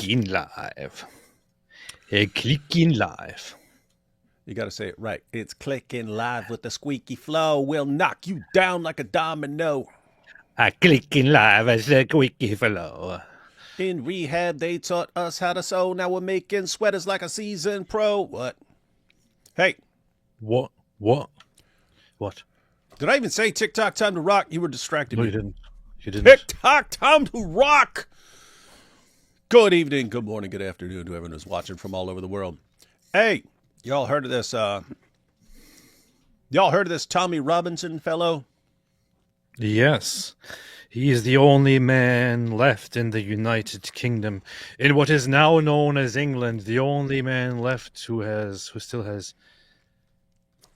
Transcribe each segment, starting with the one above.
Clicking live. Clicking live. You got to say it right. It's clicking live with the squeaky flow. We'll knock you down like a domino. Clicking live as a squeaky flow. In rehab, they taught us how to sew. Now we're making sweaters like a seasoned pro. What? Hey. What? Did I even say TikTok time to rock? You were distracted. No, you didn't. TikTok time to rock. Good evening, good morning, good afternoon to everyone who's watching from all over the world. Hey, y'all heard of this? Y'all heard of this Tommy Robinson fellow? Yes. He is the only man left in the United Kingdom, in what is now known as England. The only man left who still has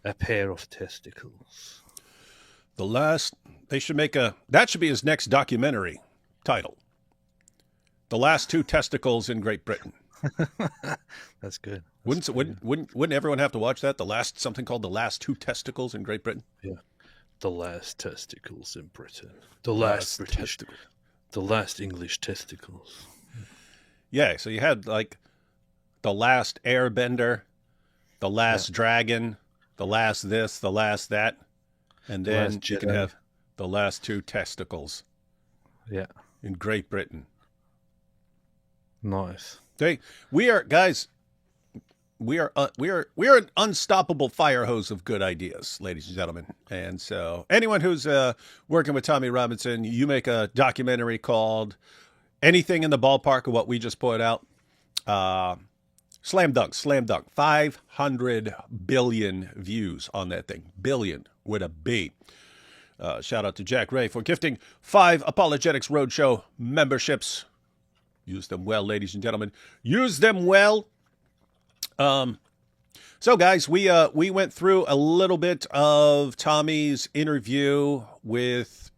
a pair of testicles. They should make that should be his next documentary title. The last two testicles in Great Britain. That's good. Wouldn't everyone have to watch that? Something called The Last Two Testicles in Great Britain? Yeah. The last testicles in Britain. The last English testicles. Yeah, so you had like the last airbender, the last dragon, the last this, the last that, and then you can have the last two testicles. Yeah. In Great Britain. Nice. We are an unstoppable fire hose of good ideas, ladies and gentlemen. And so anyone who's working with Tommy Robinson, you make a documentary called anything in the ballpark of what we just put out. Slam dunk. 500 billion views on that thing. Billion with a B. Shout out to Jack Ray for gifting 5 Apologetics Roadshow memberships. Use them well, ladies and gentlemen. Use them well. So guys, we went through a little bit of Tommy's interview with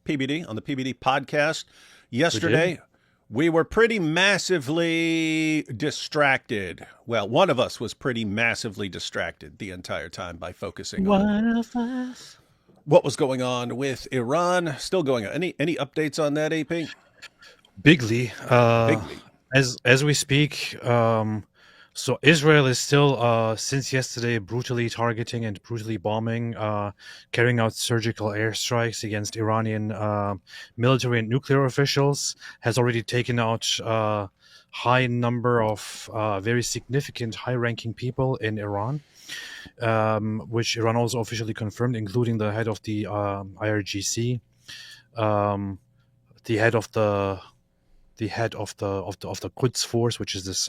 PBD on the PBD podcast yesterday. We were pretty massively distracted. Well, one of us was pretty massively distracted the entire time by focusing on what was going on with Iran. Still going on. Any updates on that, AP? Bigly. As we speak, so Israel is still, since yesterday, brutally targeting and brutally bombing, carrying out surgical airstrikes against Iranian military and nuclear officials, has already taken out high number of very significant high-ranking people in Iran, which Iran also officially confirmed, including the head of the IRGC, the head of the Quds force, which is this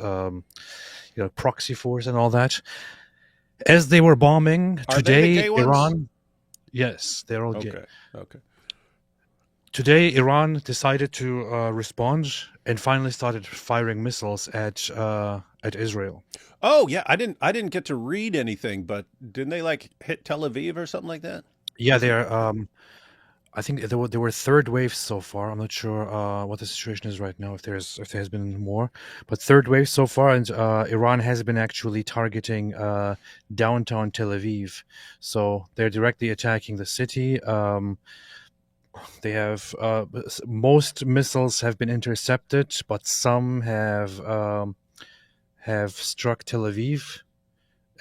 proxy force and all that. As they were bombing today, Iran. Yes, they're all gay. Okay. Today, Iran decided to respond and finally started firing missiles at Israel. Oh yeah, I didn't get to read anything, but didn't they like hit Tel Aviv or something like that? Yeah, they're. I think there were third waves so far. I'm not sure what the situation is right now, if there has been more, but third wave so far, and Iran has been actually targeting downtown Tel Aviv. So they're directly attacking the city. They have most missiles have been intercepted, but some have struck Tel Aviv.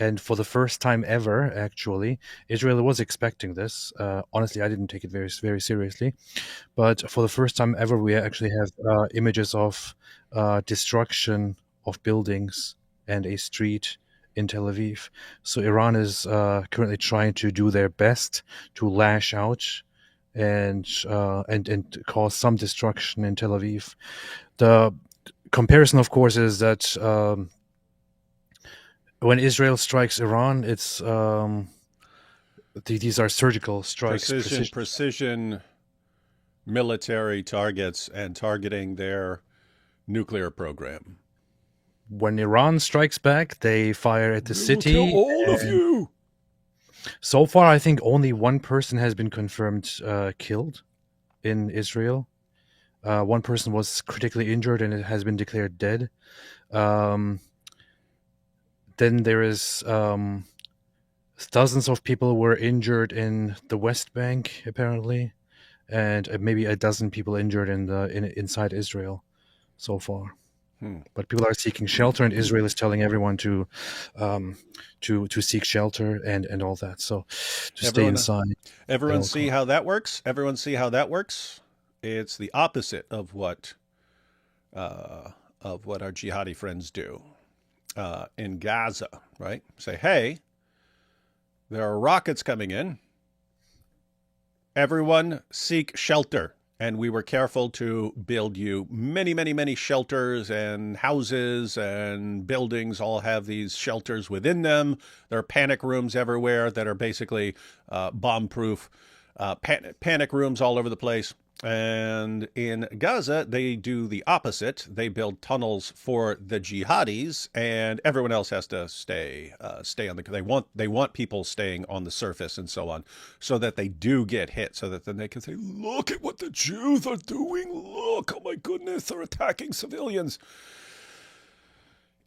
And for the first time ever, actually, Israel was expecting this. Honestly, I didn't take it very, very seriously. But for the first time ever, we actually have images of destruction of buildings and a street in Tel Aviv. So Iran is currently trying to do their best to lash out and cause some destruction in Tel Aviv. The comparison, of course, is that when Israel strikes Iran, it's these are surgical strikes, precision military targets, and targeting their nuclear program. When Iran strikes back, they fire at the city. Kill all of you. So far, I think only one person has been confirmed killed in Israel. One person was critically injured and it has been declared dead. Then there is dozens of people were injured in the West Bank, apparently, and maybe a dozen people injured inside Israel so far. But people are seeking shelter, and Israel is telling everyone to seek shelter and all that. So to stay inside. Everyone see how that works? Everyone see how that works? It's the opposite of what our jihadi friends do in Gaza, right? Say, hey, there are rockets coming in. Everyone seek shelter. And we were careful to build you many, many, many shelters, and houses and buildings all have these shelters within them. There are panic rooms everywhere that are basically bomb-proof, panic rooms all over the place. And in Gaza, they do the opposite. They build tunnels for the jihadis, and everyone else has to stay on the. They want people staying on the surface and so on, so that they do get hit, so that then they can say, "Look at what the Jews are doing! Look, oh my goodness, they're attacking civilians."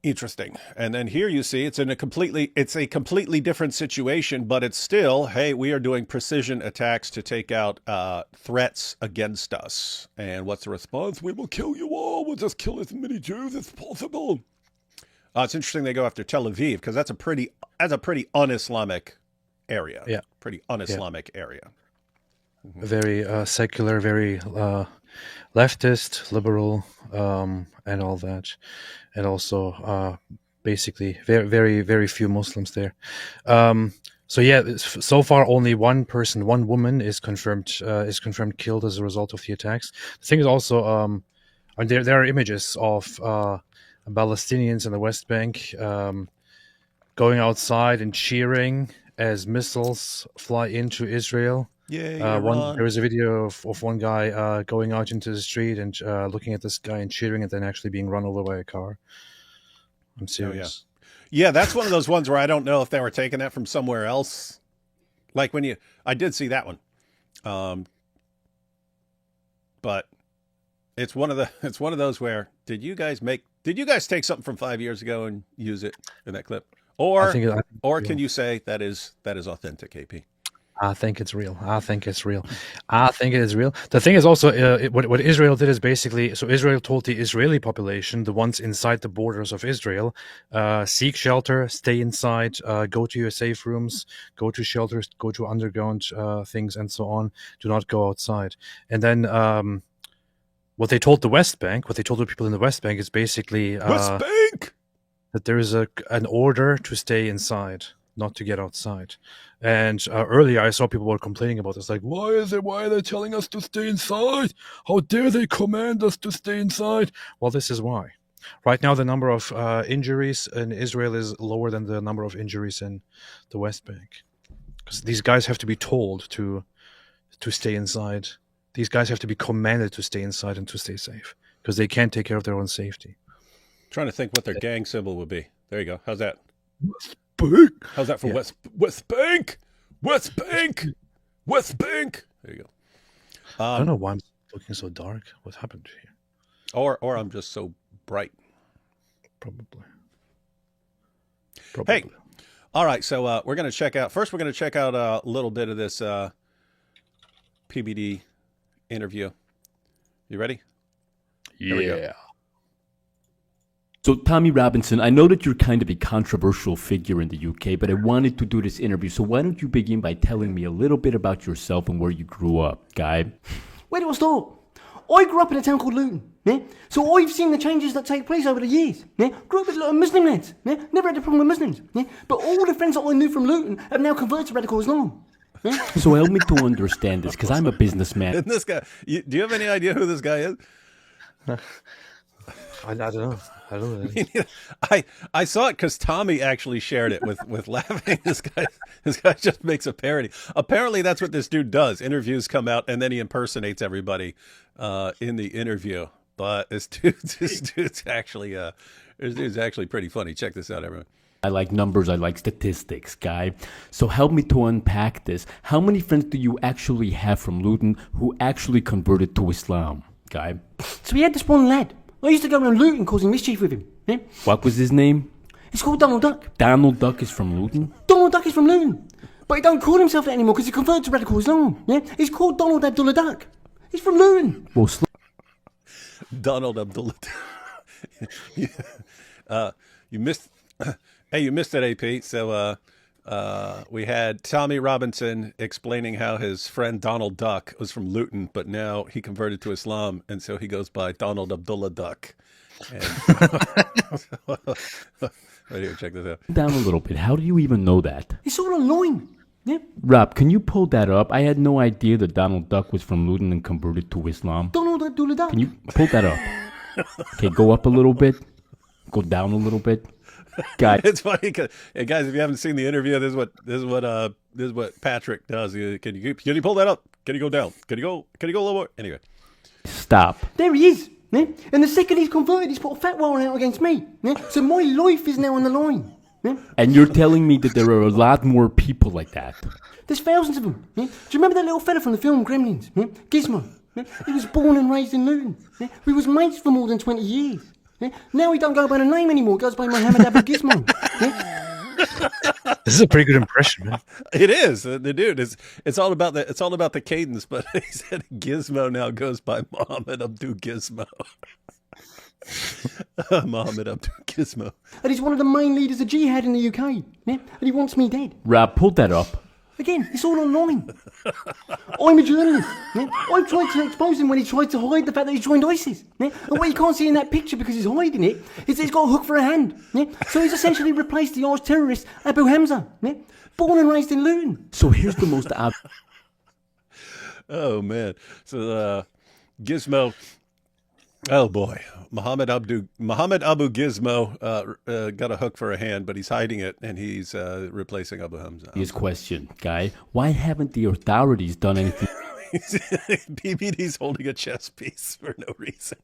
Interesting. And then here you see it's a completely different situation, but it's still, hey, we are doing precision attacks to take out threats against us. And what's the response? We will kill you all. We'll just kill as many Jews as possible. It's interesting they go after Tel Aviv because that's a pretty un-Islamic area. Yeah. Pretty un-Islamic area. Mm-hmm. Very secular, very leftist, liberal, and all that. And also, basically, very, very, very few Muslims there. So yeah, so far only one woman is confirmed killed as a result of the attacks. The thing is also, there are images of Palestinians in the West Bank going outside and cheering as missiles fly into Israel. Yeah, there was a video of one guy going out into the street and looking at this guy and cheering, and then actually being run over by a car. I'm serious. Oh, yeah, that's one of those ones where I don't know if they were taking that from somewhere else. Like I did see that one, but it's one of those where did you guys take something from 5 years ago and use it in that clip, or can you say that is authentic, AP? I think it's real. I think it is real. The thing is also, what Israel did is basically, so Israel told the Israeli population, the ones inside the borders of Israel, seek shelter, stay inside, go to your safe rooms, go to shelters, go to underground things, and so on. Do not go outside. And then what they told the West Bank, what they told the people in the West Bank is basically West Bank! That there is an order to stay inside, not to get outside. And earlier I saw people were complaining about this, like, why are they telling us to stay inside? How dare they command us to stay inside? Well, this is why. Right now, the number of injuries in Israel is lower than the number of injuries in the West Bank. Because these guys have to be told to stay inside. These guys have to be commanded to stay inside and to stay safe, because they can't take care of their own safety. Trying to think what their gang symbol would be. There you go. How's that? How's that for West Bank? West Bank! West Bank! There you go. I don't know why I'm looking so dark. What happened here? Or I'm just so bright. Probably. Hey, all right. So we're going to check out. First, we're going to check out a little bit of this PBD interview. You ready? Yeah. Here we go. So, Tommy Robinson, I know that you're kind of a controversial figure in the UK, but I wanted to do this interview. So why don't you begin by telling me a little bit about yourself and where you grew up, guy? Where do I start? I grew up in a town called Luton. Yeah? So I've seen the changes that take place over the years. Yeah? Grew up with a lot of Muslim lads. Yeah? Never had a problem with Muslims. Yeah? But all the friends that I knew from Luton have now converted to radical Islam. Yeah? So help me to understand this, because I'm a businessman. And this guy, do you have any idea who this guy is? I don't know. I saw it because Tommy actually shared it with laughing. This guy just makes a parody. Apparently, that's what this dude does. Interviews come out, and then he impersonates everybody in the interview. But this dude's actually pretty funny. Check this out, everyone. I like numbers. I like statistics, guy. So help me to unpack this. How many friends do you actually have from Luton who actually converted to Islam, guy? So we had this one lad. I used to go around Luton causing mischief with him. Yeah? What was his name? It's called Donald Duck. Donald Duck is from Luton? Donald Duck is from Luton. But he don't call himself that anymore because he converted to radical Islam. Yeah? He's called Donald Abdullah Duck. He's from Luton. Well, Donald Abdullah. You missed. Hey, you missed it, AP. So we had Tommy Robinson explaining how his friend Donald Duck was from Luton, but now he converted to Islam, and so he goes by Donald Abdullah Duck. And right here, check this out. Down a little bit. How do you even know that? It's all online. Yeah. Rob, can you pull that up? I had no idea that Donald Duck was from Luton and converted to Islam. Donald Abdullah Duck. Can you pull that up? Okay, go up a little bit. Go down a little bit. Guys, It's funny because, hey guys, if you haven't seen the interview, this is what Patrick does. Can you pull that up? Can you go down? Can you go a little more? Anyway, stop. There he is. Yeah? And the second he's converted, he's put a fat warrant out against me. Yeah? So my life is now on the line. Yeah? And you're telling me that there are a lot more people like that. There's thousands of them. Yeah? Do you remember that little fella from the film Gremlins? Yeah? Gizmo. Yeah? He was born and raised in Luton. Yeah? We was mates for more than 20 years. Yeah? Now he don't go by the name anymore. He goes by Mohammed Abu Gizmo. Yeah? This is a pretty good impression, man. it is the dude. It's all about the cadence. But he said Gizmo now goes by Mohammed Abdu Gizmo. Mohammed Abdu Gizmo. And he's one of the main leaders of jihad in the UK. Yeah? And he wants me dead. Rob, pull that up. Again, it's all online. I'm a journalist. Yeah? I tried to expose him when he tried to hide the fact that he joined ISIS. Yeah? And what you can't see in that picture because he's hiding it is that he's got a hook for a hand. Yeah? So he's essentially replaced the arch terrorist Abu Hamza. Yeah? Born and raised in Luton. So here's the most Oh man. So Gizmo. Oh boy, Mohammed Abu Gizmo got a hook for a hand, but he's hiding it, and he's replacing Abu Hamza. obvious question, Guy. Why haven't the authorities done anything PBD's holding a chess piece for no reason.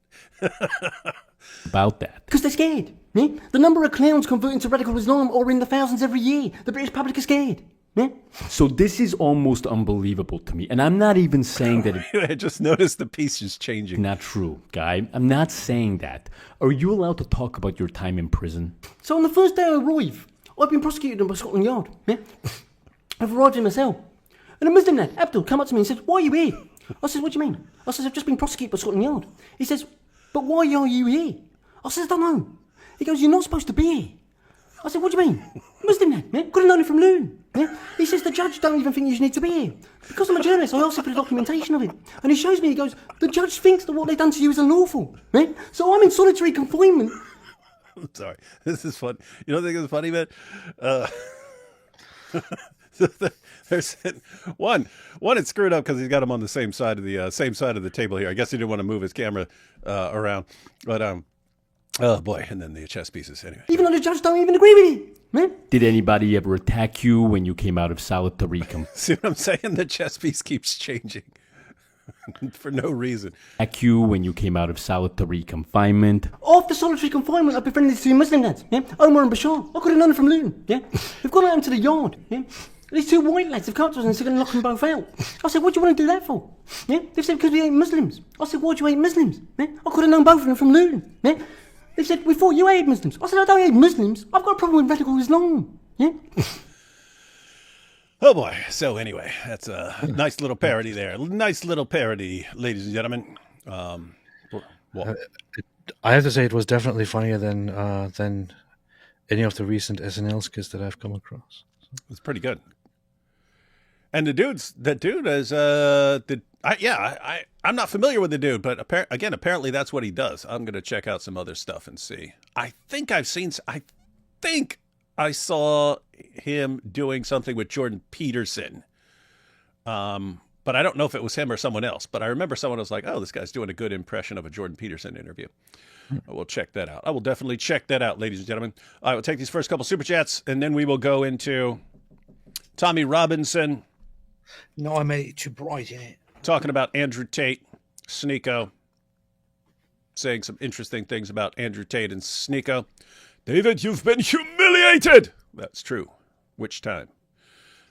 about that? Because they're scared. Yeah? The number of clowns converting to radical Islam are in the thousands every year. The British public are scared. Yeah? So this is almost unbelievable to me, and I'm not even saying that it's I just noticed the piece is changing. not true, Guy. I'm not saying that. Are you allowed to talk about your time in prison? So on the first day I arrive, I've been prosecuted by Scotland Yard. Yeah? I've arrived in my cell. And a Muslim lad, Abdul, come up to me and said, "Why are you here?" I said, "What do you mean?" I said, "I've just been prosecuted by Scotland Yard." He says, "But why are you here?" I said, "I don't know." He goes, "You're not supposed to be here." I said, "What do you mean?" Muslim lad, yeah? Could have known it from Luton. Yeah? He says, "The judge don't even think you need to be here." Because I'm a journalist, I asked him for the documentation of it. And he shows me, he goes, "The judge thinks that what they've done to you is unlawful." Yeah? So I'm in solitary confinement. I'm sorry. This is fun. You don't think it's funny, man? There's one. It's screwed up because he's got him on the same side of the table here. I guess he didn't want to move his camera around, but oh boy! And then the chess pieces. Anyway, Even though the judge don't even agree with it. Yeah? Did anybody ever attack you when you came out of solitary see what I'm saying? The chess piece keeps changing for no reason. attack you when you came out of solitary confinement? After solitary confinement, I befriended these two Muslim lads, yeah? Omar and Bashar. I could have known them from Luton, yeah? We've gone out into the yard, yeah? These two white lads have come up to us and said, "Going to lock them both out." I said, "What do you want to do that for?" Yeah? They've said, "Because we hate Muslims." I said, "Why do you hate Muslims?" Yeah? I could have known both of them from Luton, yeah? They said, "We thought you hated Muslims." I said, "I don't hate Muslims. I've got a problem with radical Islam." Yeah? Oh boy! So anyway, that's a nice little parody there. Nice little parody, ladies and gentlemen. Well, I have to say it was definitely funnier than any of the recent SNL skits that I've come across. it's pretty good. And the dude is I'm not familiar with the dude, but apparently that's what he does. I'm gonna check out some other stuff and see. I think I saw him doing something with Jordan Peterson. But I don't know if it was him or someone else. But I remember someone was like, "Oh, this guy's doing a good impression of a Jordan Peterson interview." I will check that out. I will definitely check that out, ladies and gentlemen. I will take these first couple super chats, and then we will go into Tommy Robinson. No, I made it too bright in it. Talking about Andrew Tate, Sneako, saying some interesting things about Andrew Tate and Sneako. David, you've been humiliated. That's true. Which time?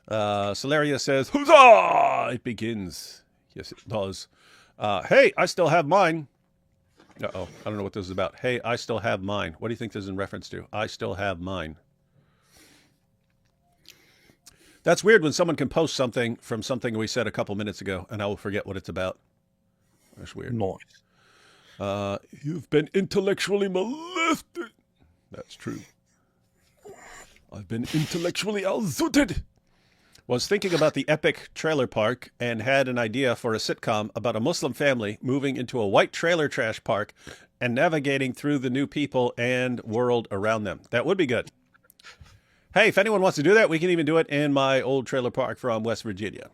Solaria says, "Huzzah! It begins." Yes, it does. Hey, I still have mine. Uh-oh. I don't know what this is about. Hey, I still have mine. What do you think this is in reference to? I still have mine. That's weird when someone can post something from something we said a couple minutes ago, and I will forget what it's about. That's weird. Nice. You've been intellectually molested. That's true. I've been intellectually assaulted. Was thinking about the epic trailer park and had an idea for a sitcom about a Muslim family moving into a white trailer trash park and navigating through the new people and world around them. That would be good. Hey, if anyone wants to do that, we can even do it in my old trailer park from West Virginia.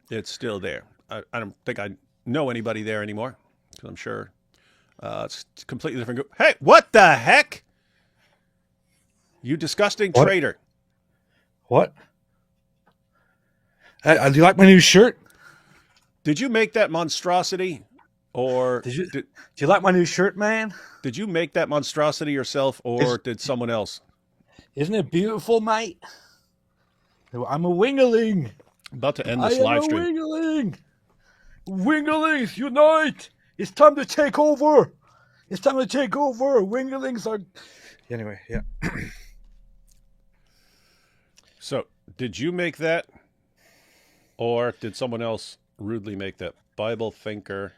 It's still there. I don't think I know anybody there anymore, because I'm sure it's a completely different group. Hey, what the heck? You disgusting traitor. What? Do you like my new shirt? Did you make that monstrosity? Or do you like my new shirt, man? Did you make that monstrosity yourself, or did someone else? Isn't it beautiful, mate? I'm a wingaling. I'm about to end this live stream. I'm a wingaling. Wingalings, unite! It's time to take over. It's time to take over. Wingalings are... Anyway, yeah. So, did you make that? Or did someone else rudely make that? Bible thinker.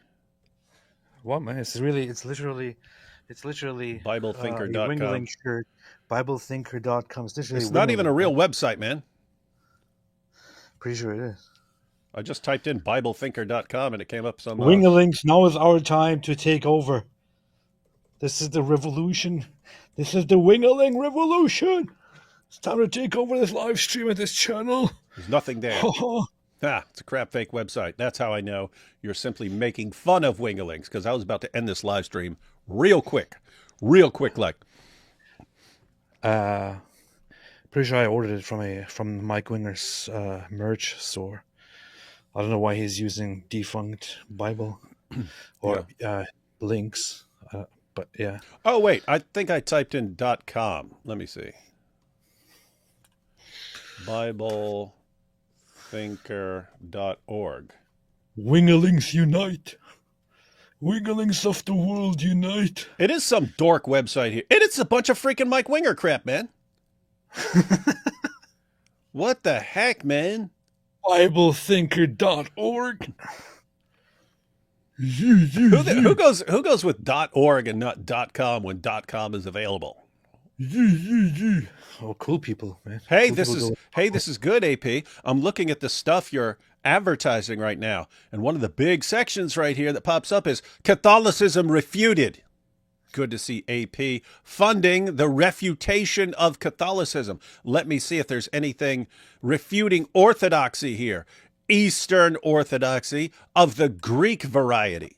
What, man? It's literally BibleThinker.com. Wingaling shirt. BibleThinker.com. It's not even a real website, man. Pretty sure it is. I just typed in BibleThinker.com and it came up some... Wingalings, now is our time to take over. This is the revolution. This is the Wingaling revolution. It's time to take over this live stream at this channel. There's nothing there. It's a crap fake website. That's how I know you're simply making fun of Wingalings, because I was about to end this live stream real quick like. Pretty sure I ordered it from Mike Winger's merch store. I don't know why he's using defunct Bible or links, but yeah. Oh wait, I think I typed in .com. Let me see. BibleThinker.org. Wingalings unite. Wingalings of the world unite. It is some dork website here. And it's a bunch of freaking Mike Winger crap, man. What the heck, man? BibleThinker.org. Who goes with .org and not .com when .com is available? Oh, cool people, man. Hey, cool this is good, AP. I'm looking at the stuff you're advertising right now, and one of the big sections right here that pops up is Catholicism refuted. Good to see AP funding the refutation of Catholicism. Let me see if there's anything refuting orthodoxy here. Eastern Orthodoxy of the Greek variety.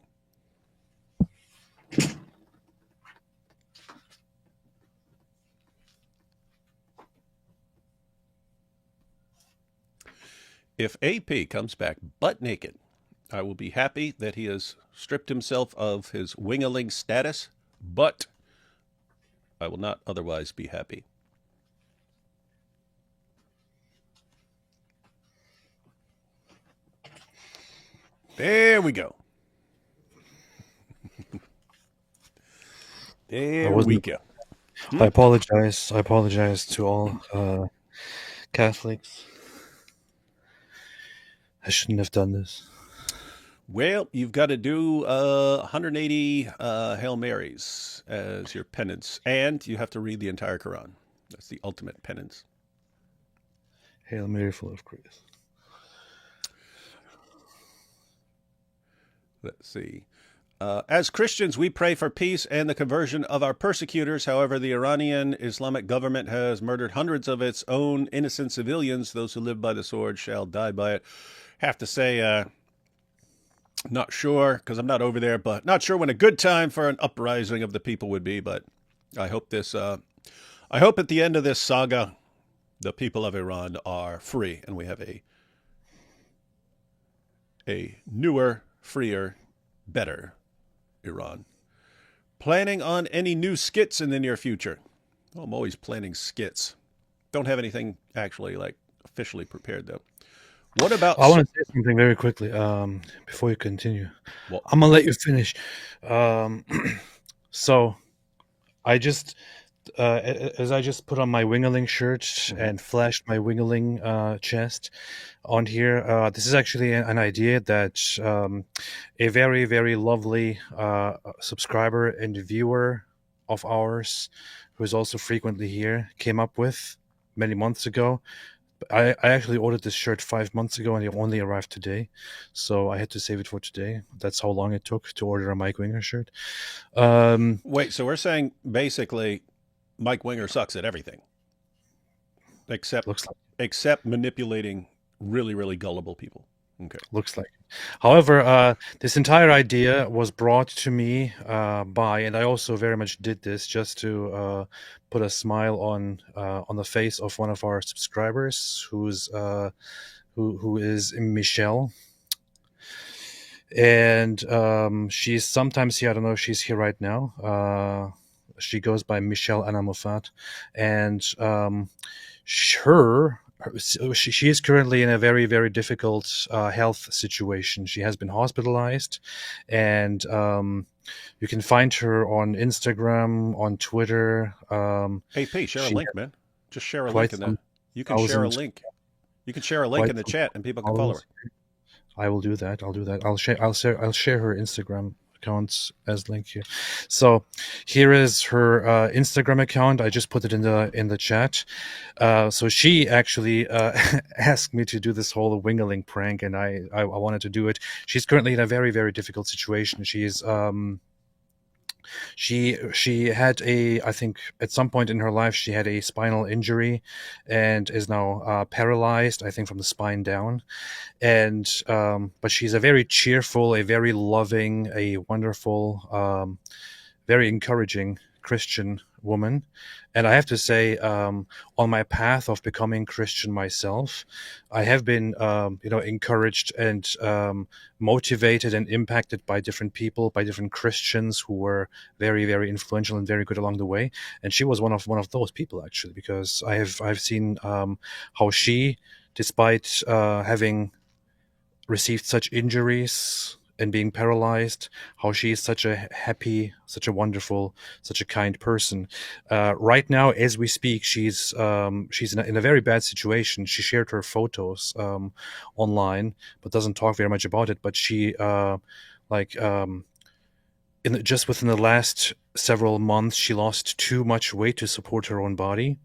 If AP comes back butt naked, I will be happy that he has stripped himself of his wingaling status, but I will not otherwise be happy. There we go. There we go. I apologize. I apologize to all Catholics. I shouldn't have done this. Well, you've got to do 180 Hail Marys as your penance, and you have to read the entire Quran. That's the ultimate penance. Hail Mary, full of grace. Let's see. As Christians, we pray for peace and the conversion of our persecutors. However, the Iranian Islamic government has murdered hundreds of its own innocent civilians. Those who live by the sword shall die by it. Have to say, not sure, because I'm not over there, but not sure when a good time for an uprising of the people would be. But I hope I hope at the end of this saga, the people of Iran are free, and we have a newer, freer, better Iran. Planning on any new skits in the near future? Well, I'm always planning skits. Don't have anything actually officially prepared though. What about? I want to say something very quickly before you continue. Well, I'm gonna let you finish. So, I just as I just put on my Wingerling shirt and flashed my Wingerling chest on here, this is actually an idea that a very, very lovely subscriber and viewer of ours, who is also frequently here, came up with many months ago. I actually ordered this shirt 5 months ago, and it only arrived today, so I had to save it for today. That's how long it took to order a Mike Winger shirt. Wait, so we're saying basically Mike Winger sucks at everything, Looks like. except manipulating really, really gullible people. Okay. Looks like. However, this entire idea was brought to me by, and I also very much did this just to put a smile on the face of one of our subscribers, who is Michelle, and she's sometimes here. I don't know if she's here right now. She goes by Michelle Anna Moffat, and she is currently in a very, very difficult health situation. She has been hospitalized, and you can find her on Instagram, on Twitter. Hey, P, share a she link, man. Just share a quite link in some the. You can share a thousands, link. You can share a link quite in the some chat, and people can follow her. followers. I will do that. I'll do that. I'll share her Instagram accounts as link here. So here is her Instagram account. I just put it in the chat. So she actually asked me to do this whole Wingerling prank, and I wanted to do it. She's currently in a very, very difficult situation. She's she had I think at some point in her life she had a spinal injury, and is now paralyzed, I think, from the spine down. And but she's a very cheerful, a very loving, a wonderful, very encouraging Christian woman. And I have to say, on my path of becoming Christian myself, I have been, encouraged and motivated and impacted by different people, by different Christians who were very, very influential and very good along the way. And she was one of those people, actually, because I've seen how she, despite having received such injuries and being paralyzed, how she is such a happy, such a wonderful, such a kind person. Right now, as we speak, she's in a very bad situation. She shared her photos online, but doesn't talk very much about it. But she, just within the last several months, she lost too much weight to support her own body.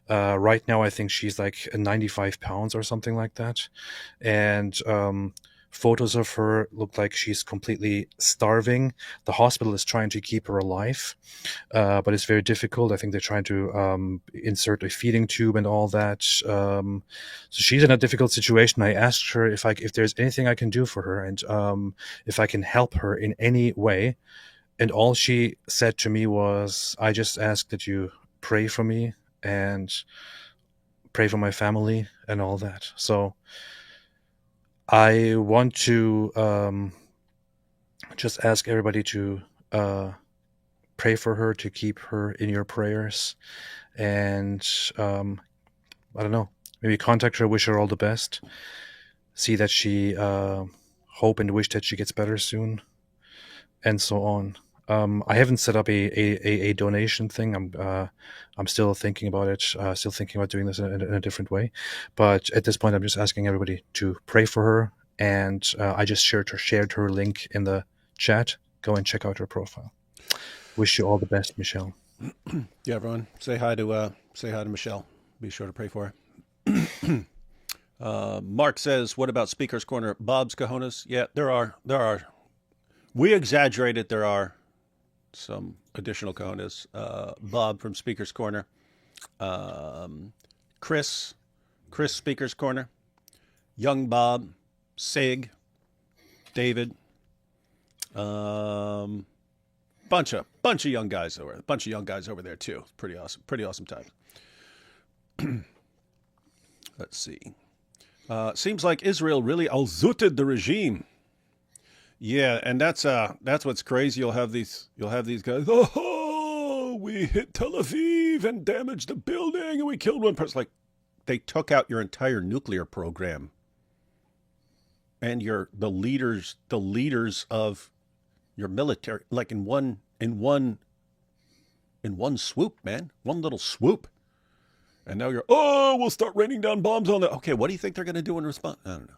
Right now, I think she's like 95 pounds or something like that. And photos of her look like she's completely starving. The hospital is trying to keep her alive, but it's very difficult. I think they're trying to insert a feeding tube and all that. So she's in a difficult situation. I asked her if there's anything I can do for her, and if I can help her in any way. And all she said to me was, I just ask that you pray for me and pray for my family and all that. So I want to just ask everybody to pray for her, to keep her in your prayers. And I don't know, maybe contact her, wish her all the best. See that she hope and wish that she gets better soon, and so on. I haven't set up a donation thing. I'm still thinking about it. Still thinking about doing this in a different way. But at this point, I'm just asking everybody to pray for her. And I just shared her link in the chat. Go and check out her profile. Wish you all the best, Michelle. Yeah, everyone, say hi to Michelle. Be sure to pray for her. Mark says, "What about Speaker's Corner? Bob's cojones?" Yeah, there are. We exaggerated. There are some additional cojones. Bob from Speaker's Corner. Chris Speaker's Corner. Young Bob. Sig. David. Bunch of young guys over. A bunch of young guys over there too. Pretty awesome. Pretty awesome time. Let's see. Seems like Israel really al-zooted the regime. Yeah, and that's what's crazy. You'll have these guys. Oh, we hit Tel Aviv and damaged the building, and we killed one person. Like, they took out your entire nuclear program, and the leaders of your military, like in one in one swoop, man. One little swoop. And now you're, oh, we'll start raining down bombs on them. Okay, what do you think they're going to do in response? I don't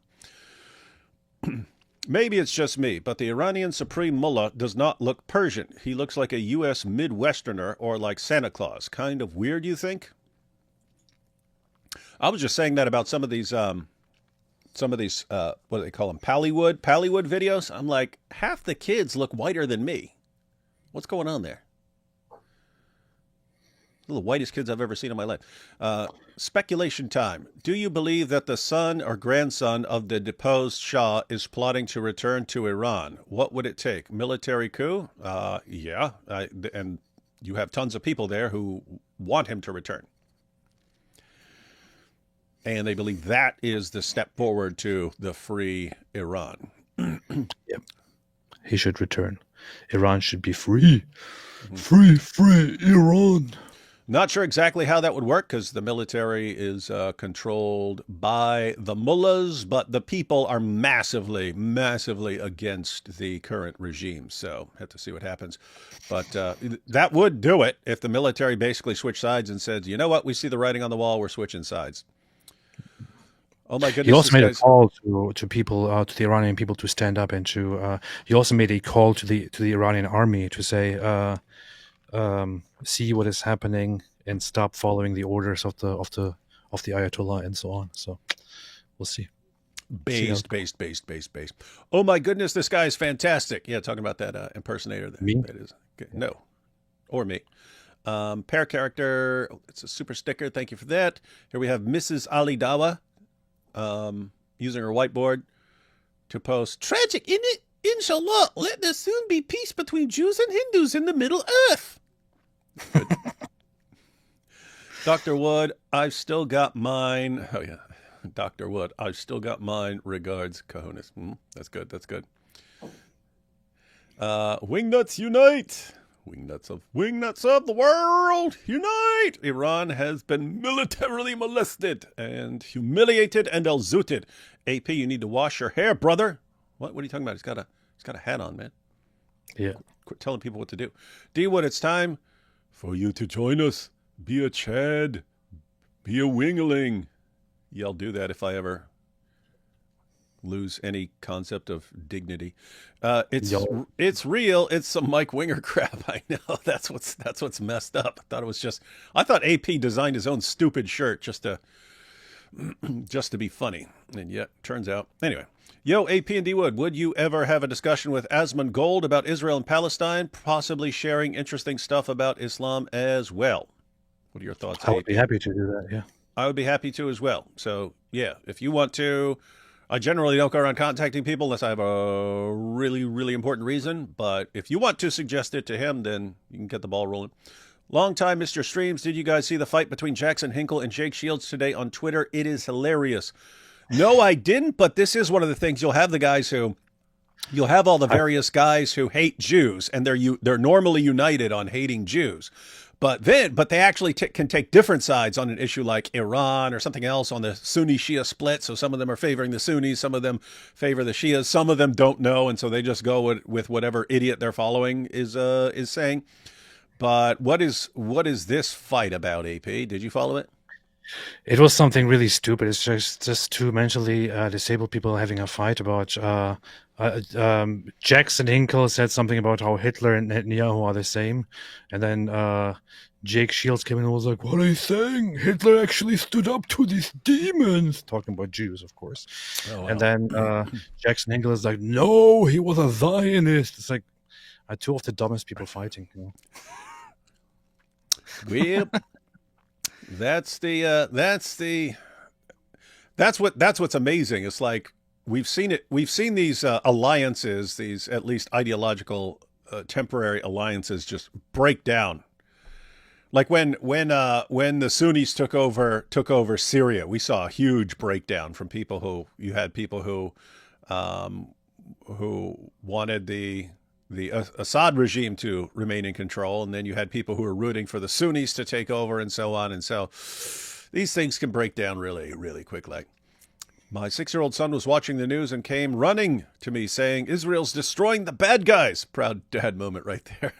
know. Maybe it's just me, but the Iranian Supreme Mullah does not look Persian. He looks like a U.S. Midwesterner or like Santa Claus. Kind of weird, you think? I was just saying that about some of these, what do they call them? Pallywood videos. I'm like, half the kids look whiter than me. What's going on there? The whitest kids I've ever seen in my life. Speculation time. Do you believe that the son or grandson of the deposed Shah is plotting to return to Iran? What would it take? Military coup? Yeah. And you have tons of people there who want him to return. And they believe that is the step forward to the free Iran. Yep. He should return. Iran should be free. Free Iran. Not sure exactly how that would work because the military is controlled by the mullahs, but the people are massively against the current regime. So have to see what happens. But that would do it if the military basically switched sides and said, you know what, we see the writing on the wall, we're switching sides. Oh my goodness! He also made a call to people, to the Iranian people, to stand up and to. He also made a call to the Iranian army to say, see what is happening and stop following the orders of the Ayatollah and so on. So we'll see. Based. Oh my goodness, this guy is fantastic. Yeah, talking about that impersonator. Me? That is no, or me. Pair character. It's a super sticker. Thank you for that. Here we have Mrs. Ali Dawa. Using her whiteboard to post, tragic, isn't it? Inshallah, let there soon be peace between Jews and Hindus in the Middle Earth. Dr. Wood, I've still got mine. Oh, yeah. Dr. Wood, I've still got mine. Regards, cojones. That's good. Wingnuts unite. Wingnuts of the world, unite! Iran has been militarily molested and humiliated and elzooted. AP, you need to wash your hair, brother. What are you talking about? He's got a hat on, man. Yeah. Quit telling people what to do. D-Wood, it's time for you to join us. Be a Chad. Be a Wingling. Yeah, I'll do that if I ever lose any concept of dignity. It's real. It's some Mike Winger crap. I know that's what's messed up. I thought AP designed his own stupid shirt just to be funny, and yet turns out anyway. Yo, AP and D Wood, would you ever have a discussion with Asmund Gold about Israel and Palestine, possibly sharing interesting stuff about Islam as well? What are your thoughts? I would be happy to do that. Yeah, I would be happy to as well. So yeah, if you want to. I generally don't go around contacting people unless I have a really, really important reason. But if you want to suggest it to him, then you can get the ball rolling. Long time, Mr. Streams. Did you guys see the fight between Jackson Hinkle and Jake Shields today on Twitter? It is hilarious. No, I didn't. But this is one of the things. You'll have all the various guys who hate Jews, and they're normally united on hating Jews. But they actually can take different sides on an issue like Iran or something else on the Sunni-Shia split. So some of them are favoring the Sunnis, some of them favor the Shias, some of them don't know, and so they just go with whatever idiot they're following is saying. But what is this fight about, AP? Did you follow it? It was something really stupid. It's just two mentally disabled people having a fight about. Jackson Hinkle said something about how Hitler and Netanyahu are the same, and then Jake Shields came in and was like, "What are you saying? Hitler actually stood up to these demons," talking about Jews, of course. Oh, wow. And then Jackson Hinkle is like, "No, he was a Zionist." It's like two of the dumbest people fighting. You know? Well. That's what's amazing. It's like we've seen these alliances, these at least ideological temporary alliances, just break down. Like when the Sunnis took over Syria, we saw a huge breakdown from people who wanted the Assad regime to remain in control, and then you had people who were rooting for the Sunnis to take over, and so on. And so these things can break down really, really quickly. My 6-year-old son was watching the news and came running to me saying, "Israel's destroying the bad guys." Proud dad moment right there.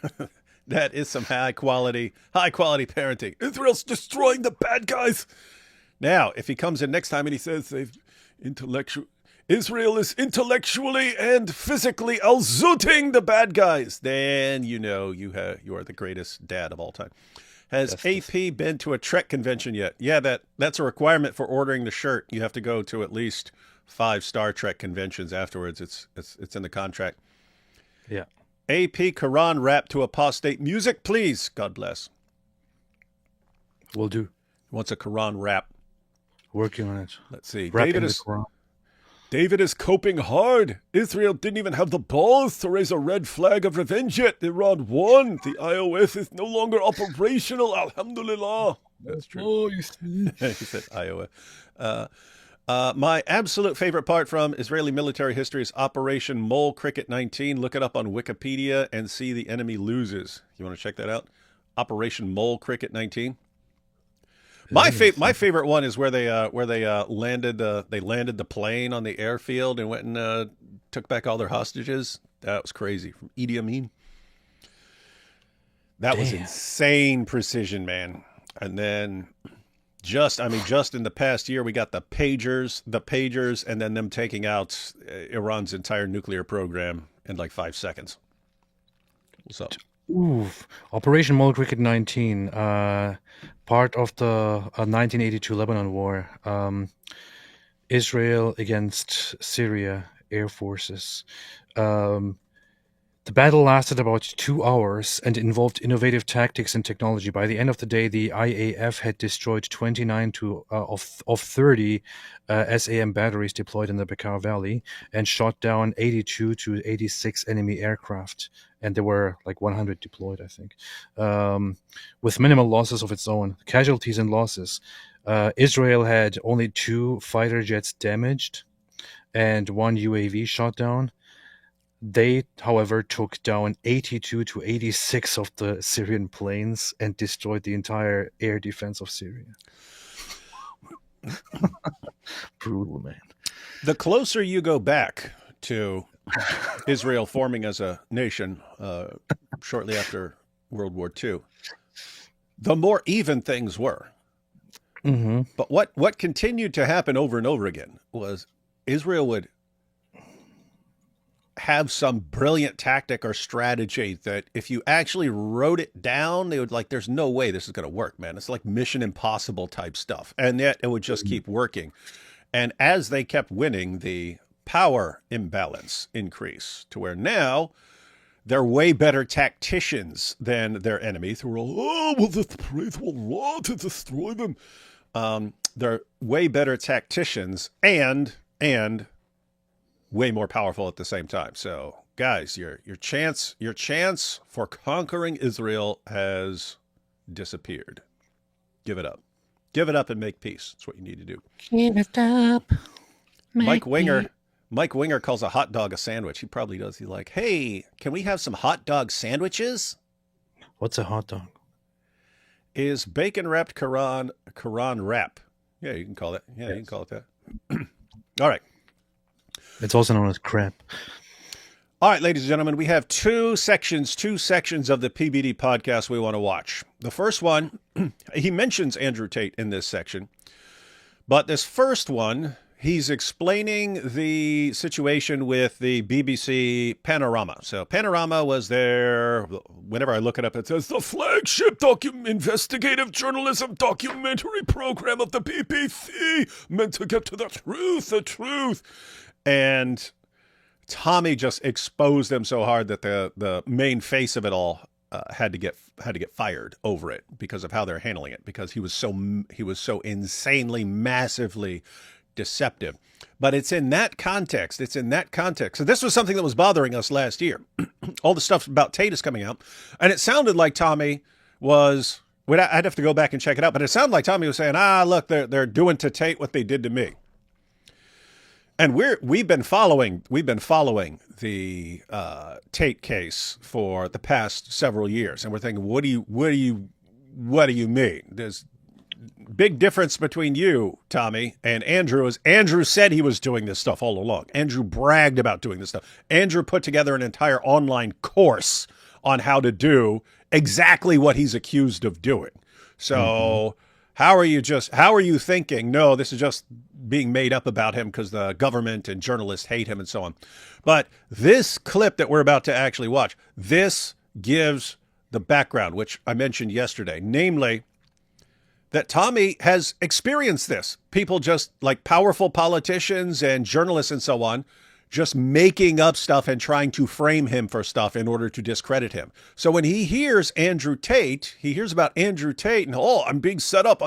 That is some high quality parenting. Israel's destroying the bad guys. Now, if he comes in next time and he says Israel is intellectually and physically alzooting the bad guys, then you know you are the greatest dad of all time. Has AP been to a Trek convention yet? Yeah, that's a requirement for ordering the shirt. You have to go to at least 5 Star Trek conventions afterwards. It's in the contract. Yeah. AP Quran rap to apostate music, please. God bless. Will do. Wants a Quran rap. Working on it. Let's see. Quran. David is coping hard. Israel didn't even have the balls to raise a red flag of revenge yet. Iran won. The iOS is no longer operational. Alhamdulillah. That's true. Oh, you see. He said iOS. My absolute favorite part from Israeli military history is Operation Mole Cricket 19. Look it up on Wikipedia and see the enemy loses. You want to check that out? Operation Mole Cricket 19. My favorite one is where they landed the plane on the airfield and went and took back all their hostages. That was crazy from Idi Amin. That was insane precision, man. And then just in the past year, we got the pagers, and then them taking out Iran's entire nuclear program in like 5 seconds. What's up? Oof. Operation Mole Cricket 19, part of the 1982 Lebanon War. Israel against Syria air forces. The battle lasted about 2 hours and involved innovative tactics and technology. By the end of the day, the IAF had destroyed 29 of 30 SAM batteries deployed in the Bekaa Valley and shot down 82 to 86 enemy aircraft. And there were like 100 deployed, I think, with minimal losses of its own. Casualties and losses. Israel had only 2 fighter jets damaged and 1 UAV shot down. They, however, took down 82 to 86 of the Syrian planes and destroyed the entire air defense of Syria. Brutal, man. The closer you go back to Israel forming as a nation shortly after World War II, the more even things were. Mm-hmm. But what continued to happen over and over again was Israel would have some brilliant tactic or strategy that if you actually wrote it down, they would there's no way this is going to work, man. It's like Mission Impossible type stuff. And yet it would just keep working. And as they kept winning, the power imbalance increased to where now they're way better tacticians than their enemies who are all, we'll just praise Allah to destroy them. They're way better tacticians and way more powerful at the same time. So, guys, your chance for conquering Israel has disappeared. Give it up. Give it up and make peace. That's what you need to do. Give it up. Mike Winger calls a hot dog a sandwich. He probably does. He's like, hey, can we have some hot dog sandwiches? What's a hot dog? Is bacon wrapped Quran wrap? Yeah, you can call it. Yeah, yes. You can call it that. All right. It's also known as crap. All right, ladies and gentlemen, we have two sections of the PBD podcast we want to watch. The first one, he mentions Andrew Tate in this section, but this first one, he's explaining the situation with the BBC Panorama. So Panorama was there, whenever I look it up, it says the flagship investigative journalism documentary program of the BBC, meant to get to the truth. And Tommy just exposed them so hard that the main face of it all had to get fired over it because of how they're handling it, because he was so insanely, massively deceptive. But it's in that context. So this was something that was bothering us last year. All the stuff about Tate is coming out, and it sounded like Tommy was. I'd have to go back and check it out, but it sounded like Tommy was saying, look, they're doing to Tate what they did to me. And we've been following the Tate case for the past several years, and we're thinking, what do you mean? There's big difference between you, Tommy, and Andrew. Is Andrew said he was doing this stuff all along. Andrew bragged about doing this stuff. Andrew put together an entire online course on how to do exactly what he's accused of doing. So how are you thinking, no, this is just being made up about him because the government and journalists hate him and so on. But this clip that we're about to actually watch, this gives the background, which I mentioned yesterday, namely that Tommy has experienced this. People just like powerful politicians and journalists and so on, just making up stuff and trying to frame him for stuff in order to discredit him. So when he hears Andrew Tate, he hears about Andrew Tate and, oh, I'm being set up.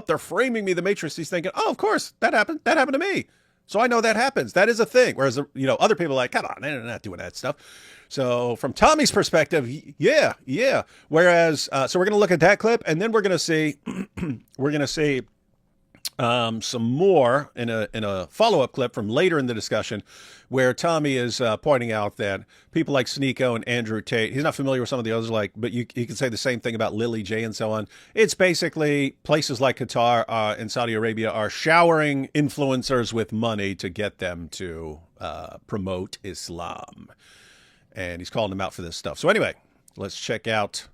They're framing me, the Matrix. He's thinking, oh, of course, that happened. That happened to me. So I know that happens. That is a thing. Whereas, other people are like, come on, they're not doing that stuff. So from Tommy's perspective, yeah. Whereas, so we're going to look at that clip, and then we're going to see, some more in a follow-up clip from later in the discussion where Tommy is pointing out that people like Sneako and Andrew Tate, he's not familiar with some of the others, but you can say the same thing about Lily J and so on. It's basically places like Qatar and Saudi Arabia are showering influencers with money to get them to promote Islam. And he's calling them out for this stuff. So anyway, let's check out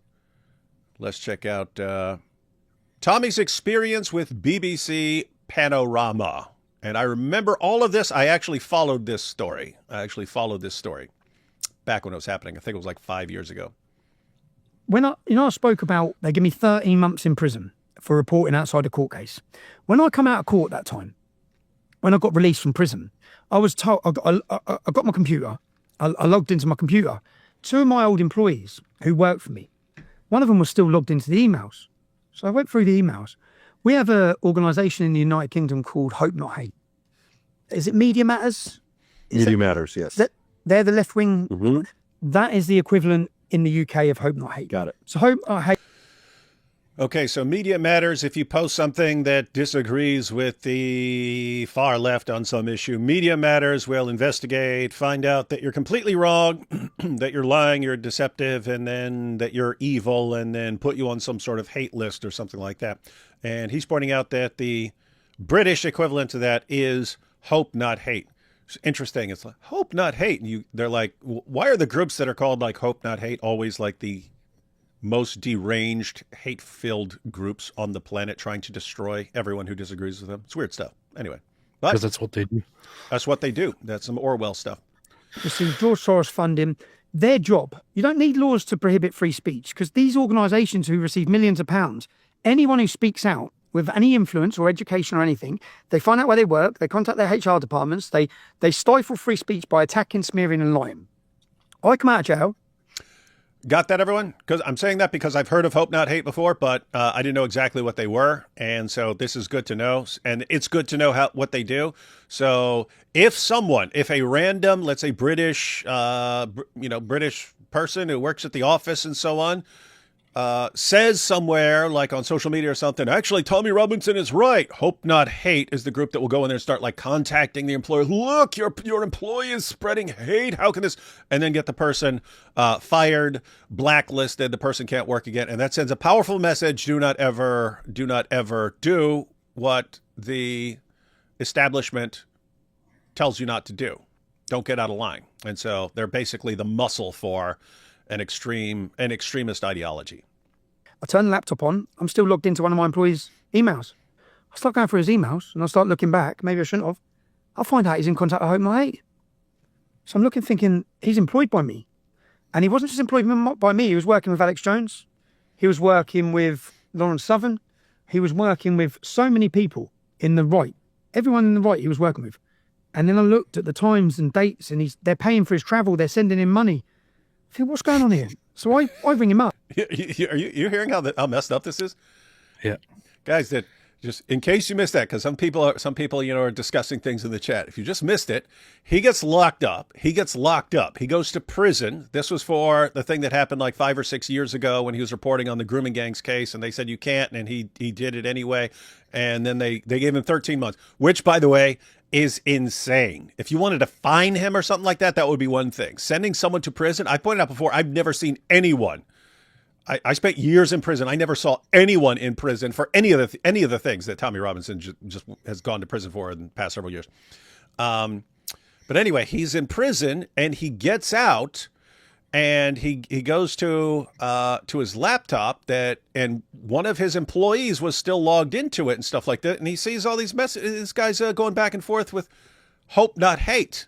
Tommy's experience with BBC Panorama. And I remember all of this. I actually followed this story. Back when it was happening. I think it was like 5 years ago. When I spoke about they give me 13 months in prison for reporting outside a court case. When I come out of court that time, when I got released from prison, I was told, I got my computer. I logged into my computer. Two of my old employees who worked for me, one of them was still logged into the emails. So I went through the emails. We have an organisation in the United Kingdom called Hope Not Hate. Is it Media Matters? Media Matters, yes. They're the left wing. Mm-hmm. That is the equivalent in the UK of Hope Not Hate. Got it. So Hope Not Hate. Okay, so Media Matters, if you post something that disagrees with the far left on some issue, Media Matters will investigate, find out that you're completely wrong, that you're lying, you're deceptive, and then that you're evil, and then put you on some sort of hate list or something like that. And he's pointing out that the British equivalent to that is Hope Not Hate. It's interesting. It's like, Hope Not Hate. And they're like, why are the groups that are called like Hope Not Hate always like the most deranged, hate-filled groups on the planet trying to destroy everyone who disagrees with them? It's weird stuff. Anyway. Because that's what they do. That's what they do. That's some Orwell stuff. Receive George Soros funding. Their job, you don't need laws to prohibit free speech because these organisations who receive millions of pounds, anyone who speaks out with any influence or education or anything, they find out where they work, they contact their HR departments, they stifle free speech by attacking, smearing and lying. I come out of jail. Got that, everyone? Because I'm saying that because I've heard of Hope Not Hate before, but I didn't know exactly what they were, and so this is good to know, and it's good to know what they do. So if a random, let's say British person who works at the office and so on, says somewhere like on social media or something, actually Tommy Robinson is right, Hope Not Hate is the group that will go in there and start like contacting the employer. Look, your employee is spreading hate. How can this? And then get the person fired, blacklisted. The person can't work again, and that sends a powerful message. Do not ever do what the establishment tells you not to do. Don't get out of line. And so they're basically the muscle for an extremist ideology. I turn the laptop on. I'm still logged into one of my employees' emails. I start going through his emails and I start looking back. Maybe I shouldn't have. I'll find out he's in contact with Hope Not Hate. So I'm looking, thinking he's employed by me. And he wasn't just employed by me. He was working with Alex Jones. He was working with Lawrence Southern. He was working with so many people in the right. Everyone in the right he was working with. And then I looked at the times and dates and they're paying for his travel. They're sending him money. I think, what's going on here? So I ring him up. Are you hearing how messed up this is? Yeah. Guys, that just in case you missed that, because some people are discussing things in the chat. If you just missed it, he gets locked up. He goes to prison. This was for the thing that happened like 5 or 6 years ago when he was reporting on the grooming gangs case, and they said you can't, and he did it anyway. And then they gave him 13 months, which, by the way, is insane. If you wanted to fine him or something like that, that would be one thing. Sending someone to prison, I pointed out before, I've never seen anyone. I spent years in prison. I never saw anyone in prison for any of the things that Tommy Robinson just has gone to prison for in the past several years. But anyway, he's in prison and he gets out and he goes to his laptop and one of his employees was still logged into it and stuff like that, and he sees all these messages. This guy's going back and forth with hope not hate.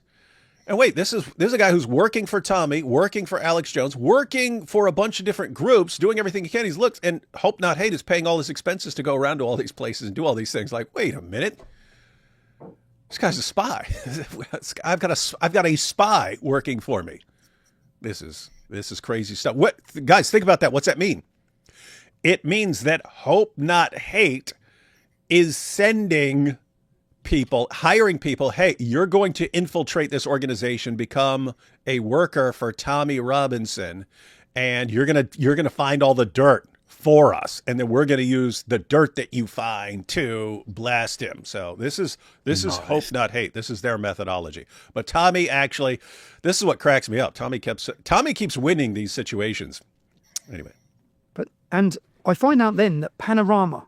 And wait, this is a guy who's working for Tommy, working for Alex Jones, working for a bunch of different groups, doing everything he can. He's looked, and hope not hate is paying all his expenses to go around to all these places and do all these things. Like, wait a minute. This guy's a spy. I've got a spy working for me. This is crazy stuff. What, guys, think about that. What's that mean? It means that hope not hate is sending people, hiring people. Hey, you're going to infiltrate this organization, become a worker for Tommy Robinson, and you're gonna find all the dirt for us, and then we're going to use the dirt that you find to blast him. So this is hope not hate. This is their methodology. But Tommy, actually, this is what cracks me up. Tommy keeps winning these situations. Anyway, and I find out then that Panorama,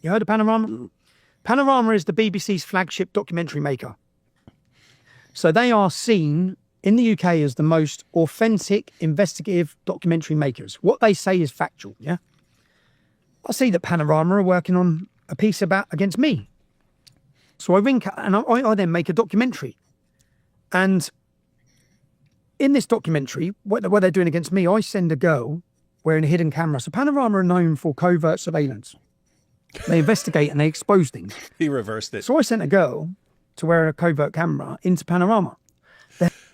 you heard of Panorama? Panorama is the BBC's flagship documentary maker. So they are seen in the UK as the most authentic investigative documentary makers. What they say is factual, yeah? I see that Panorama are working on a piece against me. So I ring, and I then make a documentary. And in this documentary, what they're doing against me, I send a girl wearing a hidden camera. So Panorama are known for covert surveillance. They investigate and they expose things. He reversed it. So I sent a girl to wear a covert camera into Panorama.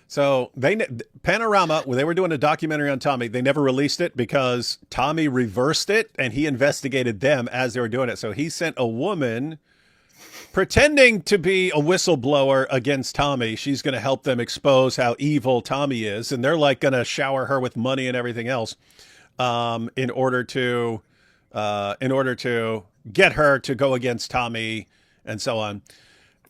So Panorama, when they were doing a documentary on Tommy, they never released it because Tommy reversed it and he investigated them as they were doing it. So he sent a woman pretending to be a whistleblower against Tommy. She's going to help them expose how evil Tommy is. And they're like going to shower her with money and everything else in order to get her to go against Tommy and so on.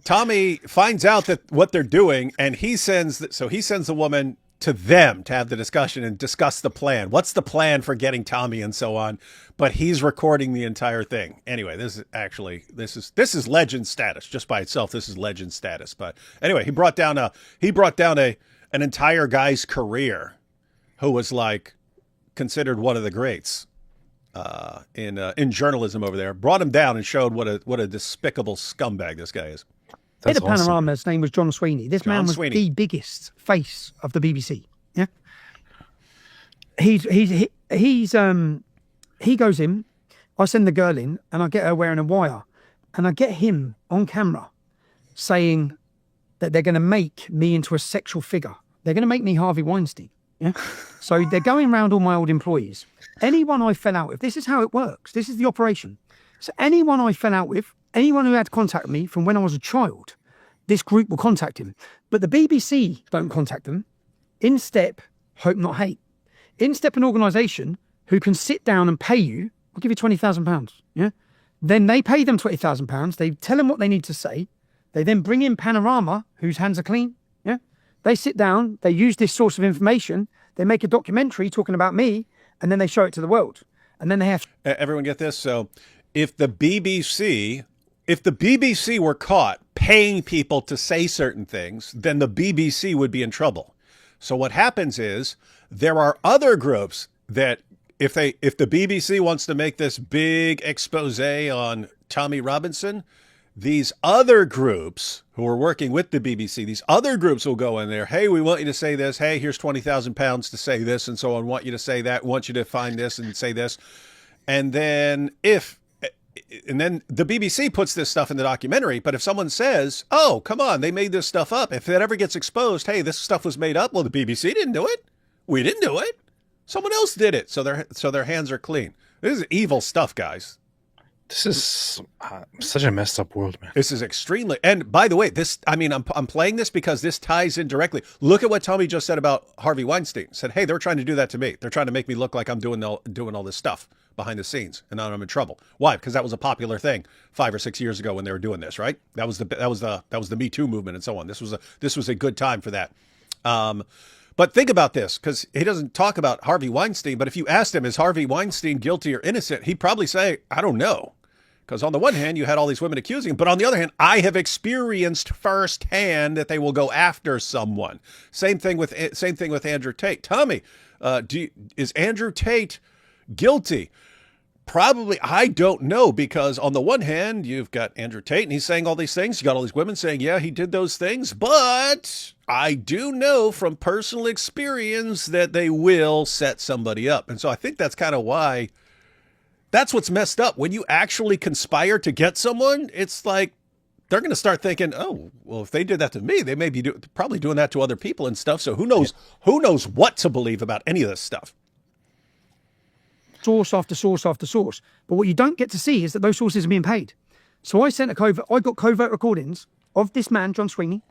Tommy finds out that what they're doing, and he sends the woman to them to have the discussion and discuss the plan. What's the plan for getting Tommy and so on? But he's recording the entire thing. Anyway, this is legend status just by itself. This is legend status. But anyway, he brought down an entire guy's career, who was like considered one of the greats in journalism over there. Brought him down and showed what a despicable scumbag this guy is. Head of Panorama, his name was John Sweeney. This man was the biggest face of the BBC. Yeah, he goes in. I send the girl in, and I get her wearing a wire, and I get him on camera saying that they're going to make me into a sexual figure. They're going to make me Harvey Weinstein. Yeah, so they're going around all my old employees. Anyone I fell out with. This is how it works. This is the operation. So anyone I fell out with. Anyone who had contact with me from when I was a child, this group will contact him. But the BBC don't contact them. In step, hope not hate. In step an organisation who can sit down and pay you, I'll give you £20,000, yeah? Then they pay them £20,000. They tell them what they need to say. They then bring in Panorama, whose hands are clean, yeah? They sit down, they use this source of information, they make a documentary talking about me, and then they show it to the world. And then they have... Everyone get this? So if the BBC were caught paying people to say certain things, then the BBC would be in trouble. So what happens is there are other groups that if the BBC wants to make this big expose on Tommy Robinson, these other groups who are working with the BBC, these other groups will go in there. Hey, we want you to say this. Hey, here's £20,000 to say this and so on. Want you to say that. Want you to find this and say this. And then the BBC puts this stuff in the documentary, but if someone says, oh, come on, they made this stuff up. If it ever gets exposed, hey, this stuff was made up. Well, the BBC didn't do it. We didn't do it. Someone else did it. So their hands are clean. This is evil stuff, guys. This is such a messed up world, man. This is extremely, and by the way, I'm playing this because this ties in directly. Look at what Tommy just said about Harvey Weinstein. Said, hey, they're trying to do that to me. They're trying to make me look like I'm doing all this stuff behind the scenes, and now I'm in trouble. Why? Because that was a popular thing 5 or 6 years ago when they were doing this, right? That was the Me Too movement and so on. This was a good time for that. But think about this, because he doesn't talk about Harvey Weinstein. But if you asked him, is Harvey Weinstein guilty or innocent? He'd probably say, I don't know. Because on the one hand, you had all these women accusing him, but on the other hand, I have experienced firsthand that they will go after someone. Same thing with Andrew Tate. Tommy, Is Andrew Tate guilty? Probably, I don't know, because on the one hand, you've got Andrew Tate and he's saying all these things. You got all these women saying, yeah, he did those things. But I do know from personal experience that they will set somebody up. And so I think that's kind of why, that's what's messed up. When you actually conspire to get someone, it's like they're going to start thinking, oh, well, if they did that to me, they may be probably doing that to other people and stuff. So who knows what to believe about any of this stuff. Source after source after source. But what you don't get to see is that those sources are being paid. So I got covert recordings of this man, John Sweeney.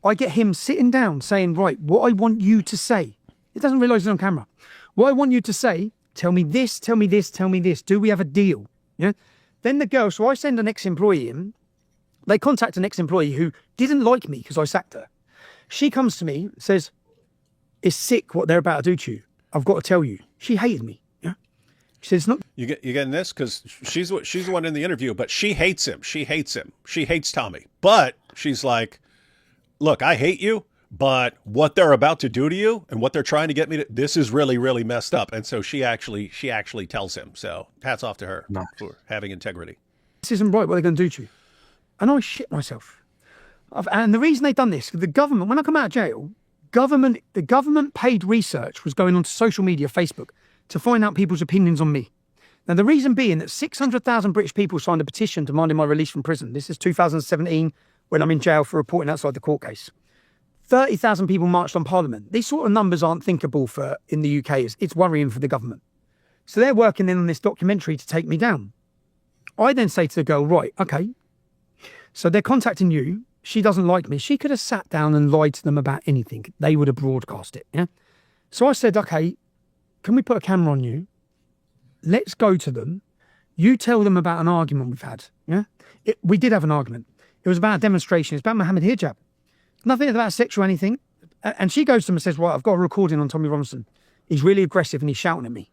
I get him sitting down saying, right, what I want you to say. He doesn't realise it's on camera. What I want you to say, tell me this, tell me this, tell me this. Do we have a deal? Yeah. Then the girl, so I send an ex-employee in. They contact an ex-employee who didn't like me because I sacked her. She comes to me, says, it's sick what they're about to do to you. I've got to tell you. She hated me. She said, it's not. You getting this? Because she's the one in the interview, but she hates him. She hates him. She hates Tommy. But she's like, look, I hate you, but what they're about to do to you and what they're trying to get me to, this is really, really messed up. And so she actually tells him. So hats off to her for having integrity. This isn't right what they're going to do to you. And I shit myself. And the reason they've done this, the government, when I come out of jail, the government paid research was going onto social media, Facebook, to find out people's opinions on me. Now, the reason being that 600,000 British people signed a petition demanding my release from prison. This is 2017, when I'm in jail for reporting outside the court case. 30,000 people marched on Parliament. These sort of numbers aren't thinkable in the UK. It's worrying for the government. So they're working in on this documentary to take me down. I then say to the girl, right, okay. So they're contacting you. She doesn't like me. She could have sat down and lied to them about anything. They would have broadcast it, yeah? So I said, okay, can we put a camera on you? Let's go to them. You tell them about an argument we've had. Yeah, we did have an argument. It was about a demonstration. It's about Mohammed hijab. Nothing about sex or anything. And she goes to him and says, right, I've got a recording on Tommy Robinson. He's really aggressive and he's shouting at me.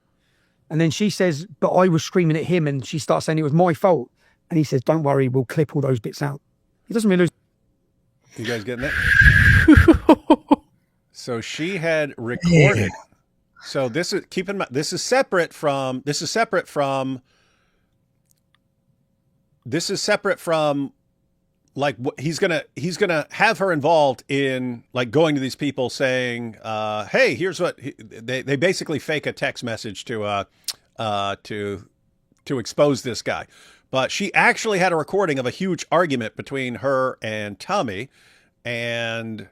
And then she says, but I was screaming at him, and she starts saying it was my fault. And he says, don't worry, we'll clip all those bits out. He doesn't really lose. You guys getting that? So she had recorded. So this is, keep in mind, this is separate from like what he's gonna have her involved in, like going to these people saying, hey, here's what they basically fake a text message to expose this guy. But she actually had a recording of a huge argument between her and Tommy, and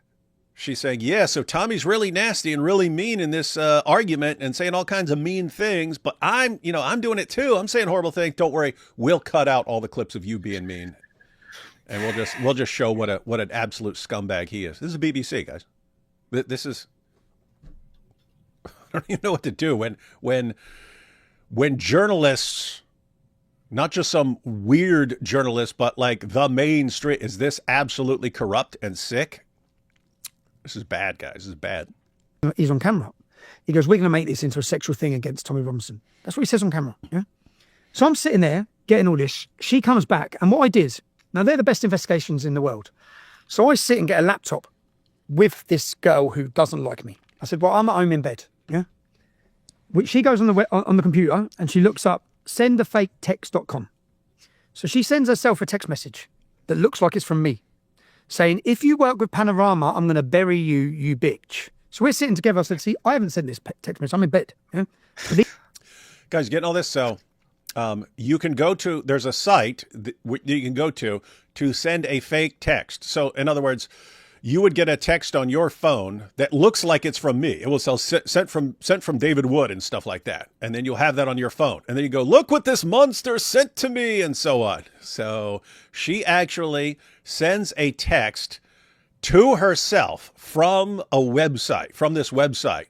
she's saying, yeah, so Tommy's really nasty and really mean in this argument and saying all kinds of mean things, but I'm doing it too. I'm saying horrible things. Don't worry. We'll cut out all the clips of you being mean. And we'll just show what an absolute scumbag he is. This is BBC, guys. This is, I don't even know what to do when journalists, not just some weird journalists, but like the mainstream, is this absolutely corrupt and sick? This is bad, guys. This is bad. He's on camera. He goes, we're going to make this into a sexual thing against Tommy Robinson. That's what he says on camera. Yeah. So I'm sitting there getting all this. She comes back. And what I did, now they're the best investigations in the world. So I sit and get a laptop with this girl who doesn't like me. I said, well, I'm at home in bed. Yeah. She goes on the computer and she looks up sendafaketext.com. So she sends herself a text message that looks like it's from me, saying, if you work with Panorama, I'm going to bury you, you bitch. So we're sitting together. I said, see, I haven't sent this text message. I'm in bed. Yeah? Guys, getting all this. So you can go to, there's a site that you can go to send a fake text. So in other words, you would get a text on your phone that looks like it's from me. It will say sent from David Wood and stuff like that. And then you'll have that on your phone. And then you go, look what this monster sent to me, and so on. So she actually sends a text to herself from a website, from this website,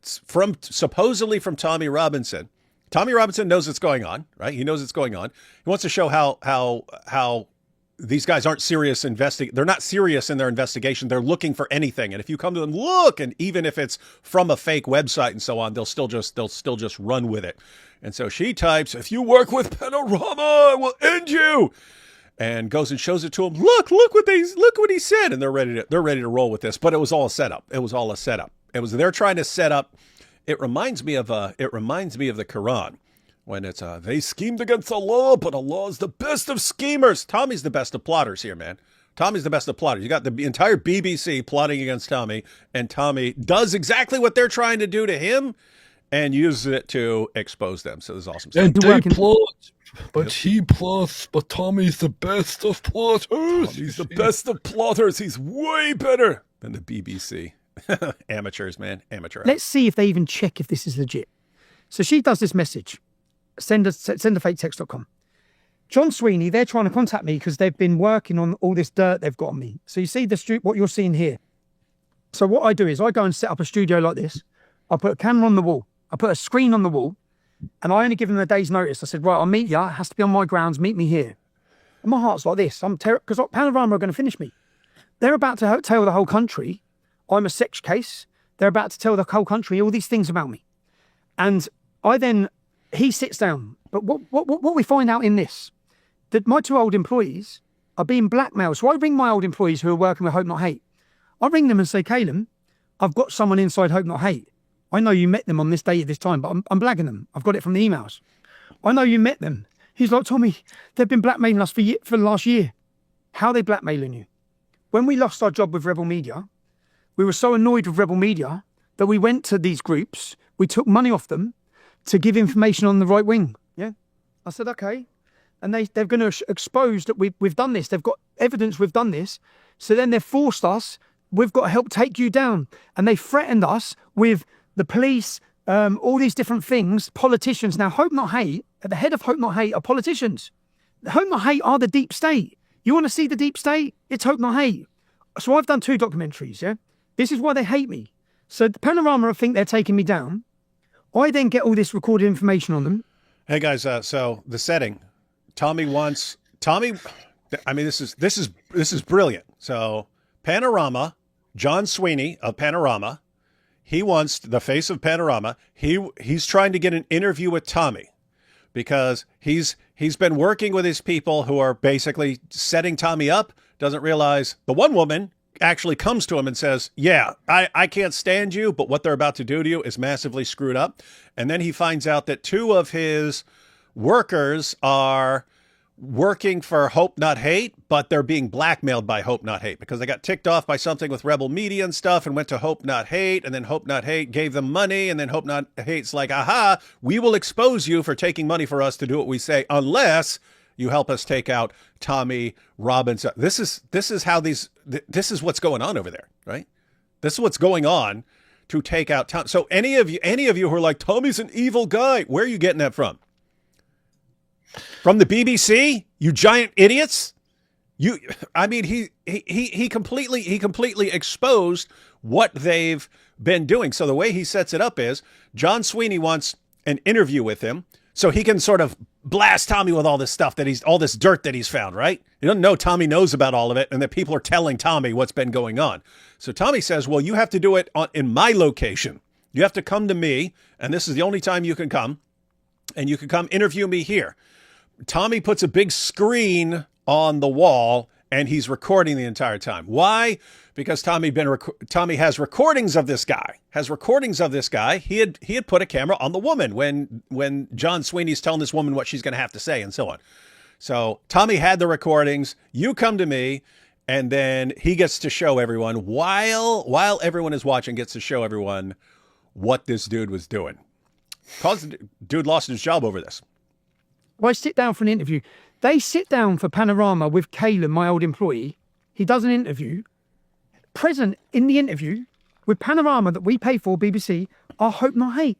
supposedly from Tommy Robinson. Tommy Robinson knows what's going on, right? He knows what's going on. He wants to show how these guys aren't serious they're not serious in their investigation. They're looking for anything. And if you come to them, look, and even if it's from a fake website and so on, they'll still just run with it. And so she types, if you work with Panorama, I will end you. And goes and shows it to him. Look what he said. And they're ready to roll with this. But it was all a setup. They're trying to set up It reminds me of the Quran when it's they schemed against Allah, but Allah is the best of schemers. Tommy's the best of plotters here, man. Tommy's the best of plotters. You got the entire BBC plotting against Tommy, and Tommy does exactly what they're trying to do to him and uses it to expose them. So this is awesome stuff. And they plot, but he plots, but Tommy's the best of plotters. Tommy's the best of plotters. He's way better than the BBC. Amateurs, man. Amateur. Let's see if they even check if this is legit. So she does this message. Sendafaketext.com. John Sweeney, they're trying to contact me because they've been working on all this dirt they've got on me. So you see what you're seeing here. So what I do is I go and set up a studio like this. I put a camera on the wall. I put a screen on the wall. And I only give them a day's notice. I said, right, I'll meet you. It has to be on my grounds. Meet me here. And my heart's like this. I'm because Panorama are going to finish me. They're about to tell the whole country I'm a sex case. They're about to tell the whole country all these things about me. And he sits down. But what we find out in this, that my 2 old employees are being blackmailed. So I ring my old employees who are working with Hope Not Hate. I ring them and say, Caleb, I've got someone inside Hope Not Hate. I know you met them on this day at this time, but I'm blagging them. I've got it from the emails. I know you met them. He's like, Tommy, they've been blackmailing us for the last year. How are they blackmailing you? When we lost our job with Rebel Media, we were so annoyed with Rebel Media that we went to these groups, we took money off them to give information on the right wing. Yeah. I said, okay. And they're going to expose that we've done this. They've got evidence we've done this. So then they've forced us, we've got to help take you down. And they threatened us with the police, all these different things, politicians. Now, Hope Not Hate, at the head of Hope Not Hate are politicians. Hope Not Hate are the deep state. You want to see the deep state? It's Hope Not Hate. So I've done 2 documentaries, yeah? This is why they hate me. So the Panorama think they're taking me down. I then get all this recorded information on them. Hey guys, so the setting, I mean, this is brilliant. So Panorama, John Sweeney of Panorama, he wants the face of Panorama. He's trying to get an interview with Tommy because he's been working with his people who are basically setting Tommy up, doesn't realize the one woman actually comes to him and says, yeah, I can't stand you, but what they're about to do to you is massively screwed up. And then he finds out that 2 of his workers are working for Hope Not Hate, but they're being blackmailed by Hope Not Hate because they got ticked off by something with Rebel Media and stuff and went to Hope Not Hate, and then Hope Not Hate gave them money, and then Hope Not Hate's like, aha, we will expose you for taking money for us to do what we say unless you help us take out Tommy Robinson. This is what's going on over there, right? This is what's going on to take out Tom. So any of you who are like, Tommy's an evil guy, where are you getting that from? From the BBC? You giant idiots? He completely exposed what they've been doing. So the way he sets it up is John Sweeney wants an interview with him so he can sort of blast Tommy with all this stuff all this dirt that he's found, right? He doesn't know Tommy knows about all of it and that people are telling Tommy what's been going on. So Tommy says, well, you have to do it in my location. You have to come to me, and this is the only time you can come, and you can come interview me here. Tommy puts a big screen on the wall, and he's recording the entire time. Why? Because Tommy has recordings of this guy. He had put a camera on the woman when John Sweeney's telling this woman what she's going to have to say and so on. So Tommy had the recordings. You come to me, and then he gets to show everyone while everyone is watching, gets to show everyone what this dude was doing. Cause the dude lost his job over this. I sit down for an interview. They sit down for Panorama with Caleb, my old employee. He does an interview. Present in the interview with Panorama that we pay for, BBC, are Hope Not Hate.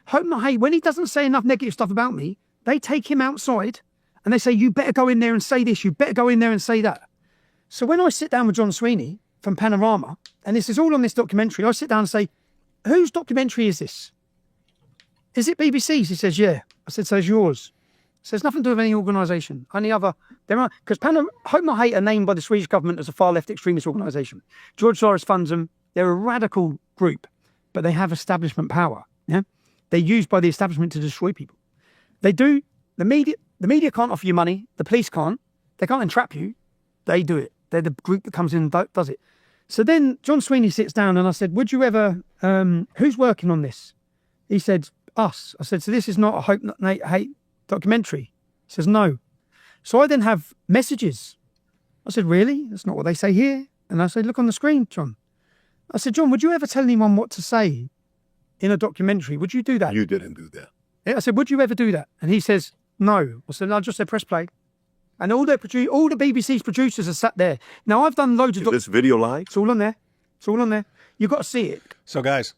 Hope Not Hate, when he doesn't say enough negative stuff about me, they take him outside and they say, you better go in there and say this, you better go in there and say that. So when I sit down with John Sweeney from Panorama, and this is all on this documentary, I sit down and say, whose documentary is this? Is it BBC's? He says, yeah. I said, so it's yours. So it's nothing to do with any organisation. Any other, there are, because Hope Not Hate are named by the Swedish government as a far left extremist organisation. George Soros funds them. They're a radical group, but they have establishment power. Yeah, they're used by the establishment to destroy people. They do. The media can't offer you money. The police can't. They can't entrap you. They do it. They're the group that comes in and does it. So then John Sweeney sits down and I said, would you ever, who's working on this? He said, us. I said, so this is not a Hope Not Hate documentary. He says, no. So I then have messages. I said, really? That's not what they say here. And I said, look on the screen, John. I said, John, would you ever tell anyone what to say in a documentary? Would you do that? You didn't do that. I said, would you ever do that? And he says, no. I said, I just said press play. And all the BBC's producers are sat there. Now, I've done loads of... Is this video live? It's all on there. It's all on there. You've got to see it. So, guys,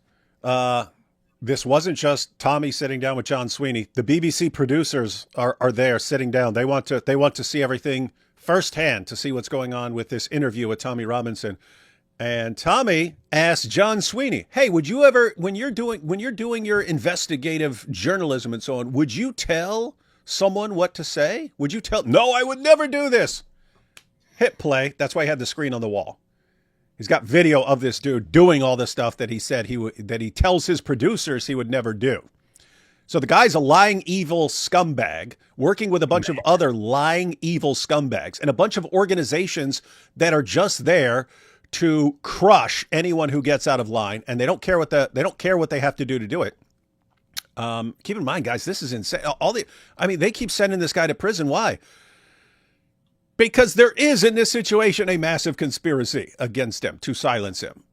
this wasn't just Tommy sitting down with John Sweeney. The BBC producers are there sitting down. They want to see everything firsthand, to see what's going on with this interview with Tommy Robinson. And Tommy asked John Sweeney, hey, would you ever, when you're doing your investigative journalism and so on, would you tell someone what to say? Would you tell? No, I would never do this. Hit play. That's why he had the screen on the wall. He's got video of this dude doing all the stuff that he said that he tells his producers he would never do. So the guy's a lying, evil scumbag working with a bunch of other lying, evil scumbags and a bunch of organizations that are just there to crush anyone who gets out of line, and they don't care what they have to do it. Keep in mind, guys, this is insane. They keep sending this guy to prison. Why? Because there is in this situation a massive conspiracy against him to silence him.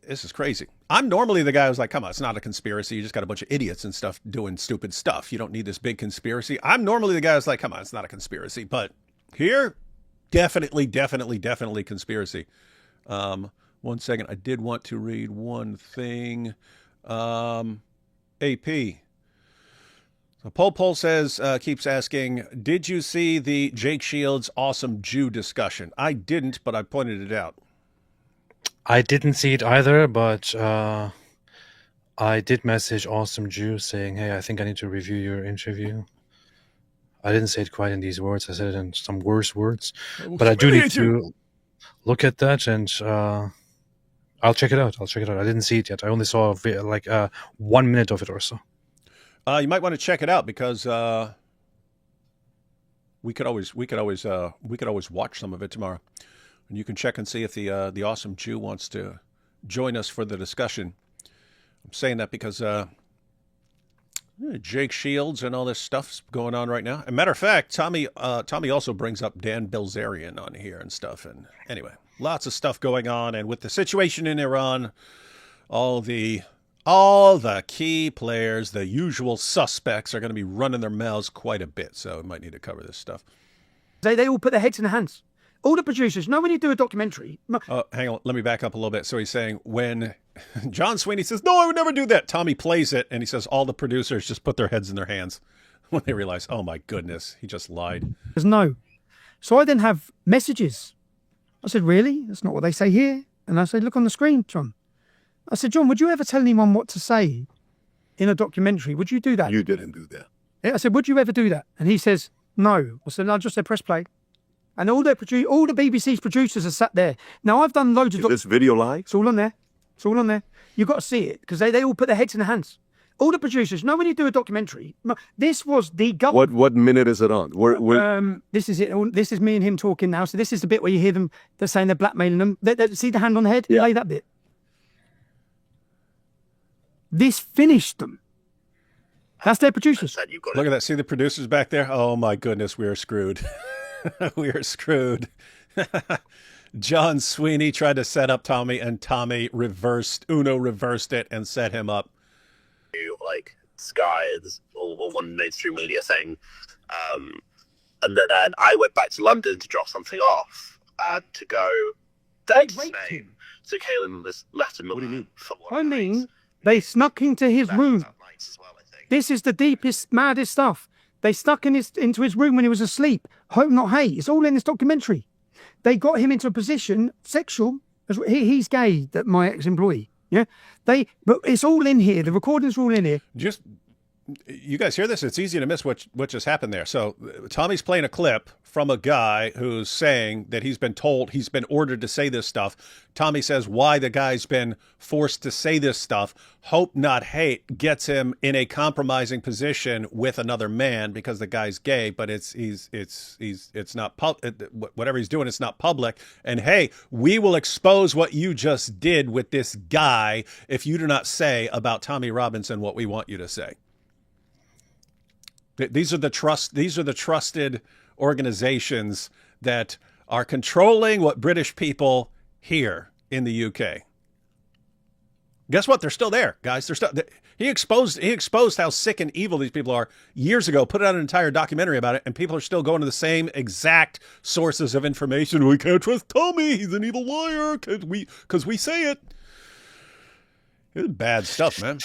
This is crazy. I'm normally the guy who's like, come on, it's not a conspiracy. You just got a bunch of idiots and stuff doing stupid stuff. You don't need this big conspiracy. I'm normally the guy who's like, come on, it's not a conspiracy. But here, definitely conspiracy. 1 second. I did want to read one thing. AP. So Pol says, keeps asking, did you see the Jake Shields awesome Jew discussion? I didn't, but I pointed it out. I didn't see it either, but I did message Awesome Jew saying, hey, I think I need to review your interview. I didn't say it quite in these words. I said it in some worse words. But I do need to look at that, and I'll check it out. I didn't see it yet. I only saw 1 minute of it or so. You might want to check it out, because we could always watch some of it tomorrow, and you can check and see if the Awesome Jew wants to join us for the discussion. I'm saying that because Jake Shields and all this stuff's going on right now. As a matter of fact, Tommy also brings up Dan Bilzerian on here and stuff. And anyway, lots of stuff going on, and with the situation in Iran, all the key players, the usual suspects, are going to be running their mouths quite a bit. So we might need to cover this stuff. They all put their heads in their hands. All the producers. When you do a documentary... Hang on. Let me back up a little bit. So he's saying when John Sweeney says, no, I would never do that, Tommy plays it, and he says all the producers just put their heads in their hands when they realize, oh, my goodness, he just lied. There's no. So I then have messages. I said, really? That's not what they say here. And I said, look on the screen, John. I said, John, would you ever tell anyone what to say in a documentary? Would you do that? You didn't do that. I said, would you ever do that? And he says, no. I said, I just said press play. And all the BBC's producers are sat there. Now, I've done loads of... Is this video live? It's all on there. It's all on there. You've got to see it, because they all put their heads in their hands. All the producers. When you do a documentary, this was the government... What minute is it on? This is it. This is me and him talking now. So this is the bit where you hear them. They're saying they're blackmailing them. See the hand on the head? Yeah. Play that bit. This finished them. That's their producers. Look at that. See the producers back there? Oh, my goodness, we are screwed. We are screwed. John Sweeney tried to set up Tommy, and Tommy reversed it and set him up. Like Sky or one mainstream media thing. And then I went back to London to drop something off. To go Date's name. So Kaelin left him. What do you mean? They snuck into his room. This is the deepest, maddest stuff. They snuck into his room when he was asleep. Hope Not Hate. It's all in this documentary. They got him into a position, sexual. He's gay, that my ex-employee. Yeah? But it's all in here. The recordings are all in here. You guys hear this? It's easy to miss what just happened there. So Tommy's playing a clip from a guy who's saying that he's been told, he's been ordered to say this stuff. Tommy says why the guy's been forced to say this stuff. Hope Not Hate gets him in a compromising position with another man because the guy's gay, but it's not whatever he's doing, it's not public. And hey, we will expose what you just did with this guy if you do not say about Tommy Robinson what we want you to say. These are the trusted organizations that are controlling what British people hear in the UK. Guess what? They're still there, guys. They're still. He exposed how sick and evil these people are years ago. Put out an entire documentary about it, and people are still going to the same exact sources of information. We can't trust Tommy. He's an evil liar because we say it. It's bad stuff, man.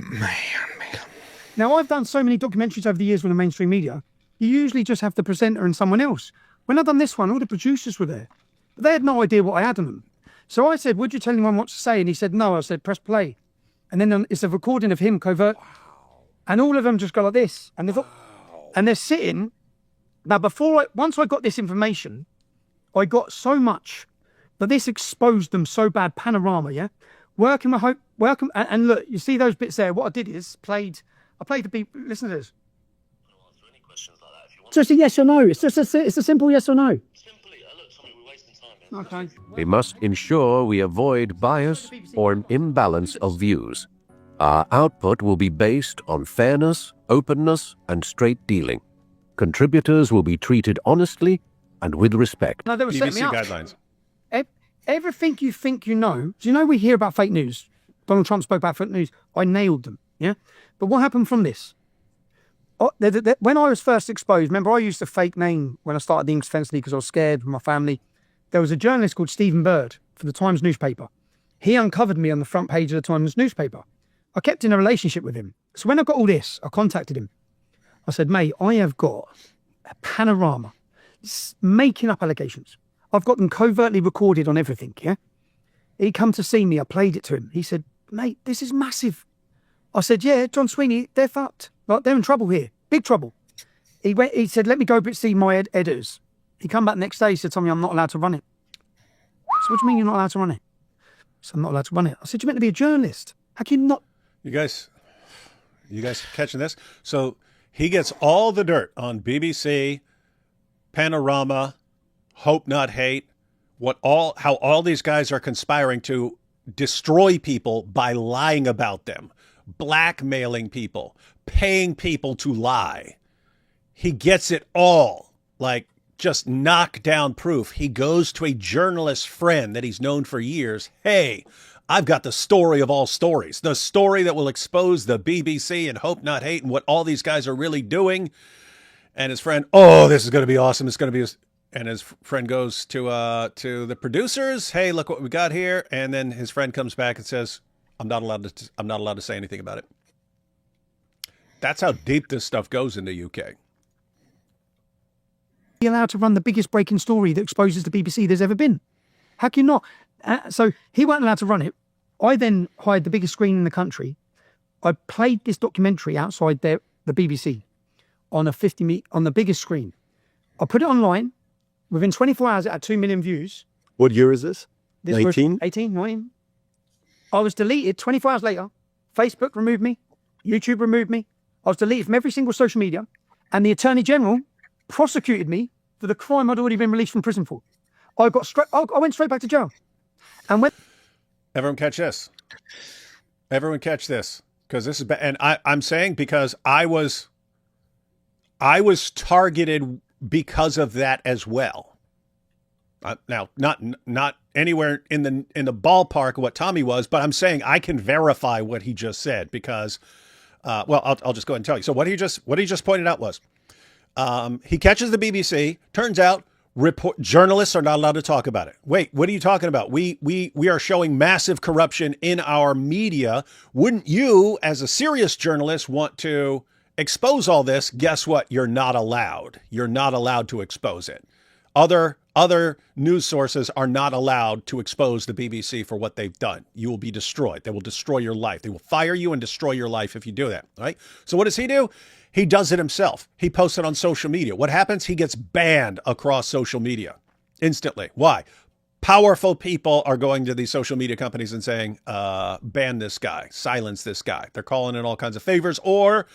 Man. Now, I've done so many documentaries over the years with the mainstream media. You usually just have the presenter and someone else. When I've done this one, all the producers were there. But they had no idea what I had on them. So I said, would you tell anyone what to say? And he said, no. I said, press play. And then it's a recording of him covert. Wow. And all of them just go like this. And they're sitting. Now, once I got this information, I got so much that this exposed them so bad. Panorama, yeah? Welcome, and look, you see those bits there? What I did is I played the beat. Listen to this. Just a yes or no. It's a simple yes or no. Okay. We must ensure we avoid bias or an imbalance of views. Our output will be based on fairness, openness, and straight dealing. Contributors will be treated honestly and with respect. No, they were setting me BBC up. guidelines. Everything you think you know. Do you know we hear about fake news? Donald Trump spoke about fake news. I nailed them. Yeah. But what happened from this? When I was first exposed, remember I used a fake name when I started the English Defence League because I was scared for my family. There was a journalist called Stephen Bird for the Times newspaper. He uncovered me on the front page of the Times newspaper. I kept in a relationship with him. So when I got all this, I contacted him. I said, mate, I have got a panorama making up allegations. I've got them covertly recorded on everything, yeah? He come to see me. I played it to him. He said, mate, this is massive. I said, yeah, John Sweeney, they're fucked. Like, they're in trouble here. Big trouble. He said, let me go see my editors. He come back the next day. He said, Tommy, I'm not allowed to run it. So what do you mean you're not allowed to run it? So I'm not allowed to run it. I said, you're meant to be a journalist. How can you not? You guys catching this? So he gets all the dirt on BBC, Panorama, Hope Not Hate, how all these guys are conspiring to destroy people by lying about them, blackmailing people, paying people to lie. He gets it all, like just knockdown proof. He goes to a journalist friend that he's known for years. Hey, I've got the story of all stories, the story that will expose the BBC and Hope Not Hate and what all these guys are really doing. And his friend, oh, this is going to be awesome. It's going to be, and his friend goes to the producers. Hey, look what we got here. And then his friend comes back and says, I'm not allowed to say anything about it. That's how deep this stuff goes in the UK. Be allowed to run the biggest breaking story that exposes the BBC there's ever been. How can you not? So he wasn't allowed to run it. I then hired the biggest screen in the country. I played this documentary outside the BBC on on the biggest screen. I put it online. Within 24 hours, it had 2 million views. What year is this? This 19? 18, 19. I was deleted 24 hours later. Facebook removed me. YouTube removed me. I was deleted from every single social media. And the Attorney General prosecuted me for the crime I'd already been released from prison for. I went straight back to jail. And when everyone catch this. Everyone catch this. Because this is bad. And I'm saying because I was targeted because of that as well. Now, not anywhere in the ballpark of what Tommy was, but I'm saying I can verify what he just said because, I'll just go ahead and tell you. So what he just pointed out was, he catches the BBC. Turns out, journalists are not allowed to talk about it. Wait, what are you talking about? We are showing massive corruption in our media. Wouldn't you, as a serious journalist, want to expose all this? Guess what? You're not allowed. You're not allowed to expose it. Other news sources are not allowed to expose the BBC for what they've done. You will be destroyed. They will destroy your life. They will fire you and destroy your life if you do that. Right? So what does he do? He does it himself. He posts it on social media. What happens? He gets banned across social media instantly. Why? Powerful people are going to these social media companies and saying, ban this guy, silence this guy. They're calling in all kinds of favors or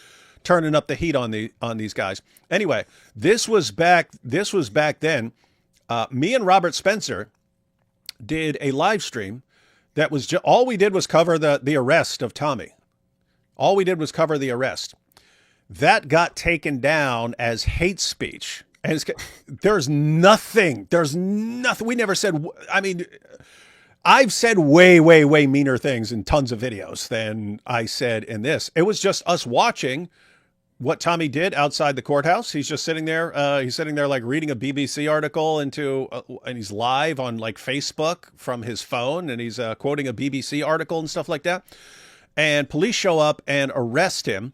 turning up the heat on these guys. Anyway, this was back then. Me and Robert Spencer did a live stream that was all we did was cover the arrest of Tommy. All we did was cover the arrest. That got taken down as hate speech. And there's nothing. We never said, I mean, I've said way, way, way meaner things in tons of videos than I said in this. It was just us watching what Tommy did outside the courthouse. He's just sitting there. He's sitting there like reading a BBC article and he's live on like Facebook from his phone, and he's quoting a BBC article and stuff like that. And police show up and arrest him.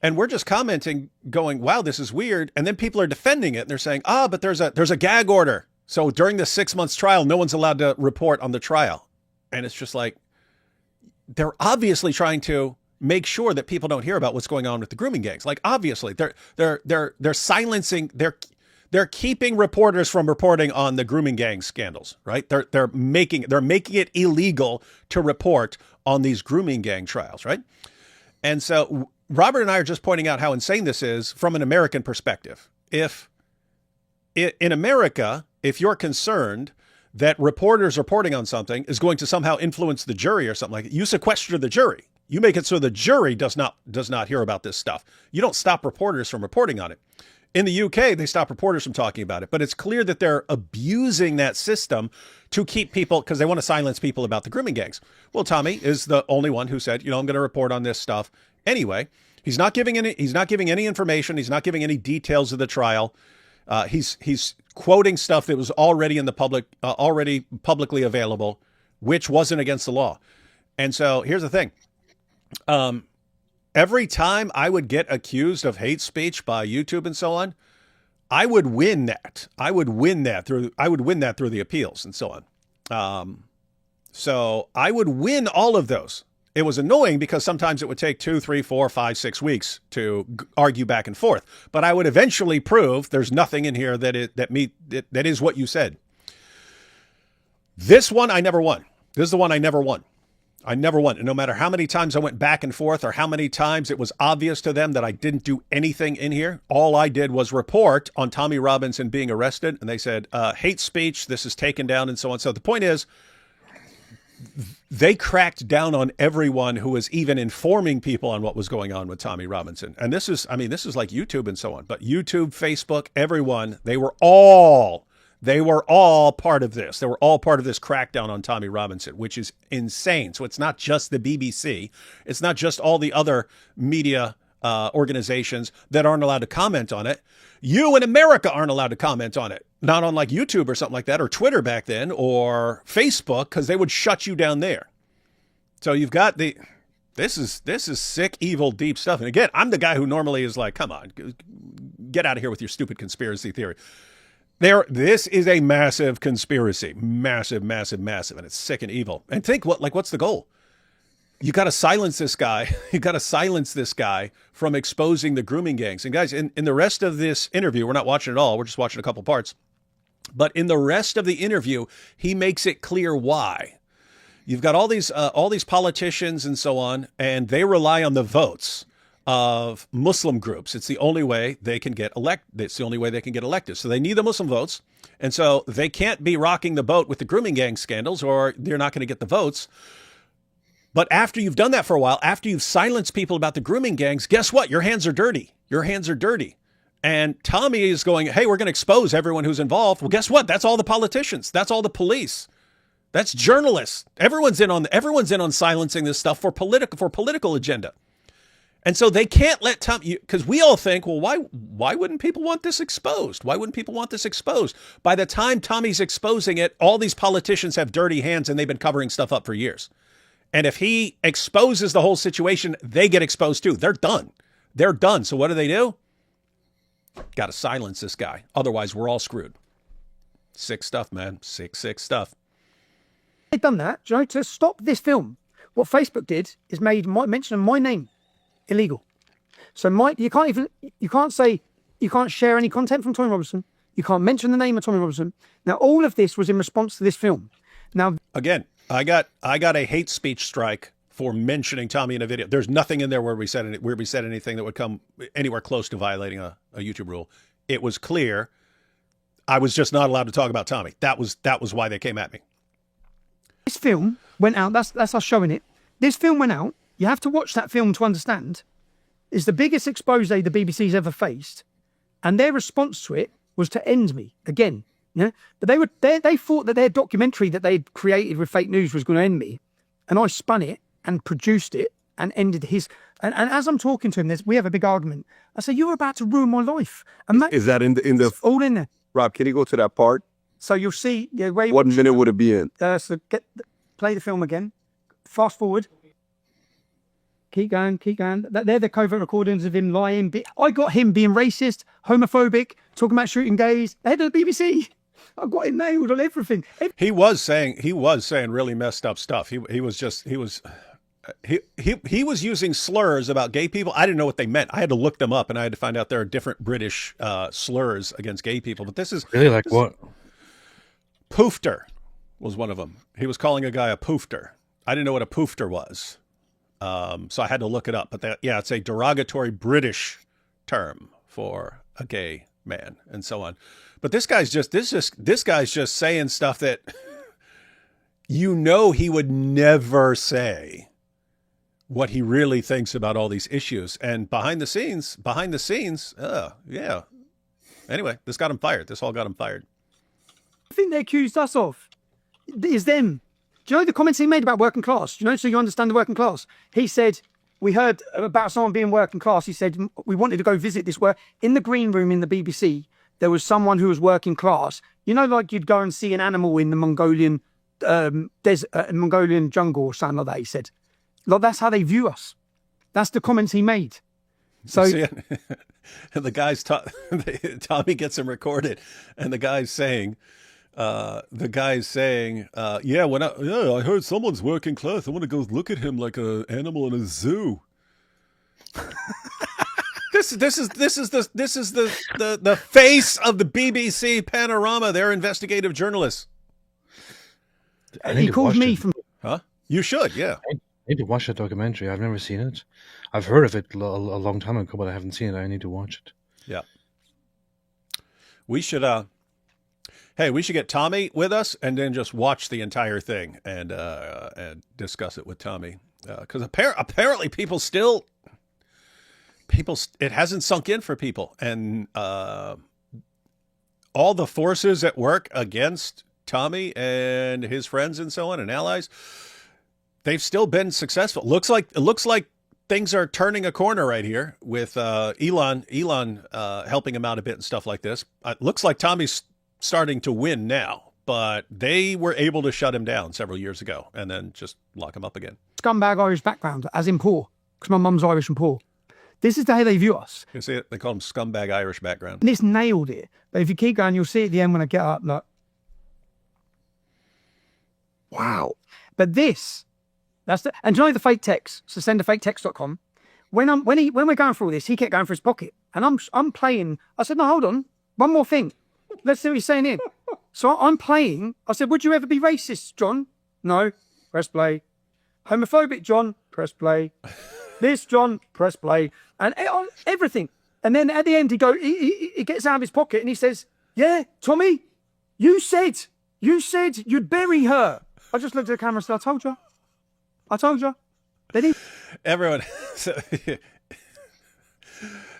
And we're just commenting, going, wow, this is weird. And then people are defending it. And they're saying, but there's a gag order. So during the 6 months trial, no one's allowed to report on the trial. And it's just like, they're obviously trying to make sure that people don't hear about what's going on with the grooming gangs. Like, obviously, they're silencing, they're keeping reporters from reporting on the grooming gang scandals, right? They're making it illegal to report on these grooming gang trials, right? And so Robert and I are just pointing out how insane this is from an American perspective. If in America, if you're concerned that reporters reporting on something is going to somehow influence the jury or something like that, you sequester the jury. You make it so the jury does not hear about this stuff. You don't stop reporters from reporting on it. In the UK, they stop reporters from talking about it, but it's clear that they're abusing that system to keep people, because they want to silence people about the grooming gangs. Well, Tommy is the only one who said, I'm going to report on this stuff. Anyway, he's not giving any information. He's not giving any details of the trial. He's quoting stuff that was already in the public, already publicly available, which wasn't against the law. And so here's the thing. Every time I would get accused of hate speech by YouTube and so on, I would win that. I would win that through the appeals and so on. So I would win all of those. It was annoying because sometimes it would take 2, 3, 4, 5, 6 weeks to argue back and forth. But I would eventually prove there's nothing in here that is what you said. This one I never won. This is the one I never won. I never won. And no matter how many times I went back and forth or how many times it was obvious to them that I didn't do anything in here, all I did was report on Tommy Robinson being arrested. And they said, hate speech, this is taken down and so on. So the point is, they cracked down on everyone who was even informing people on what was going on with Tommy Robinson. And this is like YouTube and so on, but YouTube, Facebook, everyone, they were all part of this. They were all part of this crackdown on Tommy Robinson, which is insane. So it's not just the BBC. It's not just all the other media organizations that aren't allowed to comment on it. You in America aren't allowed to comment on it. Not on like YouTube or something like that, or Twitter back then, or Facebook, because they would shut you down there. So you've got this is sick, evil, deep stuff. And again, I'm the guy who normally is like, come on, get out of here with your stupid conspiracy theory. This is a massive conspiracy, massive, massive, massive, and it's sick and evil. And think what's the goal? You got to silence this guy. You got to silence this guy from exposing the grooming gangs. And guys, in the rest of this interview, we're not watching it all. We're just watching a couple parts. But in the rest of the interview, he makes it clear why. You've got all these politicians and so on, and they rely on the votes of Muslim groups. It's the only way they can get elected. It's the only way they can get elected. So they need the Muslim votes. And so they can't be rocking the boat with the grooming gang scandals, or they're not going to get the votes. But after you've done that for a while, after you've silenced people about the grooming gangs, guess what? Your hands are dirty. Your hands are dirty. And Tommy is going, hey, we're going to expose everyone who's involved. Well, guess what? That's all the politicians. That's all the police. That's journalists. Everyone's in on silencing this stuff for political agenda. And so they can't let Tommy, because we all think, well, why wouldn't people want this exposed? Why wouldn't people want this exposed? By the time Tommy's exposing it, all these politicians have dirty hands and they've been covering stuff up for years. And if he exposes the whole situation, they get exposed too. They're done. They're done. So what do? Got to silence this guy. Otherwise, we're all screwed. Sick stuff, man. Sick stuff. They've done that, to stop this film. What Facebook did is made mention of my name illegal. So Mike, you can't share any content from Tommy Robinson. You can't mention the name of Tommy Robinson. Now, all of this was in response to this film. Now, again, I got a hate speech strike for mentioning Tommy in a video. There's nothing in there where we said anything that would come anywhere close to violating a YouTube rule. It was clear I was just not allowed to talk about Tommy. That was why they came at me. This film went out. That's us showing it. This film went out. You have to watch that film to understand. It's the biggest expose the BBC's ever faced, and their response to it was to end me again. Yeah, but they thought that their documentary that they'd created with fake news was going to end me, and I spun it and produced it and ended his. And as I'm talking to him, we have a big argument. I say, "You're about to ruin my life." And Is that in the it's all in there? Rob, can you go to that part? So you'll see. Yeah, What minute would it be in? So play the film again. Fast forward. Keep going. They're the covert recordings of him lying. I got him being racist, homophobic, talking about shooting gays. The head of the BBC. I got him nailed on everything. He was saying really messed up stuff. He was using slurs about gay people. I didn't know what they meant. I had to look them up, and I had to find out there are different British slurs against gay people. But this is really like what? Poofter was one of them. He was calling a guy a poofter. I didn't know what a poofter was. So I had to look it up, but it's a derogatory British term for a gay man and so on. But this guy's just saying stuff that he would never say what he really thinks about all these issues. And behind the scenes, yeah. Anyway, this got him fired. This all got him fired. I think they accused us of is them. Do you know the comments he made about working class? Do you know, so you understand the working class? He said, we heard about someone being working class. He said, we wanted to go visit this work. In the green room in the BBC, there was someone who was working class. You know, like you'd go and see an animal in the Mongolian desert, Mongolian jungle or something like that, he said. Like, that's how they view us. That's the comments he made. So, and the guy's, Tommy gets him recorded, and the guy's saying, I heard someone's working class. I want to go look at him like an animal in a zoo. This is the face of the BBC Panorama. They're investigative journalists. He called me from. Huh? You should, yeah. I need to watch that documentary. I've never seen it. I've heard of it a long time ago, but I haven't seen it. I need to watch it. Yeah. We should. Hey, we should get Tommy with us and then just watch the entire thing and discuss it with Tommy. Because apparently it hasn't sunk in for people. And all the forces at work against Tommy and his friends and so on and allies, they've still been successful. It looks like things are turning a corner right here with Elon helping him out a bit and stuff like this. It looks like Tommy's starting to win now, but they were able to shut him down several years ago and then just lock him up again. Scumbag Irish background, as in poor, because my mum's Irish and poor. This is the way they view us. You see it? They call him scumbag Irish background. And it's nailed it. But if you keep going, you'll see at the end when I get up, like, wow. But and do you know the fake text? So send a faketext.com. When we're going through all this, he kept going for his pocket. And I'm playing. I said, no, hold on. One more thing. Let's see what he's saying here. So I'm playing. I said, would you ever be racist, John? No. Press play. Homophobic, John? Press play. This, John? Press play. And on everything. And then at the end, he gets out of his pocket and he says, yeah, Tommy, you said you'd bury her. I just looked at the camera and said, I told you. Then he... Everyone...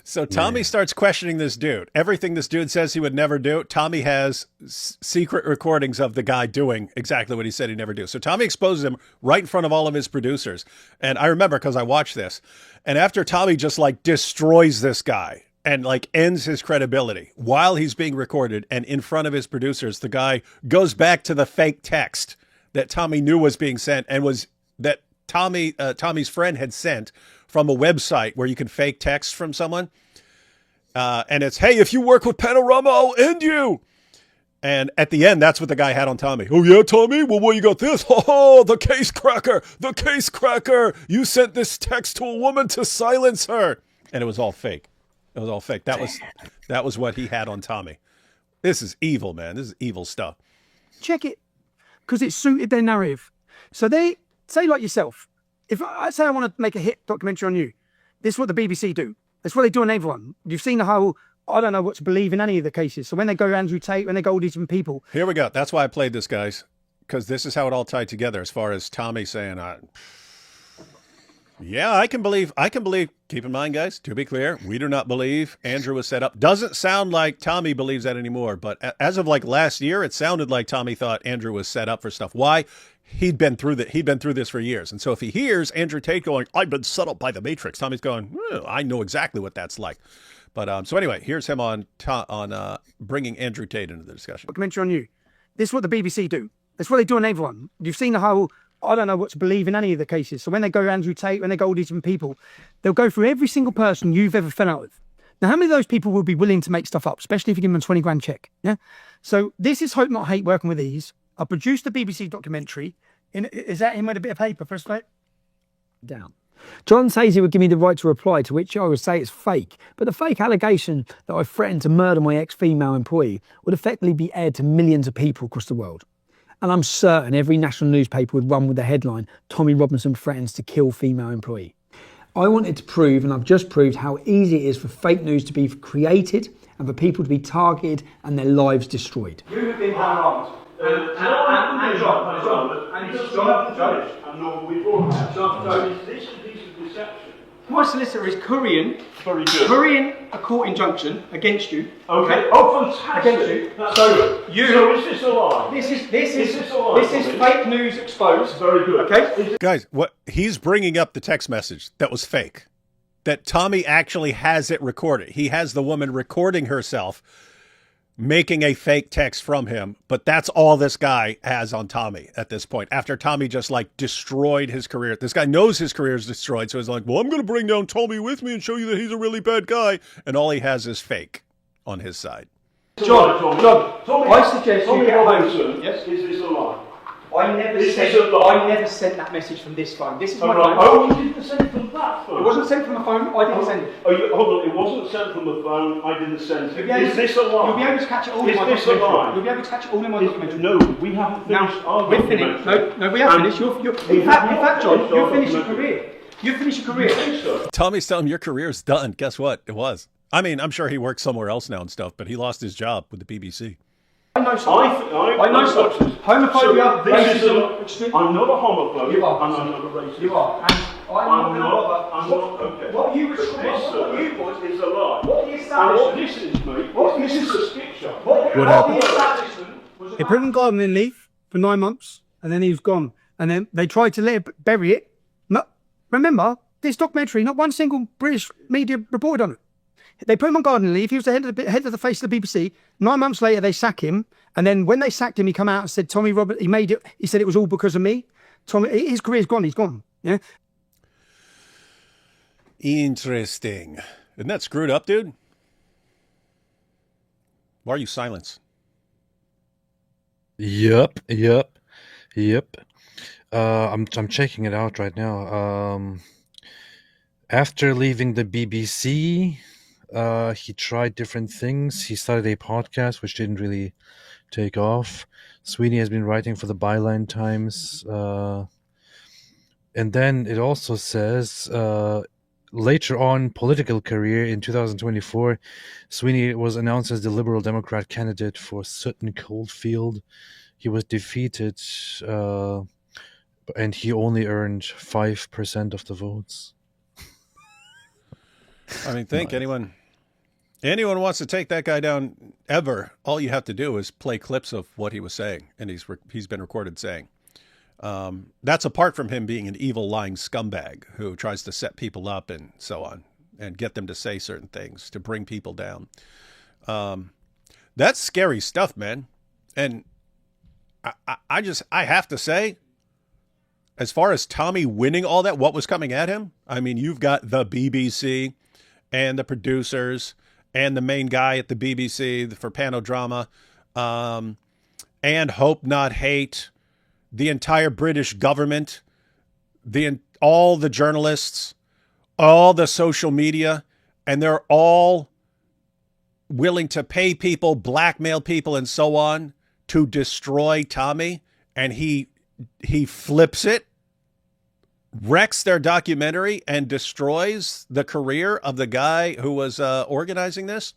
So Tommy starts questioning this dude. Everything this dude says he would never do, Tommy has secret recordings of the guy doing exactly what he said he'd never do. So Tommy exposes him right in front of all of his producers. And I remember because I watched this. And after Tommy just like destroys this guy and like ends his credibility while he's being recorded and in front of his producers, the guy goes back to the fake text that Tommy knew was being sent and was that Tommy's friend had sent from a website where you can fake text from someone. And it's, hey, if you work with Panorama, I'll end you. And at the end, that's what the guy had on Tommy. Oh, yeah, Tommy? Well, what you got this? Oh, the case cracker. The case cracker. You sent this text to a woman to silence her. and it was all fake. It was all fake. That was what he had on Tommy. This is evil, man. This is evil stuff. Check it, because it suited their narrative. So they say, like yourself, if I say I want to make a hit documentary on you, this is what the BBC do. That's what they do on everyone. You've seen the whole, I don't know what to believe in any of the cases. So when they go Andrew Tate, when they go all these different people. Here we go. That's why I played this, guys, because this is how it all tied together as far as Tommy saying, yeah, I can believe. Keep in mind, guys, to be clear, we do not believe Andrew was set up. Doesn't sound like Tommy believes that anymore. But as of like last year, it sounded like Tommy thought Andrew was set up for stuff. Why? He'd been through this for years. And so if he hears Andrew Tate going, I've been set up by the Matrix, Tommy's going, I know exactly what that's like. But so anyway, here's him on bringing Andrew Tate into the discussion. Documentary on you. This is what the BBC do. That's what they do on everyone. You've seen the whole, I don't know what to believe in any of the cases. So when they go Andrew Tate, when they go all these different people, they'll go through every single person you've ever fell out with. Now, how many of those people will be willing to make stuff up, especially if you give them a 20 grand check? Yeah. So this is Hope Not Hate working with these. I produced the BBC documentary. Is that him with a bit of paper for us, mate? Down. John says he would give me the right to reply, to which I would say it's fake. But the fake allegation that I threatened to murder my ex-female employee would effectively be aired to millions of people across the world. And I'm certain every national newspaper would run with the headline, Tommy Robinson threatens to kill female employee. I wanted to prove, and I've just proved, how easy it is for fake news to be created and for people to be targeted and their lives destroyed. You have been harmed. And John, this is deception. My solicitor is currying a court injunction against you. Okay. Oh, fantastic. Against you. So is this a lie? This is fake news exposed. Very good. Okay. Guys, what he's bringing up the text message that was fake. That Tommy actually has it recorded. He has the woman recording herself making a fake text from him, but that's all this guy has on Tommy at this point. After Tommy just like destroyed his career. This guy knows his career is destroyed, so he's like, well, I'm going to bring down Tommy with me and show you that he's a really bad guy. And all he has is fake on his side. John, I suggest you get home. Yes? Is this a lie? I never sent that message from this phone. This is my phone. Oh, you didn't send it from that phone? It wasn't sent from the phone. I didn't send it. Hold on. It wasn't sent from the phone. I didn't send it. Is this a lie? You'll be able to catch it all in my documentary. You'll be able to catch it all in my documentary. No, we haven't finished our we're finished. No, we have finished. In fact, John, you'll finish your career. You finish your career. Tommy's telling him your career's done. Guess what? It was. I mean, I'm sure he works somewhere else now and stuff, but he lost his job with the BBC. I know something. Homophobia, racism. I'm not a homophobe. You are. And I'm not a racist. You are. And I'm not. Okay. What you was is a lie. What the establishment? This is me. This is a skit show. What the establishment was. They put him in gardening leave for 9 months, and then he was gone. And then they tried to bury it. No, remember, this documentary, not one single British media reported on it. They put him on gardening leave. He was the head of the face of the BBC. 9 months later, they sack him. And then when they sacked him, he come out and said, Tommy Robert, he made it. He said it was all because of me. Tommy, his career's gone. He's gone. Yeah. Interesting. Isn't that screwed up, dude? Why are you silent? Yep. I'm checking it out right now. After leaving the BBC, he tried different things. He started a podcast, which didn't really take off. Sweeney has been writing for the Byline Times. And then it also says, later on, political career in 2024, Sweeney was announced as the Liberal Democrat candidate for Sutton Coldfield. He was defeated, and he only earned 5% of the votes. I mean, think anyone wants to take that guy down ever, all you have to do is play clips of what he was saying, and he's been recorded saying. That's apart from him being an evil, lying scumbag who tries to set people up and so on, and get them to say certain things to bring people down. That's scary stuff, man. And I have to say, as far as Tommy winning all that, what was coming at him? I mean, you've got the BBC and the producers and the main guy at the BBC for Panodrama, and Hope Not Hate, the entire British government, all the journalists, all the social media, and they're all willing to pay people, blackmail people, and so on to destroy Tommy, and he flips it, wrecks their documentary, and destroys the career of the guy who was organizing this.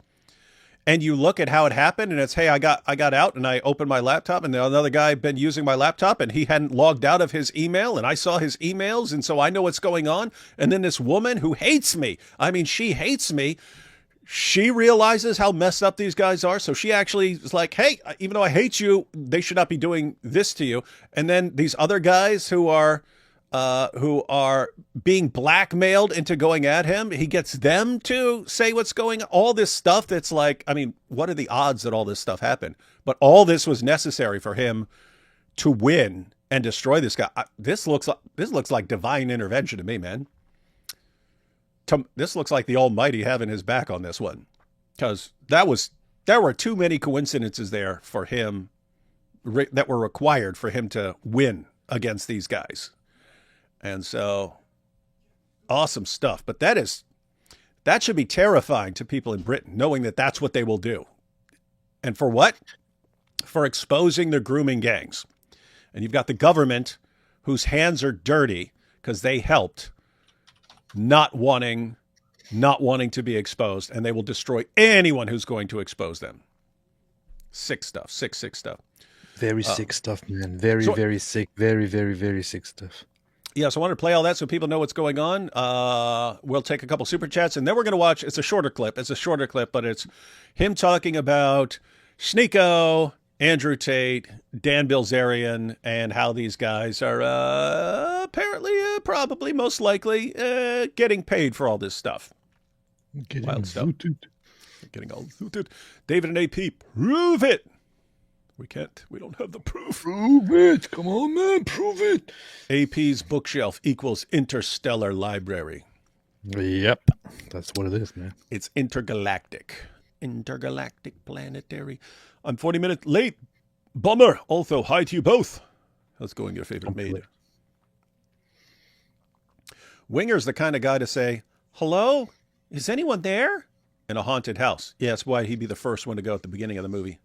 And you look at how it happened, and it's, hey, I got out and I opened my laptop, and another guy had been using my laptop, and he hadn't logged out of his email, and I saw his emails, and so I know what's going on. And then this woman who hates me, I mean, she hates me. She realizes how messed up these guys are. So she actually is like, hey, even though I hate you, they should not be doing this to you. And then these other guys who are being blackmailed into going at him, he gets them to say what's going on. All this stuff that's like, I mean, what are the odds that all this stuff happened? But all this was necessary for him to win and destroy this guy. This looks like divine intervention to me, man. This looks like the Almighty having his back on this one, because there were too many coincidences there for him that were required for him to win against these guys. And so awesome stuff. But that should be terrifying to people in Britain, knowing that that's what they will do. And for what? For exposing the grooming gangs. And you've got the government whose hands are dirty because they helped, not wanting to be exposed, and they will destroy anyone who's going to expose them. Sick stuff. Sick stuff. Very sick stuff, man. Very sick. Very, very, very sick stuff. Yeah, so I wanted to play all that so people know what's going on. We'll take a couple super chats, and then we're going to watch. It's a shorter clip, but it's him talking about Sneako, Andrew Tate, Dan Bilzerian, and how these guys are apparently, probably, most likely, getting paid for all this stuff. Wild stuff. Getting all zooted. David and AP, prove it. We can't. We don't have the proof. Prove it. Come on, man. Prove it. AP's bookshelf equals interstellar library. Yep. That's what it is, man. It's intergalactic. Intergalactic planetary. I'm 40 minutes late. Bummer. Also, hi to you both. How's it going, your favorite maid? Winger's the kind of guy to say, hello? Is anyone there? In a haunted house. Yeah, that's why he'd be the first one to go at the beginning of the movie.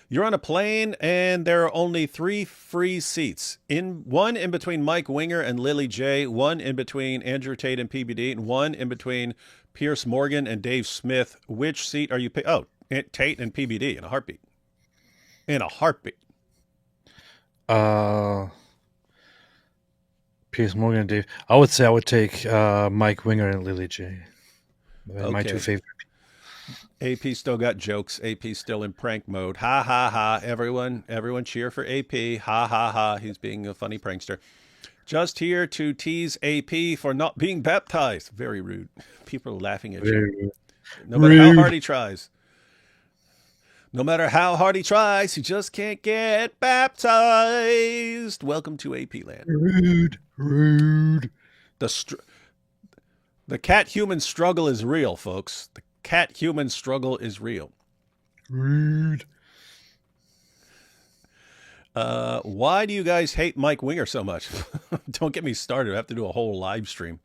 You're on a plane, and there are only 3 free seats. One in between Mike Winger and Lily J, one in between Andrew Tate and PBD, and one in between Pierce Morgan and Dave Smith. Which seat are you picking? Oh, Tate and PBD in a heartbeat. In a heartbeat. Pierce Morgan and Dave. I would say I would take Mike Winger and Lily J. My 2 favorite. AP still got jokes. AP still in prank mode. Ha, ha, ha. Everyone cheer for AP. Ha, ha, ha. He's being a funny prankster. Just here to tease AP for not being baptized. Very rude. People are laughing at you. No matter how hard he tries. No matter how hard he tries, he just can't get baptized. Welcome to AP land. Rude. The cat-human struggle is real, folks. The cat-human struggle is real. Rude. Why do you guys hate Mike Winger so much? Don't get me started. I have to do a whole live stream.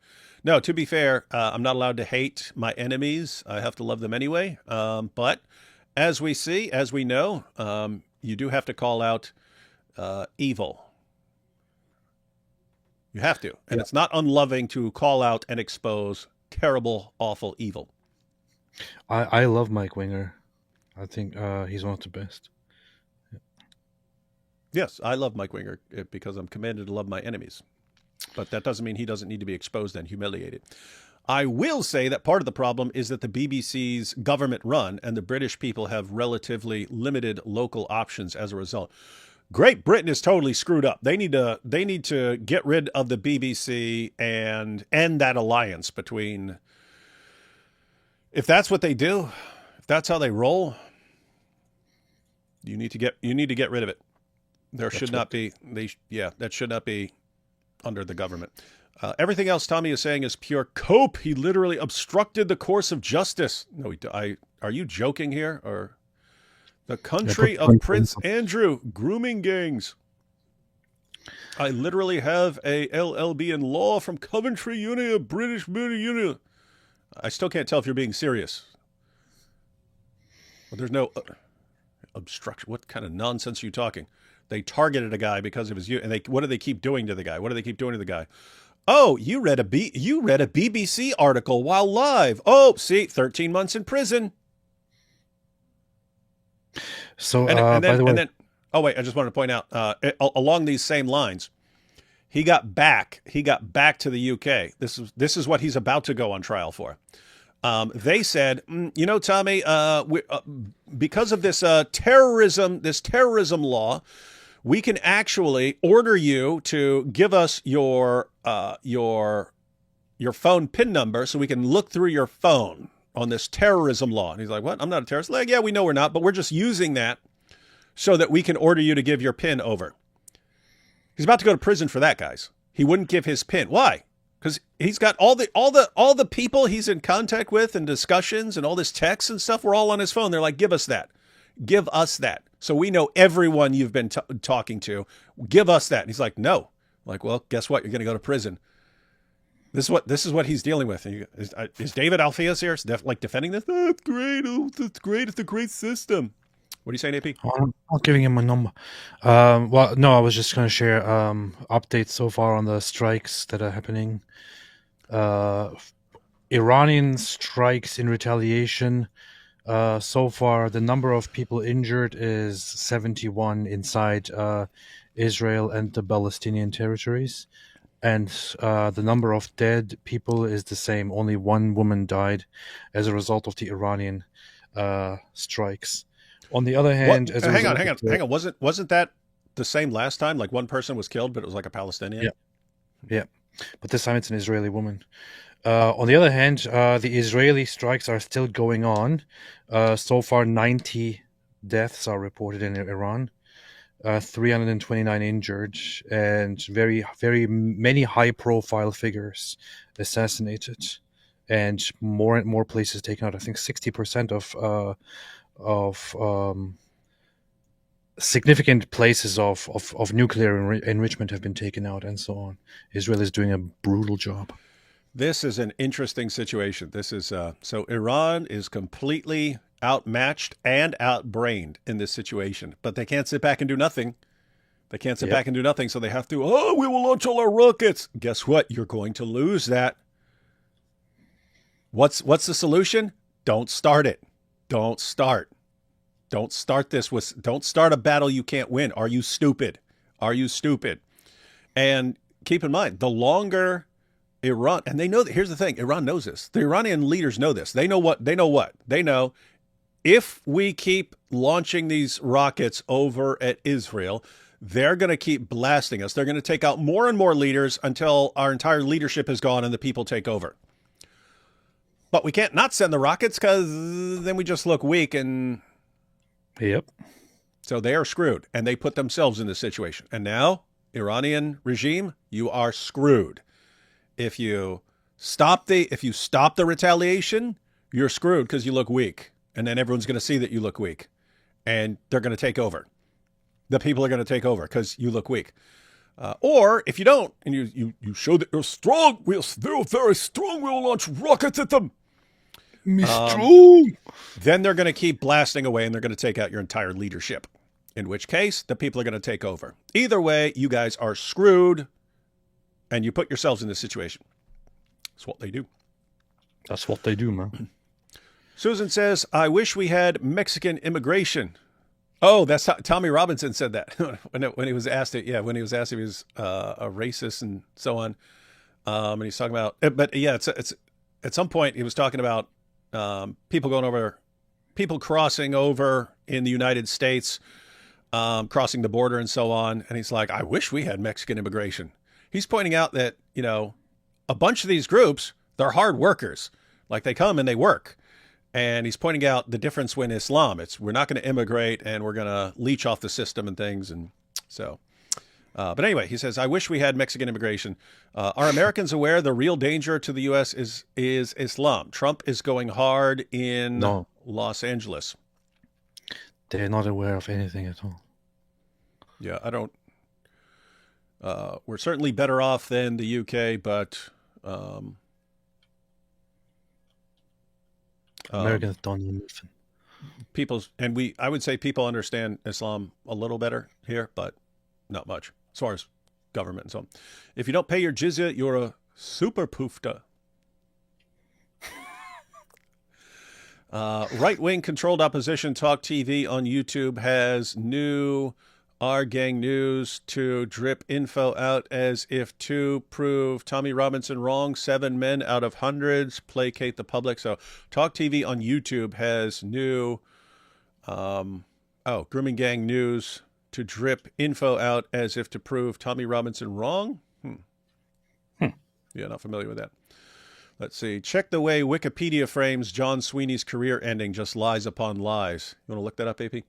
No, to be fair, I'm not allowed to hate my enemies. I have to love them anyway. But as we know, you do have to call out evil. You have to. And it's not unloving to call out and expose terrible, awful evil. I love Mike Winger. I think he's one of the best. Yes, I love Mike Winger because I'm commanded to love my enemies. But that doesn't mean he doesn't need to be exposed and humiliated. I will say that part of the problem is that the BBC's government run and the British people have relatively limited local options as a result. Great Britain is totally screwed up. They need to get rid of the BBC and end that alliance between. If that's what they do, if that's how they roll, you need to get rid of it. That should not be under the government. Everything else Tommy is saying is pure cope. He literally obstructed the course of justice. No, are you joking here? Or the country of Prince Andrew grooming gangs? I literally have a LLB in law from Coventry Uni, a British Uni. I still can't tell if you're being serious. Well, there's no obstruction. What kind of nonsense are you talking? They targeted a guy because it was you, and what do they keep doing to the guy? What do they keep doing to the guy? Oh, you read a BBC article while live. Oh, see, 13 months in prison. So, by the way, oh wait, I just wanted to point out along these same lines, he got back to the UK. This is what he's about to go on trial for. They said, you know, Tommy, because of this terrorism law, we can actually order you to give us your phone PIN number so we can look through your phone on this terrorism law. And he's like, what? I'm not a terrorist. Like, yeah, we know we're not, but we're just using that so that we can order you to give your PIN over. He's about to go to prison for that, guys. He wouldn't give his PIN. Why? Because he's got all the people he's in contact with and discussions and all this text and stuff were all on his phone. They're like, give us that. Give us that. So we know everyone you've been talking to. Give us that. And he's like, no. I'm like, well, guess what? You're going to go to prison. This is what he's dealing with. Is David Alpheus here like defending this? Oh, it's great. Oh, it's great. It's a great system. What are you saying, AP? I'm not giving him a number. Well, no, I was just going to share updates so far on the strikes that are happening. Iranian strikes in retaliation. So far, the number of people injured is 71 inside Israel and the Palestinian territories. And the number of dead people is the same. Only one woman died as a result of the Iranian strikes. On the other hand, hang on. Wasn't that the same last time? Like one person was killed, but it was like a Palestinian. Yeah. But this time it's an Israeli woman. On the other hand, the Israeli strikes are still going on. So far, 90 deaths are reported in Iran, 329 injured, and very, very many high-profile figures assassinated, and more places taken out. I think 60% of significant places of nuclear enrichment have been taken out, and so on. Israel is doing a brutal job. This is an interesting situation. This is so Iran is completely outmatched and outbrained in this situation, but they can't sit back and do nothing. They can't sit back and do nothing, so they have to, we will launch all our rockets. Guess what? You're going to lose that. What's the solution? Don't start it. Don't start this don't start a battle you can't win. Are you stupid? Are you stupid? And keep in mind, the longer Iran, and they know that, here's the thing, Iran knows this. The Iranian leaders know this. They know if we keep launching these rockets over at Israel, they're going to keep blasting us. They're going to take out more and more leaders until our entire leadership is gone and the people take over. But we can't not send the rockets because then we just look weak and... Yep. So they are screwed, and they put themselves in this situation. And now, Iranian regime, you are screwed. If you stop the retaliation, you're screwed because you look weak. And then everyone's going to see that you look weak. And they're going to take over. The people are going to take over because you look weak. Or if you don't, and you show that you're strong, they're very strong, we'll launch rockets at them. Then they're going to keep blasting away and they're going to take out your entire leadership. In which case, the people are going to take over. Either way, you guys are screwed. And you put yourselves in this situation. That's what they do. That's what they do, man. Susan says, I wish we had Mexican immigration. Oh, that's how Tommy Robinson said that when he was asked it. Yeah, when he was asked if he was a racist and so on. And he's talking about, but yeah, it's at some point he was talking about people crossing over in the United States, crossing the border and so on. And he's like, I wish we had Mexican immigration. He's pointing out that, a bunch of these groups, they're hard workers. Like they come and they work. And he's pointing out the difference when Islam. We're not going to immigrate and we're going to leech off the system and things. And so, but anyway, he says, I wish we had Mexican immigration. Are Americans aware the real danger to the U.S. is Islam? Trump is going hard in Los Angeles. They're not aware of anything at all. Yeah, We're certainly better off than the UK, but Americans don't know nothing. I would say people understand Islam a little better here, but not much as far as government and so on. If you don't pay your jizya, you're a super poofta. Right-wing controlled opposition Talk TV on YouTube has new Our Gang News to drip info out as if to prove Tommy Robinson wrong. 7 men out of hundreds placate the public. So Talk TV on YouTube has new Grooming Gang News to drip info out as if to prove Tommy Robinson wrong. Yeah, not familiar with that. Let's see. Check the way Wikipedia frames John Sweeney's career ending, just lies upon lies. You want to look that up, AP?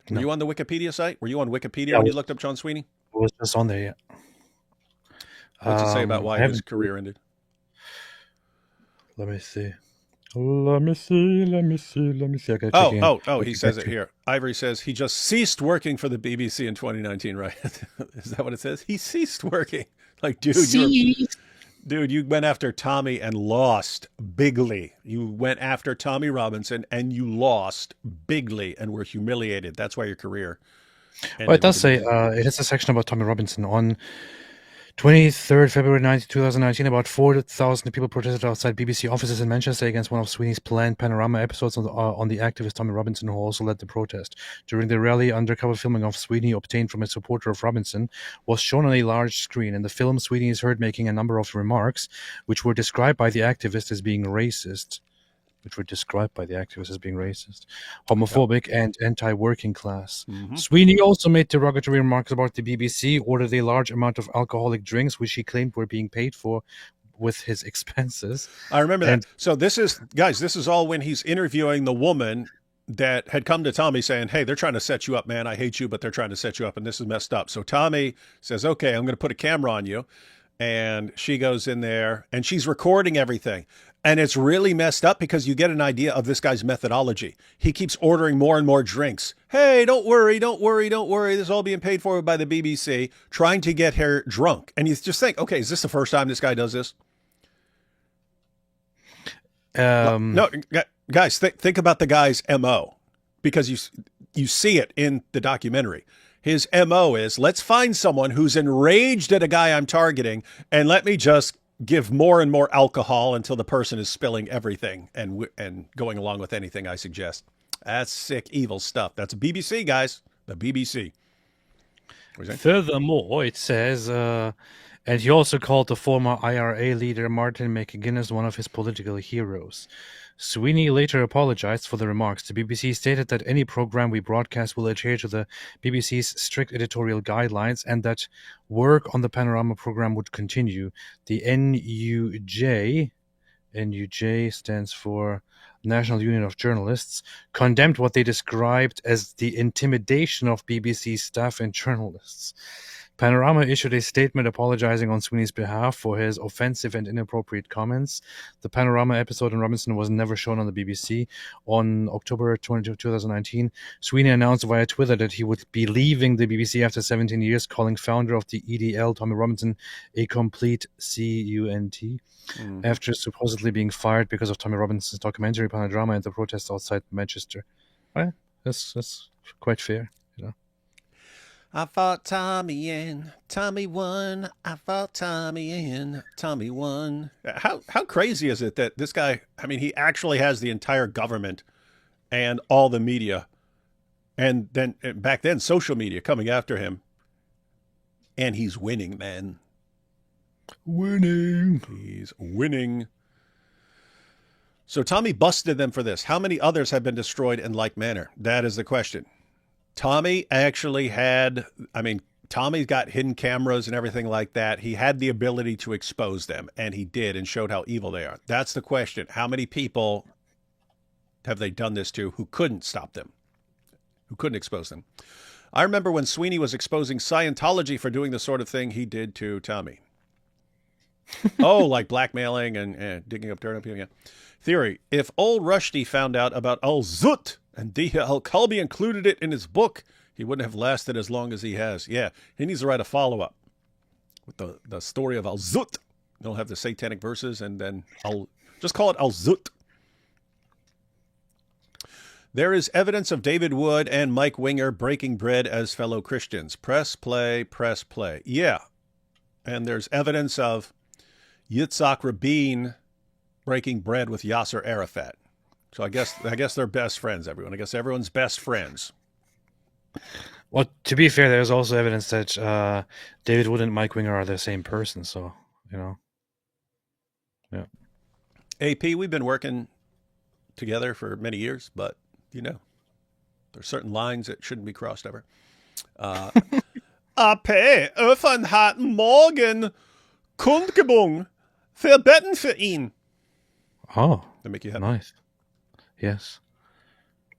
Were you on the Wikipedia site? Were you on Wikipedia when you looked up John Sweeney? I was just on there, yeah. What's it say about why his career ended? Let me see. Let me see. I gotta he says it here. Ivory says he just ceased working for the BBC in 2019, right? Is that what it says? He ceased working. Like, dude, you went after Tommy and lost bigly. You went after Tommy Robinson and you lost bigly and were humiliated. That's why your career ended. Well, it does say, it has a section about Tommy Robinson. On 23rd February 2019, about 4,000 people protested outside BBC offices in Manchester against one of Sweeney's planned Panorama episodes on the activist Tommy Robinson, who also led the protest. During the rally, undercover filming of Sweeney obtained from a supporter of Robinson was shown on a large screen. In the film, Sweeney is heard making a number of remarks which were described by the activist as being racist. Homophobic, and anti-working class. Mm-hmm. Sweeney also made derogatory remarks about the BBC, ordered a large amount of alcoholic drinks, which he claimed were being paid for with his expenses. I remember that. So this is all when he's interviewing the woman that had come to Tommy saying, hey, they're trying to set you up, man. I hate you, but they're trying to set you up, and this is messed up. So Tommy says, okay, I'm going to put a camera on you. And she goes in there, and she's recording everything. And it's really messed up because you get an idea of this guy's methodology. He keeps ordering more and more drinks. Hey, don't worry. This is all being paid for by the BBC, trying to get her drunk. And you just think, okay, is this the first time this guy does this? No, guys, think about the guy's MO, because you see it in the documentary. His MO is, let's find someone who's enraged at a guy I'm targeting, and let me just give more and more alcohol until the person is spilling everything and going along with anything I suggest. That's sick, evil stuff. That's BBC, guys. The BBC. Furthermore, it says, and he also called the former IRA leader Martin McGuinness one of his political heroes. Sweeney later apologized for the remarks. The BBC stated that any program we broadcast will adhere to the BBC's strict editorial guidelines and that work on the Panorama program would continue. The NUJ stands for National Union of Journalists, condemned what they described as the intimidation of BBC staff and journalists. Panorama issued a statement apologizing on Sweeney's behalf for his offensive and inappropriate comments. The Panorama episode on Robinson was never shown on the BBC. On October 22, 2019, Sweeney announced via Twitter that he would be leaving the BBC after 17 years, calling founder of the EDL, Tommy Robinson, a complete cunt. After supposedly being fired because of Tommy Robinson's documentary Panorama and the protests outside Manchester. Well, that's quite fair, you know. I fought Tommy and Tommy won. I fought Tommy and Tommy won. How crazy is it that this guy, I mean, he actually has the entire government and all the media, and then back then social media coming after him, and he's winning, man. He's winning. So Tommy busted them for this. How many others have been destroyed in like manner? That is the question. Tommy actually Tommy's got hidden cameras and everything like that. He had the ability to expose them, and he did, and showed how evil they are. That's the question. How many people have they done this to who couldn't stop them, who couldn't expose them? I remember when Sweeney was exposing Scientology for doing the sort of thing he did to Tommy. Like blackmailing and digging up dirt on people. Yeah. Theory: if old Rushdie found out about Al-Zut and Dia Al-Kalbi included it in his book, he wouldn't have lasted as long as he has. Yeah, he needs to write a follow-up. with the story of Al-Zut. They'll have the satanic verses, and then I'll just call it Al-Zut. There is evidence of David Wood and Mike Winger breaking bread as fellow Christians. Press play, press play. Yeah. And there's evidence of Yitzhak Rabin breaking bread with Yasser Arafat. So I guess they're best friends, everyone. I guess everyone's best friends. Well, to be fair, there's also evidence that David Wood and Mike Winger are the same person. So, yeah. AP, we've been working together for many years, but, there's certain lines that shouldn't be crossed ever. AP, öffnen hat morgen Kundgebung verbeten für ihn. Oh, That make you happy? Nice. Yes.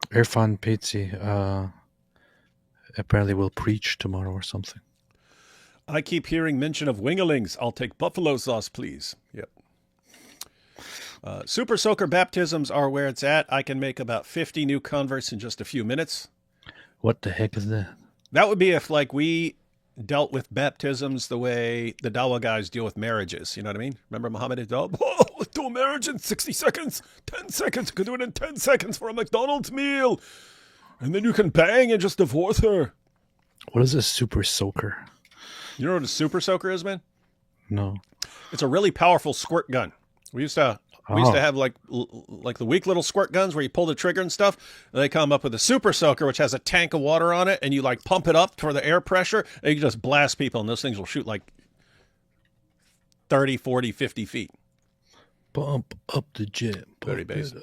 Irfan Pizzi apparently will preach tomorrow or something. I keep hearing mention of wingerlings. I'll take buffalo sauce, please. Yep. Super Soaker baptisms are where it's at. I can make about 50 new converts in just a few minutes. What the heck is that? That would be if, we dealt with baptisms the way the Dawa guys deal with marriages. You know what I mean? Remember Muhammad Abdul? Oh, let's do a marriage in 60 seconds, 10 seconds. You can do it in 10 seconds for a McDonald's meal. And then you can bang and just divorce her. What is a super soaker? You know what a super soaker is, man? No. It's a really powerful squirt gun. We used to have like the weak little squirt guns where you pull the trigger and stuff. And they come up with a super soaker, which has a tank of water on it, and you pump it up for the air pressure, and you just blast people, and those things will shoot 30, 40, 50 feet. Bump up the jet. Very basic.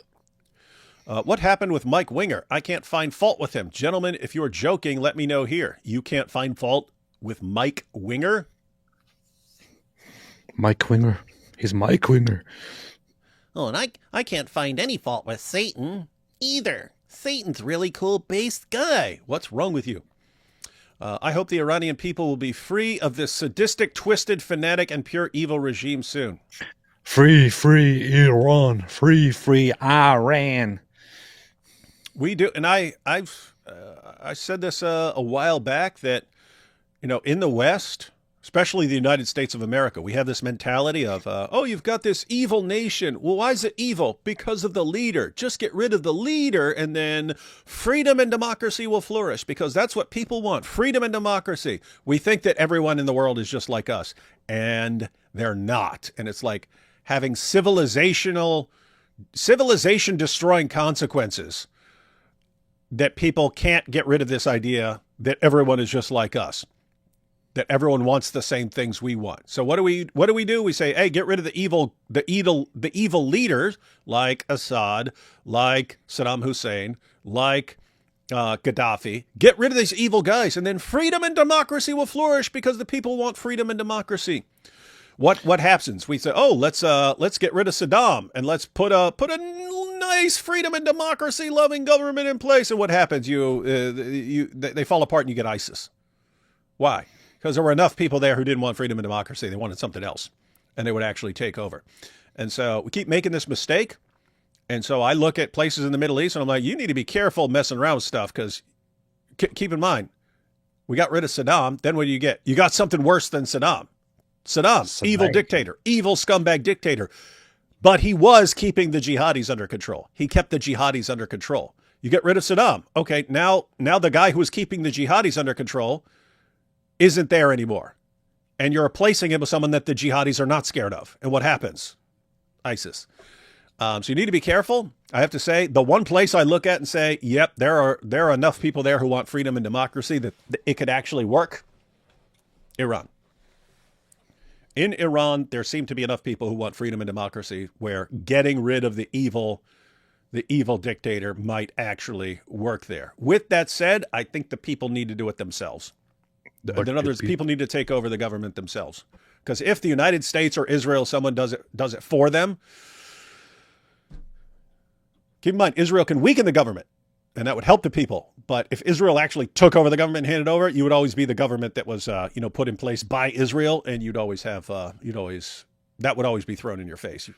What happened with Mike Winger? I can't find fault with him. Gentlemen, if you're joking, let me know here. You can't find fault with Mike Winger? Mike Winger. He's Mike Winger. Oh, and I can't find any fault with Satan either. Satan's really cool based guy. What's wrong with you? I hope the Iranian people will be free of this sadistic, twisted, fanatic, and pure evil regime soon. Free Iran. Free Iran. We do, and I said this a while back that, in the West, especially the United States of America, we have this mentality of, you've got this evil nation. Well, why is it evil? Because of the leader. Just get rid of the leader, and then freedom and democracy will flourish, because that's what people want, freedom and democracy. We think that everyone in the world is just like us, and they're not. And it's like having civilization-destroying consequences that people can't get rid of this idea that everyone is just like us, that everyone wants the same things we want. So what do we do? We say, hey, get rid of the evil leaders like Assad, like Saddam Hussein, like Gaddafi. Get rid of these evil guys, and then freedom and democracy will flourish because the people want freedom and democracy. What happens? We say, let's get rid of Saddam, and let's put a nice freedom and democracy loving government in place. And what happens? They fall apart, and you get ISIS. Why? Because there were enough people there who didn't want freedom and democracy. They wanted something else, and they would actually take over. And so we keep making this mistake. And so I look at places in the Middle East, and I'm like, you need to be careful messing around with stuff, because keep in mind, we got rid of Saddam. Then what do you get? You got something worse than Saddam. Saddam, evil dictator, evil scumbag dictator. But he was keeping the jihadis under control. He kept the jihadis under control. You get rid of Saddam. Okay, now the guy who was keeping the jihadis under control isn't there anymore. And you're replacing him with someone that the jihadis are not scared of. And what happens? ISIS. So you need to be careful. I have to say, the one place I look at and say, yep, there are enough people there who want freedom and democracy that it could actually work. Iran. In Iran, there seem to be enough people who want freedom and democracy where getting rid of the evil dictator might actually work there. With that said, I think the people need to do it themselves. In other words, people need to take over the government themselves. Because if the United States or Israel, someone does it for them, keep in mind, Israel can weaken the government, and that would help the people. But if Israel actually took over the government and handed over, you would always be the government that was, put in place by Israel, and you'd always have, that would always be thrown in your face.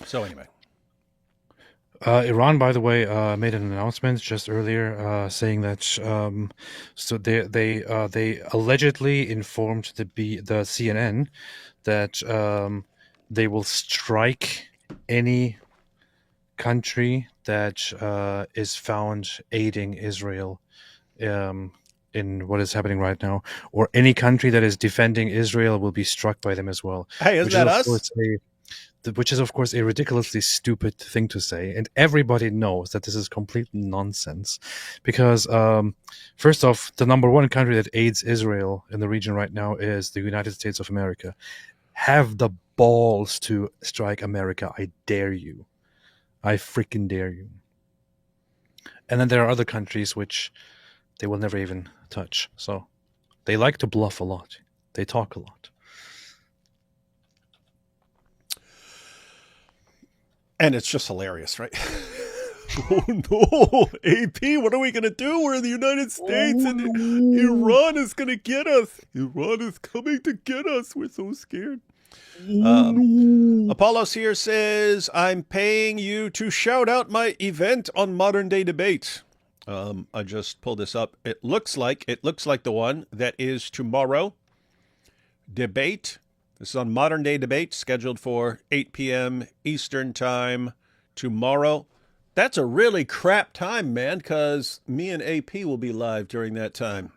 So anyway. Iran, by the way, made an announcement just earlier saying that so they allegedly informed the CNN that they will strike any country that is found aiding Israel in what is happening right now, or any country that is defending Israel will be struck by them as well. Hey, isn't that us? Which is, of course, a ridiculously stupid thing to say. And everybody knows that this is complete nonsense. Because, first off, the number one country that aids Israel in the region right now is the United States of America. Have the balls to strike America. I dare you. I freaking dare you. And then there are other countries which they will never even touch. So they like to bluff a lot. They talk a lot. And it's just hilarious, right? Oh no, AP, what are we going to do? We're in the United States and Iran is going to get us. Iran is coming to get us. We're so scared. Apollos here says, I'm paying you to shout out my event on Modern Day Debate. I just pulled this up. It looks like the one that is tomorrow. Debate. This is on Modern Day Debate, scheduled for 8 p.m. Eastern Time tomorrow. That's a really crap time, man, because me and AP will be live during that time.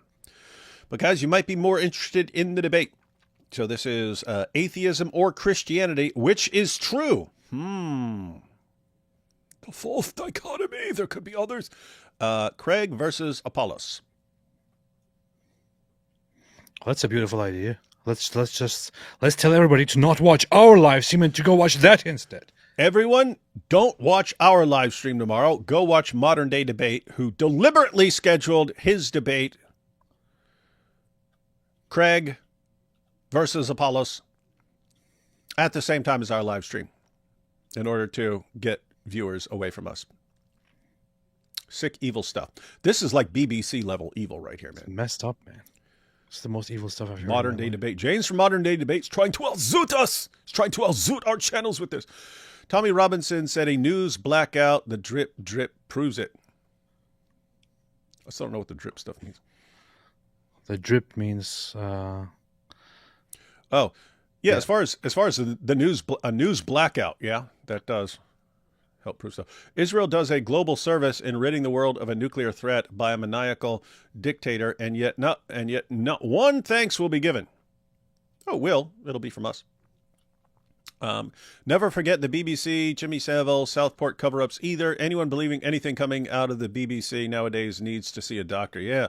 But guys, you might be more interested in the debate. So this is atheism or Christianity, which is true. The false dichotomy. There could be others. Craig versus Apollos. That's a beautiful idea. Let's tell everybody to not watch our live stream and to go watch that instead. Everyone, don't watch our live stream tomorrow. Go watch Modern Day Debate, who deliberately scheduled his debate. Craig versus Apollos at the same time as our live stream in order to get viewers away from us. Sick, evil stuff. This is like BBC level evil right here, man. It's messed up, man. It's the most evil stuff I've heard. Modern Day Debate. James from Modern Day Debate's trying to outzoot us. He's trying to outzoot our channels with this. Tommy Robinson said a news blackout. The drip proves it. I still don't know what the drip stuff means. The drip means. Oh, yeah. Yeah. As far as the news blackout, yeah, that does help prove so. Israel does a global service in ridding the world of a nuclear threat by a maniacal dictator, and yet not one thanks will be given. Oh, it'll be from us. Never forget the BBC, Jimmy Savile, Southport cover-ups either. Anyone believing anything coming out of the BBC nowadays needs to see a doctor. Yeah.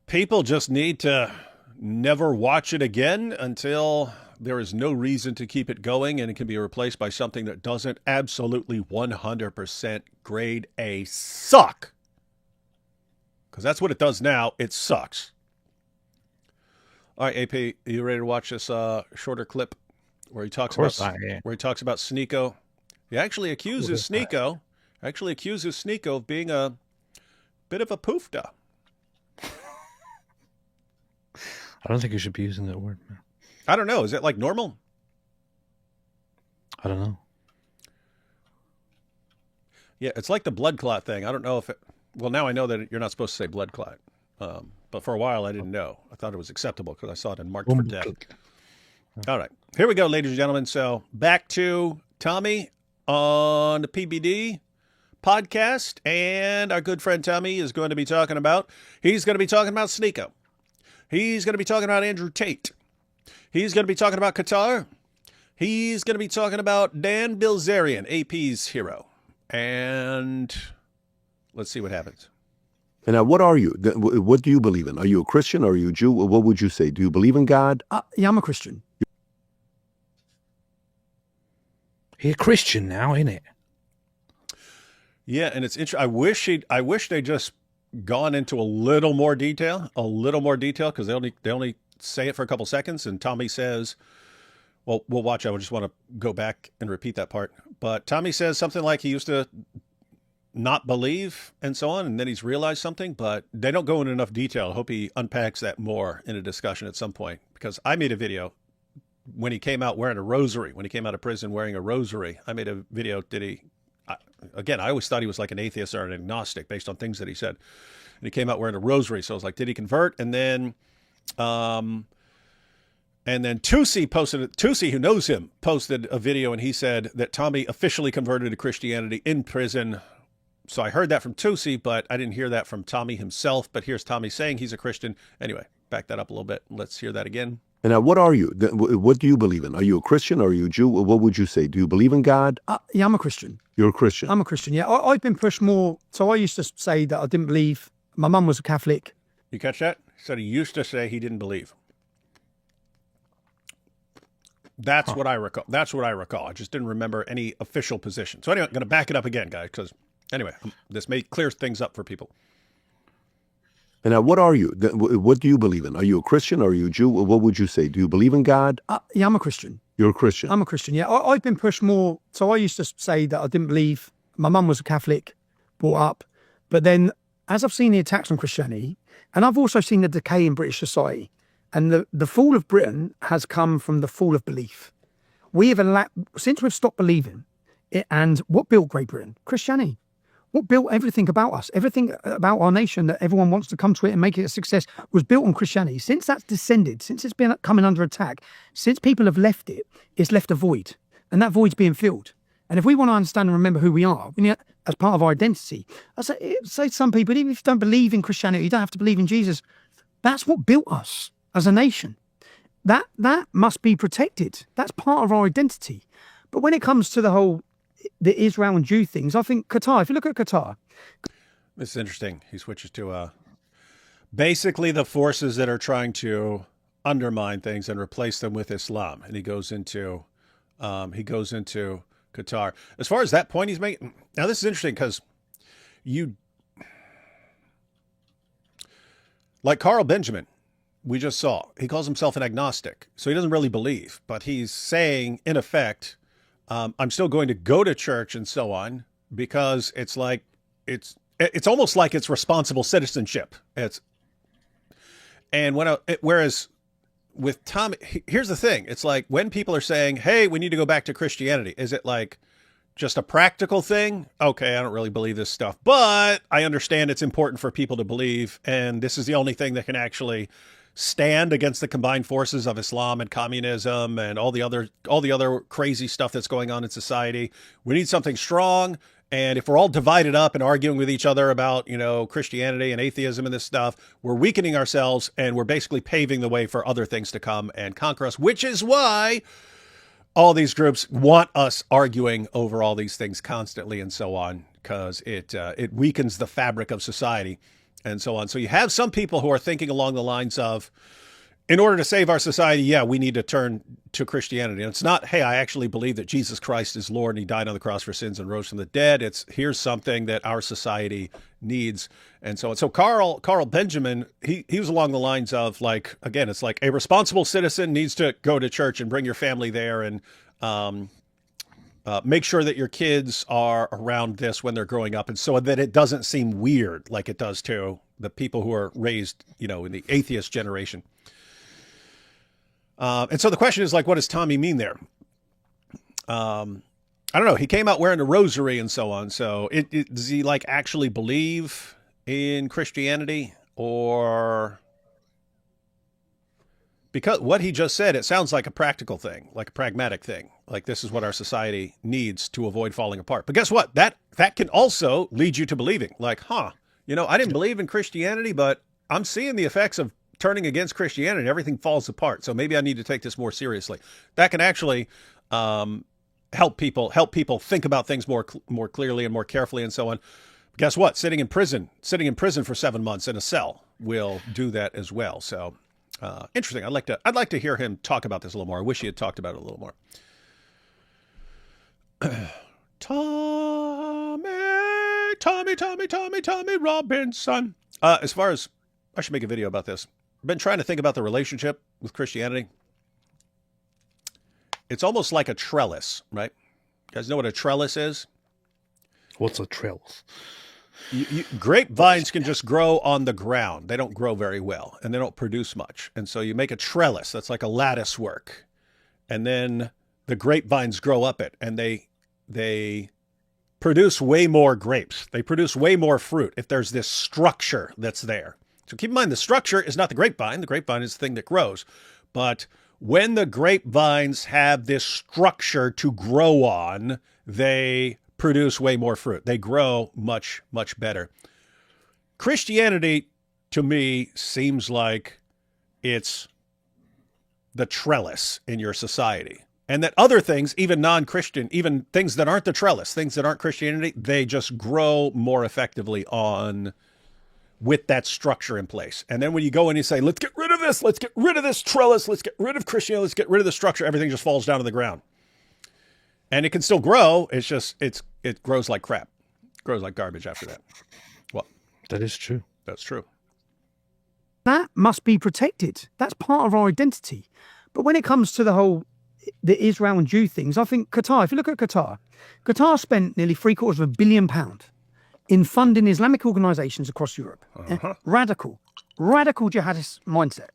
People just need to never watch it again until there is no reason to keep it going, and it can be replaced by something that doesn't absolutely 100% grade A suck. Because that's what it does now. It sucks. All right, AP, are you ready to watch this shorter clip where he talks about Sneako? He actually accuses Sneako of being a bit of a poofda. I don't think you should be using that word, man. I don't know. Is it like normal? I don't know. Yeah, it's like the blood clot thing. I don't know if it... Well, now I know that you're not supposed to say blood clot. But for a while, I didn't know. I thought it was acceptable because I saw it in Marked for Death. All right. Here we go, ladies and gentlemen. So back to Tommy on the PBD podcast. And our good friend Tommy is going to be talking about... He's going to be talking about Sneako. He's going to be talking about Andrew Tate. He's going to be talking about Qatar. He's going to be talking about Dan Bilzerian, AP's hero. And let's see what happens. And what are you? What do you believe in? Are you a Christian? Are you a Jew? What would you say? Do you believe in God? Yeah, I'm a Christian. He's a Christian now, ain't it? Yeah, and it's interesting. I wish they just gone into a little more detail, because they only say it for a couple seconds, and Tommy says, well, we'll watch. I just want to go back and repeat that part. But Tommy says something like he used to not believe and so on, and then he's realized something, but they don't go into enough detail. I hope he unpacks that more in a discussion at some point, because I made a video when he came out wearing a rosary, when he came out of prison wearing a rosary. I made a video. again, I always thought he was like an atheist or an agnostic based on things that he said. And he came out wearing a rosary. So I was like, did he convert? And then Tusi, who knows him, posted a video, and he said that Tommy officially converted to Christianity in prison. So I heard that from Tusi, but I didn't hear that from Tommy himself. But here's Tommy saying he's a Christian. Anyway, back that up a little bit. Let's hear that again. And now, what are you? What do you believe in? Are you a Christian? Are you a Jew? What would you say? Do you believe in God? Yeah, I'm a Christian. You're a Christian? I'm a Christian, yeah. I've been pushed more. So I used to say that I didn't believe. My mum was a Catholic. You catch that? He said he used to say he didn't believe. That's what I recall. That's what I recall. I just didn't remember any official position. So anyway, I'm going to back it up again, guys, because anyway, this may clear things up for people. And now, what are you? What do you believe in? Are you a Christian? Are you a Jew? What would you say? Do you believe in God? Yeah, I'm a Christian. You're a Christian? I'm a Christian, yeah. I've been pushed more. So I used to say that I didn't believe. My mum was a Catholic, brought up. But then as I've seen the attacks on Christianity, and I've also seen the decay in British society, and the fall of Britain has come from the fall of belief. We have since we've stopped believing, and what built Great Britain? Christianity. What built everything about us, everything about our nation that everyone wants to come to it and make it a success was built on Christianity. Since that's descended, since it's been coming under attack, since people have left it, it's left a void. And that void's being filled. And if we want to understand and remember who we are, as part of our identity, I say to some people, even if you don't believe in Christianity, you don't have to believe in Jesus. That's what built us as a nation. That must be protected. That's part of our identity. But when it comes to the Israel and Jew things, I think Qatar, if you look at Qatar. This is interesting. He switches to basically the forces that are trying to undermine things and replace them with Islam. And he goes into Qatar. As far as that point he's making, now this is interesting because like Carl Benjamin, we just saw, he calls himself an agnostic. So he doesn't really believe, but he's saying, in effect, I'm still going to go to church and so on because it's like it's almost like it's responsible citizenship. Whereas with Tom, here's the thing: it's like when people are saying, "Hey, we need to go back to Christianity," is it like just a practical thing? Okay, I don't really believe this stuff, but I understand it's important for people to believe, and this is the only thing that can actually stand against the combined forces of Islam and communism and all the other crazy stuff that's going on in society. We need something strong. And if we're all divided up and arguing with each other about, Christianity and atheism and this stuff, we're weakening ourselves and we're basically paving the way for other things to come and conquer us, which is why all these groups want us arguing over all these things constantly and so on, because it weakens the fabric of society. And so on. So you have some people who are thinking along the lines of, in order to save our society, yeah, we need to turn to Christianity. And it's not, hey, I actually believe that Jesus Christ is Lord and he died on the cross for sins and rose from the dead. It's here's something that our society needs. And so on. So Carl Benjamin, he was along the lines of like, again, it's like a responsible citizen needs to go to church and bring your family there and make sure that your kids are around this when they're growing up, and so that it doesn't seem weird like it does to the people who are raised, in the atheist generation. And so the question is like, what does Tommy mean there? I don't know. He came out wearing a rosary and so on. So does he like actually believe in Christianity, or because what he just said, it sounds like a practical thing, like a pragmatic thing. Like this is what our society needs to avoid falling apart. But guess what? That can also lead you to believing like, I didn't believe in Christianity, but I'm seeing the effects of turning against Christianity. Everything falls apart. So maybe I need to take this more seriously. That can actually help people think about things more clearly and more carefully and so on. But guess what? Sitting in prison for 7 months in a cell will do that as well. So interesting. I'd like to hear him talk about this a little more. I wish he had talked about it a little more. Tommy Robinson. As far as, I should make a video about this. I've been trying to think about the relationship with Christianity. It's almost like a trellis, right? You guys know what a trellis is? What's a trellis? Grapevines can just grow on the ground. They don't grow very well, and they don't produce much. And so you make a trellis that's like a lattice work. And then the grapevines grow up it, and they produce way more grapes. They produce way more fruit if there's this structure that's there. So keep in mind, the structure is not the grapevine. The grapevine is the thing that grows. But when the grapevines have this structure to grow on, they produce way more fruit. They grow much, much better. Christianity, to me, seems like it's the trellis in your society. And that other things, even non-Christian, even things that aren't the trellis, things that aren't Christianity, they just grow more effectively on with that structure in place. And then when you go in and say, let's get rid of this trellis, let's get rid of Christianity, let's get rid of the structure, everything just falls down to the ground. And it can still grow. It's just, it grows like crap. It grows like garbage after that. Well, that is true. That's true. That must be protected. That's part of our identity. But when it comes to the Israel and Jew things, I think Qatar, if you look at Qatar spent nearly £750 million in funding Islamic organisations across Europe. Radical jihadist mindset.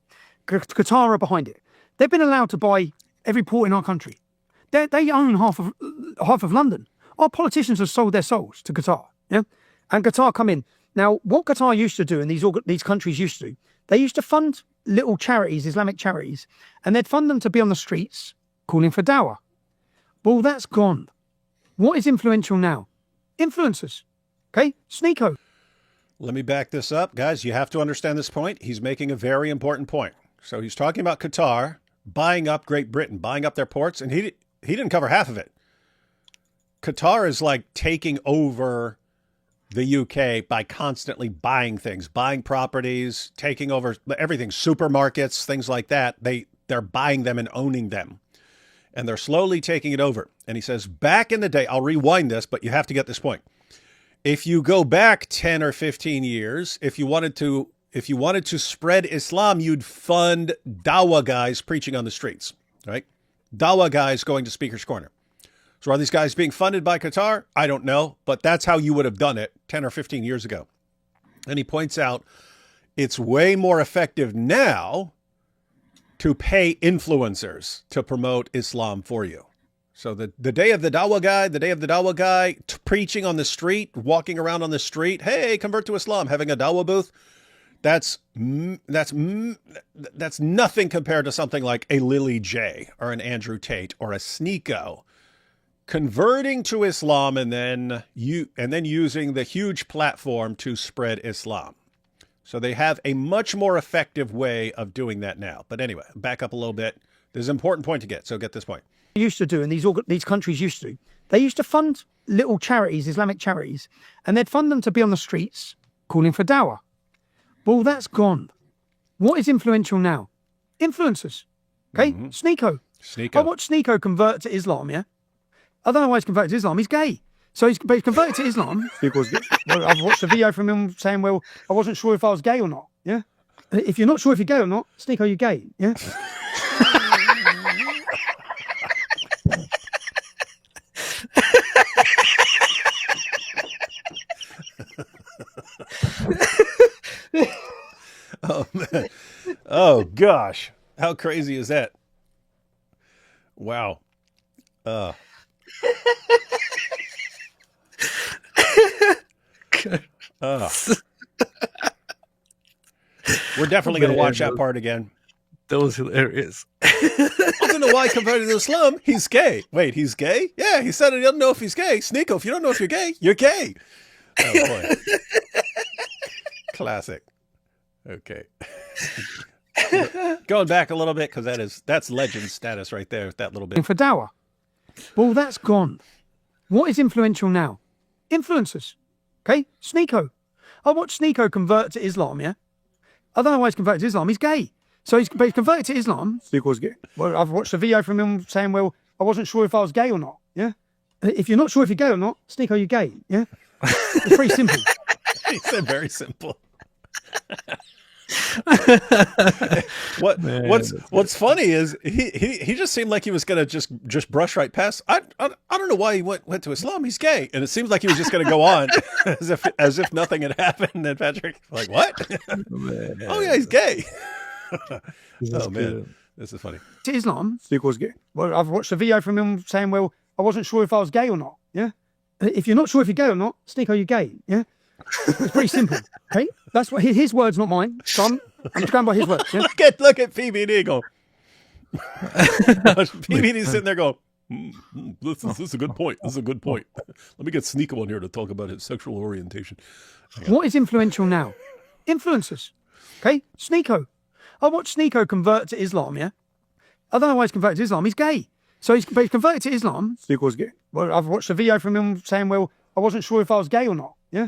Qatar are behind it. They've been allowed to buy every port in our country. They own half of London. Our politicians have sold their souls to Qatar. Yeah, and Qatar come in. Now, what Qatar used to do, and these countries used to do, they used to fund little charities, Islamic charities, and they'd fund them to be on the streets calling for dawah. Well, that's gone. What is influential now? Influencers. Okay, Sneako. Let me back this up. Guys, you have to understand this point. He's making a very important point. So he's talking about Qatar buying up Great Britain, buying up their ports, and he didn't cover half of it. Qatar is like taking over the UK by constantly buying things, buying properties, taking over everything, supermarkets, things like that. They're buying them and owning them. And they're slowly taking it over. And he says, back in the day, I'll rewind this, but you have to get this point. If you go back 10 or 15 years, if you wanted to spread Islam, you'd fund dawah guys preaching on the streets, right? Dawah guys going to Speaker's Corner. So are these guys being funded by Qatar? I don't know, but that's how you would have done it 10 or 15 years ago. And he points out it's way more effective now to pay influencers to promote Islam for you. So the day of the dawah guy preaching on the street, walking around on the street, hey, convert to Islam, having a dawah booth, that's nothing compared to something like a Lily J or an Andrew Tate or a Sneako converting to Islam and then using the huge platform to spread Islam. So they have a much more effective way of doing that now. But anyway, back up a little bit. There's an important point to get, so get this point. Used to do, and these countries used to, they used to fund little charities, Islamic charities, and they'd fund them to be on the streets calling for dawah. Well, that's gone. What is influential now? Influencers. Okay, Sneako. I watched Sneako convert to Islam, yeah? I don't know why he's converted to Islam. He's gay. So he's converted to Islam. Well, I've watched a video from him saying, well, I wasn't sure if I was gay or not. Yeah. If you're not sure if you're gay or not, Sneako, you're gay. Yeah. Oh, man. Oh, gosh. How crazy is that? Wow. We're definitely going to watch that part again. That was hilarious. I don't know why he converted to Islam. He's gay. Wait, he's gay? Yeah, he said he doesn't know if he's gay. Sneako, if you don't know if you're gay, you're gay. Oh, boy. Classic. Okay. Going back a little bit, because that's legend status right there, that little bit. For dawah. Well, that's gone. What is influential now? Influencers. Okay, Sneako. I watched Sneako convert to Islam, yeah? I don't know why he's converted to Islam. He's gay. So he's converted to Islam. Sneako's gay. Well, I've watched a video from him saying, well, I wasn't sure if I was gay or not, yeah? If you're not sure if you're gay or not, Sneako, you're gay, yeah? It's very simple. He said very simple. What's funny is he just seemed like he was gonna just brush right past. I don't know why he went to Islam. He's gay, and it seems like he was just gonna go on as if nothing had happened. And Patrick like, what? Oh yeah, he's gay. Oh man, this is funny. To Islam. Sneako's gay. Well, I've watched a video from him saying, well, I wasn't sure if I was gay or not. Yeah. If you're not sure if you're gay or not, Sneako, you're gay. Yeah, it's pretty simple. Okay, that's what his words, not mine. So I'm just going by his words. Yeah? look at PBD go. PBD's sitting there going, this is a good point. This is a good point. Let me get Sneako on here to talk about his sexual orientation. What is influential now? Influencers. Okay, Sneako. I watched Sneako convert to Islam. Yeah, I don't know why he's converted to Islam. He's gay. So he's converted to Islam. Sneako's gay. Well, I've watched a video from him saying, well, I wasn't sure if I was gay or not. Yeah.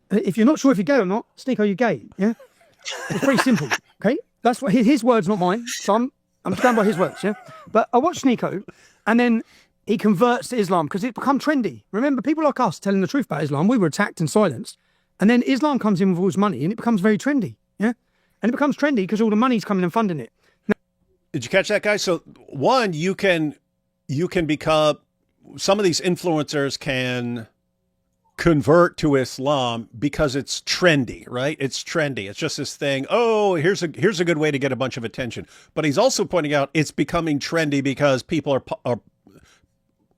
If you're not sure if you're gay or not, Sneako, you're gay. Yeah. It's pretty simple. Okay. That's what his words, not mine. So I'm just going by his words. Yeah. But I watched Sneako, and then he converts to Islam because it become trendy. Remember, people like us telling the truth about Islam, we were attacked and silenced. And then Islam comes in with all its money, and it becomes very trendy. Yeah. And it becomes trendy because all the money's coming and funding it. Did you catch that, guys? So one, you can become, some of these influencers can convert to Islam because it's trendy, right? It's trendy. It's just this thing. Oh, here's a good way to get a bunch of attention. But he's also pointing out it's becoming trendy because people are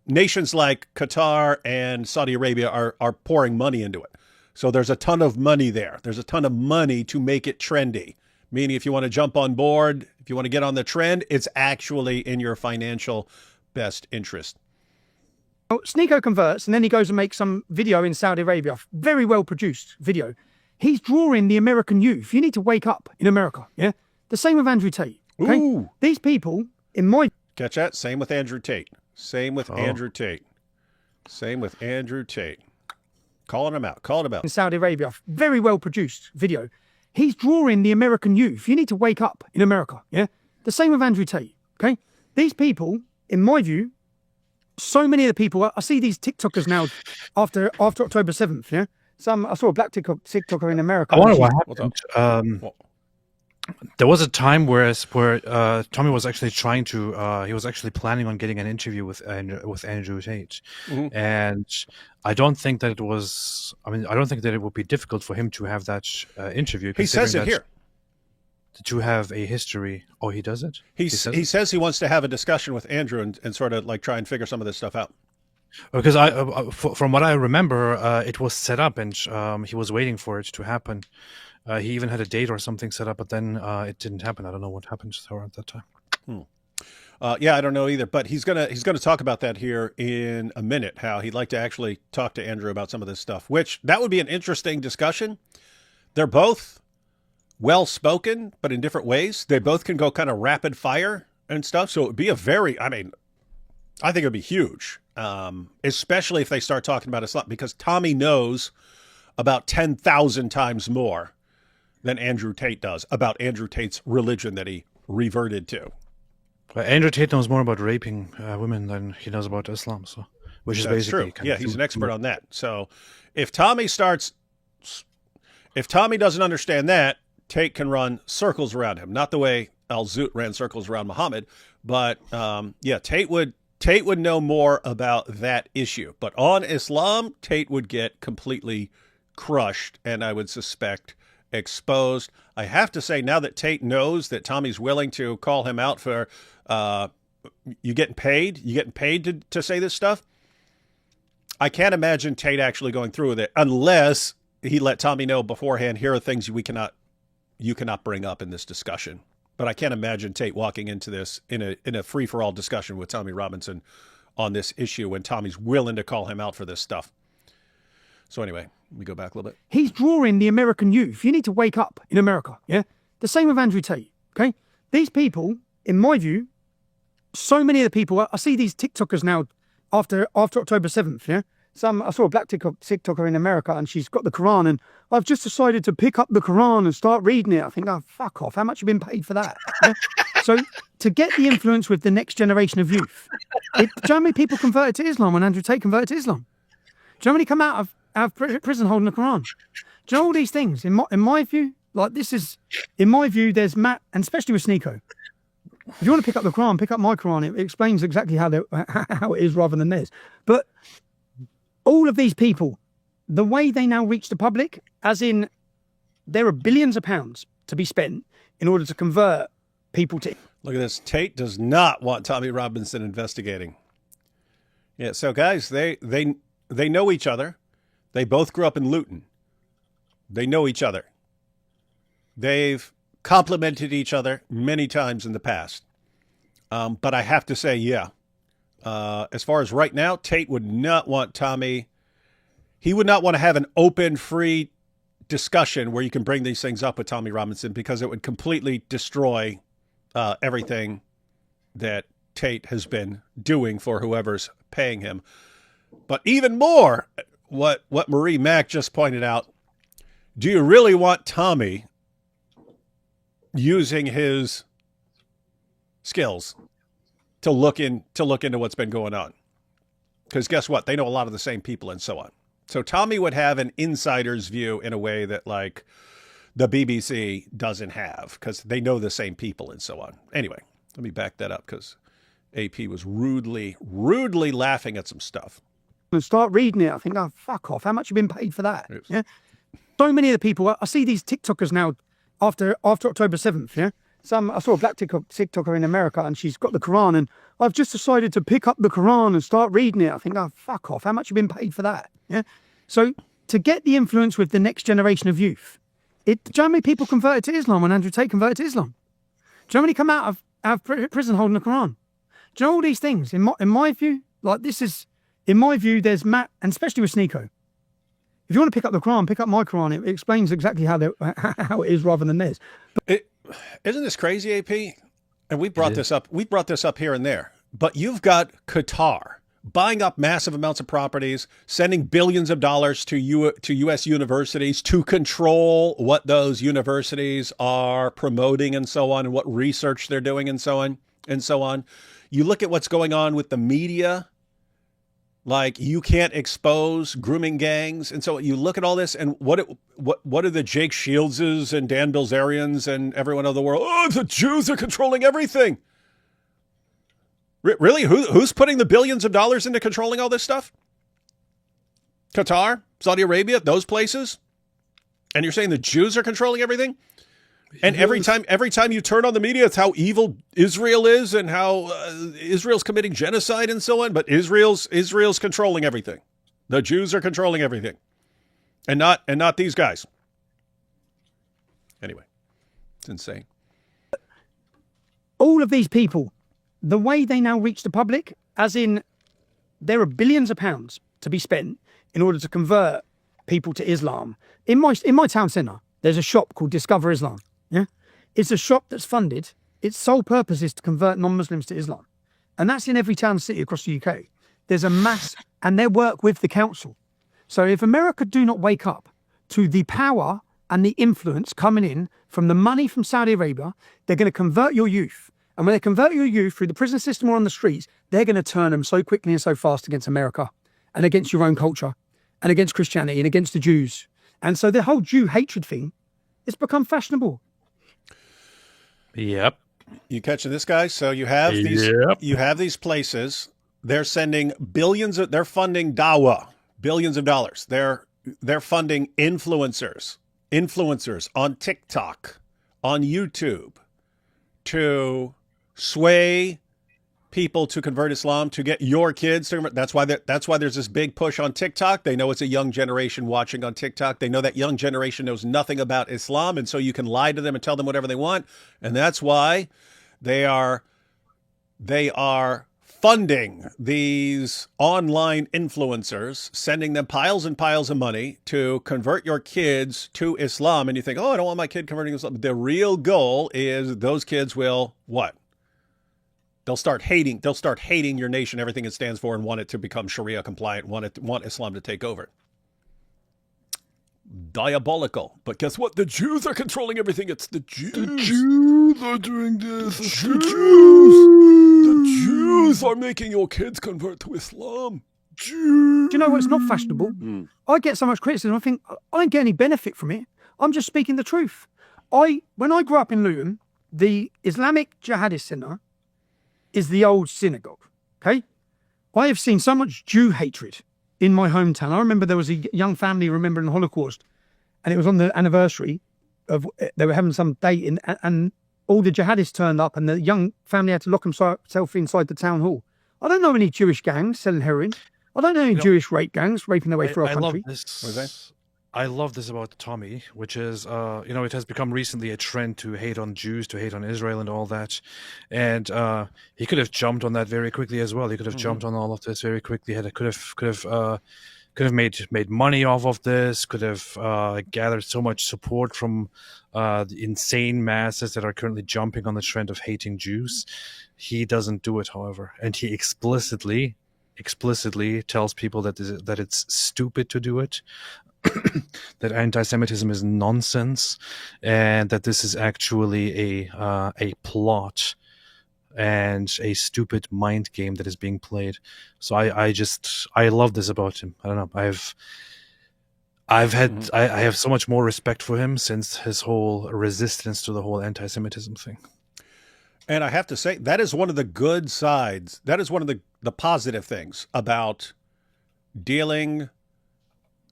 nations like Qatar and Saudi Arabia are pouring money into it. So there's a ton of money there. There's a ton of money to make it trendy. Meaning if you want to jump on board, if you want to get on the trend, it's actually in your financial best interest. Sneako converts, and then he goes and makes some video in Saudi Arabia, very well produced video. He's drawing the American youth. You need to wake up in America. Yeah, the same with Andrew Tate. Okay? Ooh. These people, in my catch that. Same with Andrew Tate. Same with Andrew Tate. Same with Andrew Tate. Calling him out. Calling him out. In Saudi Arabia, very well produced video. He's drawing the American youth. You need to wake up in America. Yeah, the same with Andrew Tate. Okay, these people, in my view, so many of the people, I see these TikTokers now after October 7th, yeah? I saw a black TikToker in America. I wonder what happened. There was a time where Tommy was actually trying to, he was actually planning on getting an interview with Andrew Tate. Mm-hmm. And I don't think that it would be difficult for him to have that interview. He says it here. To have a history. Oh, he does it? He says he wants to have a discussion with Andrew and sort of like try and figure some of this stuff out. Because from what I remember, it was set up and he was waiting for it to happen. He even had a date or something set up, but then it didn't happen. I don't know what happened at that time. Yeah, I don't know either. But he's gonna talk about that here in a minute. How he'd like to actually talk to Andrew about some of this stuff. Which that would be an interesting discussion. They're both well-spoken, but in different ways. They both can go kind of rapid fire and stuff. So it would be I think it would be huge, especially if they start talking about Islam, because Tommy knows about 10,000 times more than Andrew Tate does about Andrew Tate's religion that he reverted to. Andrew Tate knows more about raping women than he knows about Islam, which is basically true. Yeah, he's an expert on that. So if Tommy doesn't understand that, Tate can run circles around him. Not the way Al-Zoot ran circles around Muhammad, but Tate would know more about that issue. But on Islam, Tate would get completely crushed, and I would suspect exposed. I have to say, now that Tate knows that Tommy's willing to call him out for you getting paid to say this stuff, I can't imagine Tate actually going through with it unless he let Tommy know beforehand, here are things you cannot bring up in this discussion. But I can't imagine Tate walking into this in a free-for-all discussion with Tommy Robinson on this issue when Tommy's willing to call him out for this stuff. So anyway, let me go back a little bit. He's drawing the American youth. You need to wake up in America, yeah? The same with Andrew Tate, okay? These people, in my view, so many of the people, I see these TikTokers now after October 7th, yeah? I saw a black TikToker in America, and she's got the Quran, and I've just decided to pick up the Quran and start reading it. I think, oh, fuck off. How much have you been paid for that? Yeah? So to get the influence with the next generation of youth, do you know how many people converted to Islam when Andrew Tate converted to Islam? Do you know how many come out of prison holding the Quran? Do you know all these things? In my view, there's Matt, and especially with Sneako. If you want to pick up the Quran, pick up my Quran. It explains exactly how it is rather than theirs. But all of these people, the way they now reach the public, as in there are billions of pounds to be spent in order to convert people to... Look at this. Tate does not want Tommy Robinson investigating. Yeah, so guys, they They know each other. They both grew up in Luton. They know each other. They've complimented each other many times in the past. But I have to say, yeah, as far as right now, Tate would not want Tommy. He would not want to have an open, free discussion where you can bring these things up with Tommy Robinson, because it would completely destroy everything that Tate has been doing for whoever's paying him. But even more, what Marie Mack just pointed out, do you really want Tommy using his skills to look into what's been going on? Because guess what? They know a lot of the same people and so on. So Tommy would have an insider's view in a way that like the BBC doesn't have, because they know the same people and so on. Anyway, let me back that up, because AP was rudely laughing at some stuff. And start reading it. I think, oh, fuck off. How much you been paid for that? Oops. Yeah. So many of the people, I see these TikTokers now after October 7th. Yeah. I saw a black TikToker in America, and she's got the Quran, and I've just decided to pick up the Quran and start reading it. I think, oh, fuck off. How much you been paid for that? Yeah. So to get the influence with the next generation of youth, do you know how many people converted to Islam when Andrew Tate converted to Islam? Do you know how many come out of prison holding the Quran? Do you know all these things? In my view, like this is, in my view, there's Matt, and especially with Sneako. If you want to pick up the Quran, pick up my Quran. It explains exactly how it is rather than theirs. Isn't this crazy, AP? And we brought this up. We brought this up here and there. But you've got Qatar buying up massive amounts of properties, sending billions of dollars to U.S. universities to control what those universities are promoting and so on, and what research they're doing and so on and so on. You look at what's going on with the media. Like, you can't expose grooming gangs. And so you look at all this, and what are the Jake Shieldses and Dan Bilzerians and everyone of the world? Oh, the Jews are controlling everything. Really? Who's putting the billions of dollars into controlling all this stuff? Qatar, Saudi Arabia, those places? And you're saying the Jews are controlling everything? And every time you turn on the media, it's how evil Israel is and how Israel's committing genocide and so on. But Israel's controlling everything. The Jews are controlling everything, and not these guys. Anyway, it's insane. All of these people, the way they now reach the public, as in there are billions of pounds to be spent in order to convert people to Islam. In my town centre, there's a shop called Discover Islam. Yeah, it's a shop that's funded. Its sole purpose is to convert non-Muslims to Islam. And that's in every town and city across the UK. There's a mass, and they work with the council. So if America do not wake up to the power and the influence coming in from the money from Saudi Arabia, they're going to convert your youth. And when they convert your youth through the prison system or on the streets, they're going to turn them so quickly and so fast against America and against your own culture and against Christianity and against the Jews. And so the whole Jew hatred thing, it's become fashionable. Yep. You catching this, guys? So you have these places. They're sending they're funding dawah, billions of dollars. They're funding influencers on TikTok, on YouTube, to sway people to convert Islam, to get your kids to convert. That's why there's this big push on TikTok. They know it's a young generation watching on TikTok. They know that young generation knows nothing about Islam, and so you can lie to them and tell them whatever they want. And that's why they are funding these online influencers, sending them piles and piles of money to convert your kids to Islam. And you think, oh, I don't want my kid converting to Islam. The real goal is those kids will what? They'll start hating your nation, everything it stands for, and want it to become Sharia compliant, want Islam to take over. Diabolical. But guess what? The Jews are controlling everything. It's the Jews. The Jews are doing this. The Jews are making your kids convert to Islam. Do you know what's not fashionable? I get so much criticism. I think I don't get any benefit from it. I'm just speaking the truth. When I grew up in Luton, the Islamic Jihadist Centre is the old synagogue. Okay, I have seen so much Jew hatred in my hometown. I remember there was a young family remembering the Holocaust, and it was on the anniversary of they were having some date, and all the jihadists turned up, and the young family had to lock himself inside the town hall. I don't know any Jewish gangs selling heroin. I don't know any Jewish rape gangs raping their way through our I love country. this. I love this about Tommy, which is, it has become recently a trend to hate on Jews, to hate on Israel and all that. And he could have jumped on that very quickly as well. He could have jumped on all of this very quickly. Could have made money off of this, could have gathered so much support from the insane masses that are currently jumping on the trend of hating Jews. He doesn't do it, however. And he explicitly tells people that it's stupid to do it, that anti-Semitism is nonsense, and that this is actually a plot and a stupid mind game that is being played. So I love this about him. I don't know. I have so much more respect for him since his whole resistance to the whole anti-Semitism thing. And I have to say, that is one of the good sides. That is one of the positive things about dealing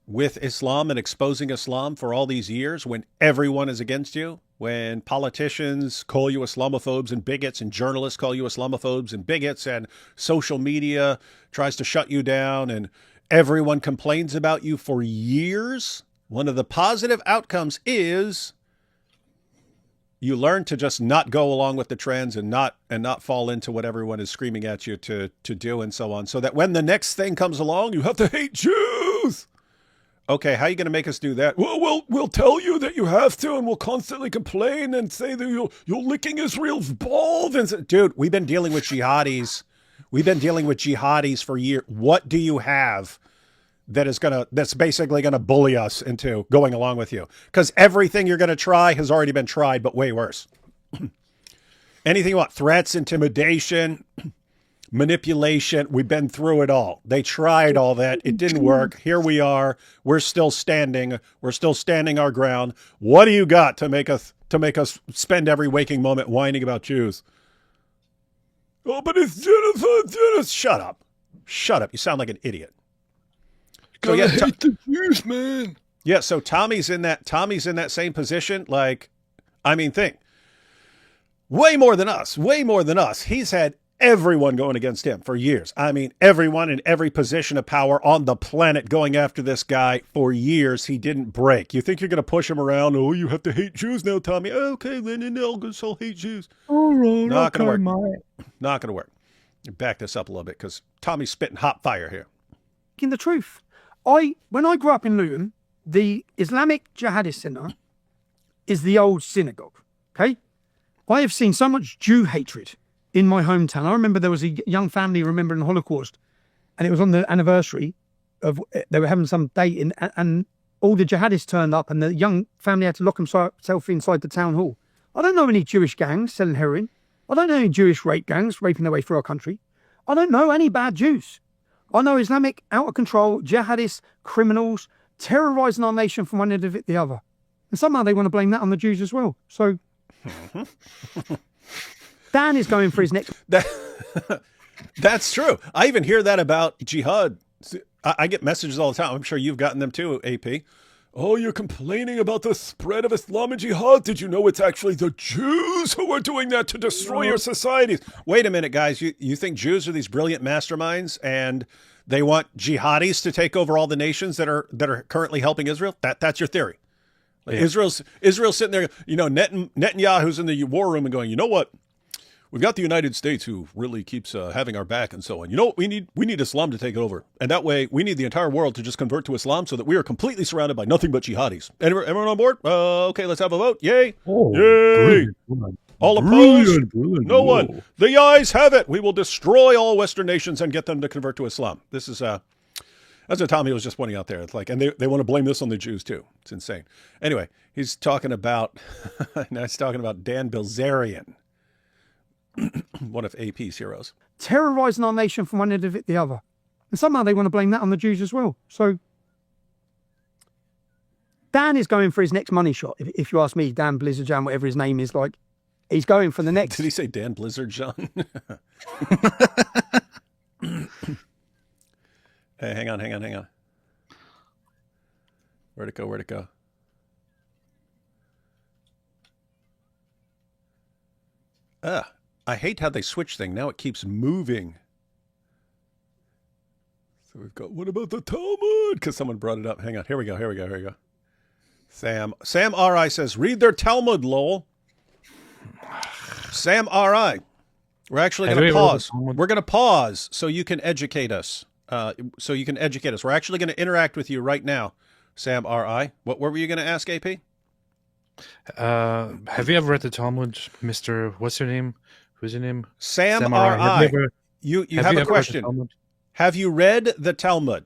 with Islam and exposing Islam for all these years, when everyone is against you, when politicians call you Islamophobes and bigots, and journalists call you Islamophobes and bigots, and social media tries to shut you down, and everyone complains about you for years. One of the positive outcomes is you learn to just not go along with the trends and not fall into what everyone is screaming at you to do, and so on, so that when the next thing comes along, you have to hate Jews. Okay, how are you going to make us do that? Well, we'll tell you that you have to, and we'll constantly complain and say that you're licking Israel's balls. And dude, we've been dealing with jihadis. We've been dealing with jihadis for years. What do you have that's basically gonna bully us into going along with you? Because everything you're gonna try has already been tried, but way worse. Anything you want? Threats, intimidation, manipulation. We've been through it all. They tried all that. It didn't work. Here we are. We're still standing. We're still standing our ground. What do you got to make us spend every waking moment whining about Jews? Oh, but it's genocide. Shut up. Shut up. You sound like an idiot. So yeah, hate the Jews, man. Yeah, so Tommy's in that same position. Like, I mean, think. Way more than us. He's had everyone going against him for years. I mean, everyone in every position of power on the planet going after this guy for years. He didn't break. You think you're going to push him around? Oh, you have to hate Jews now, Tommy. Okay, then I'll hate Jews. All right, not going to work. Not going to work. Back this up a little bit, because Tommy's spitting hot fire here. In the truth, when I grew up in Luton, the Islamic Jihadist Centre is the old synagogue. Okay, I have seen so much Jew hatred in my hometown. I remember there was a young family remembering the Holocaust, and it was on the anniversary of, they were having some date, and all the jihadists turned up, and the young family had to lock himself inside the town hall. I don't know any Jewish gangs selling heroin. I don't know any Jewish rape gangs raping their way through our country. I don't know any bad Jews. I know Islamic, out of control, jihadists, criminals, terrorising our nation from one end of it to the other. And somehow they want to blame that on the Jews as well. So Dan is going for his next... That's true. I even hear that about jihad. I get messages all the time. I'm sure you've gotten them too, AP. Oh, you're complaining about the spread of Islam and jihad. Did you know it's actually the Jews who are doing that to destroy your societies? Wait a minute, guys. You think Jews are these brilliant masterminds and they want jihadis to take over all the nations that are currently helping Israel? That's your theory. Like, yeah. Israel's sitting there, Netanyahu's in the war room and going, you know what? We've got the United States who really keeps having our back and so on. You know what we need? We need Islam to take it over. And that way, we need the entire world to just convert to Islam so that we are completely surrounded by nothing but jihadis. Everyone on board? Okay, let's have a vote. Yay. Oh, yay. Brilliant. All opposed? Brilliant. No one. The ayes have it. We will destroy all Western nations and get them to convert to Islam. This is, that's what Tommy was just pointing out there. It's like, and they want to blame this on the Jews too. It's insane. Anyway, he's talking about, Dan Bilzerian. One of AP's heroes. Terrorising our nation from one end of it to the other. And somehow they want to blame that on the Jews as well. So Dan is going for his next money shot. If you ask me, Dan Blizzardjan, whatever his name is, like, he's going for the next... Did he say Dan Blizzardjan? Hey, hang on. Where'd it go? I hate how they switch thing. Now it keeps moving. So we've got, what about the Talmud? Because someone brought it up. Hang on. Here we go. Sam R.I. says, read their Talmud, lol. Sam R.I. We're actually going to pause. We're going to pause so you can educate us. We're actually going to interact with you right now, Sam R.I. What were you going to ask, AP? Have you ever read the Talmud, Mr. What's your name? Who's your name? Sam R.I. You have a question. Have you read the Talmud?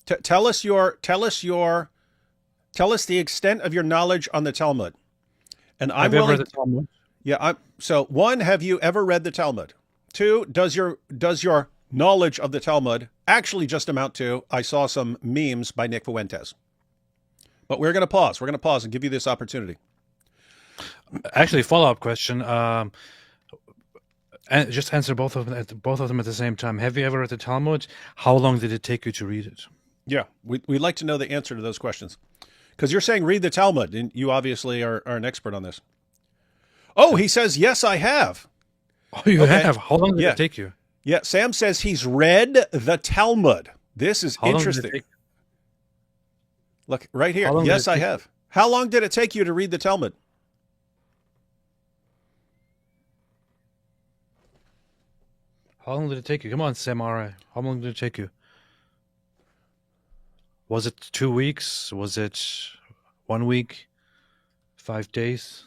Tell us the extent of your knowledge on the Talmud. And I'm willing. Read the Talmud? Yeah. So 1, have you ever read the Talmud? 2, does your knowledge of the Talmud actually just amount to, I saw some memes by Nick Fuentes? But we're going to pause. We're going to pause and give you this opportunity. Actually, follow-up question. And just answer both of them at the same time. Have you ever read the Talmud? How long did it take you to read it? Yeah, we'd like to know the answer to those questions. Because you're saying read the Talmud, and you obviously are an expert on this. Oh, he says, yes, I have. Oh, you have? How long did it take you? Yeah, Sam says he's read the Talmud. This is interesting. Look, right here. Yes, I have. How long did it take you to read the Talmud? How long did it take you? Come on, Sam R.I. How long did it take you? Was it 2 weeks? Was it 1 week? 5 days?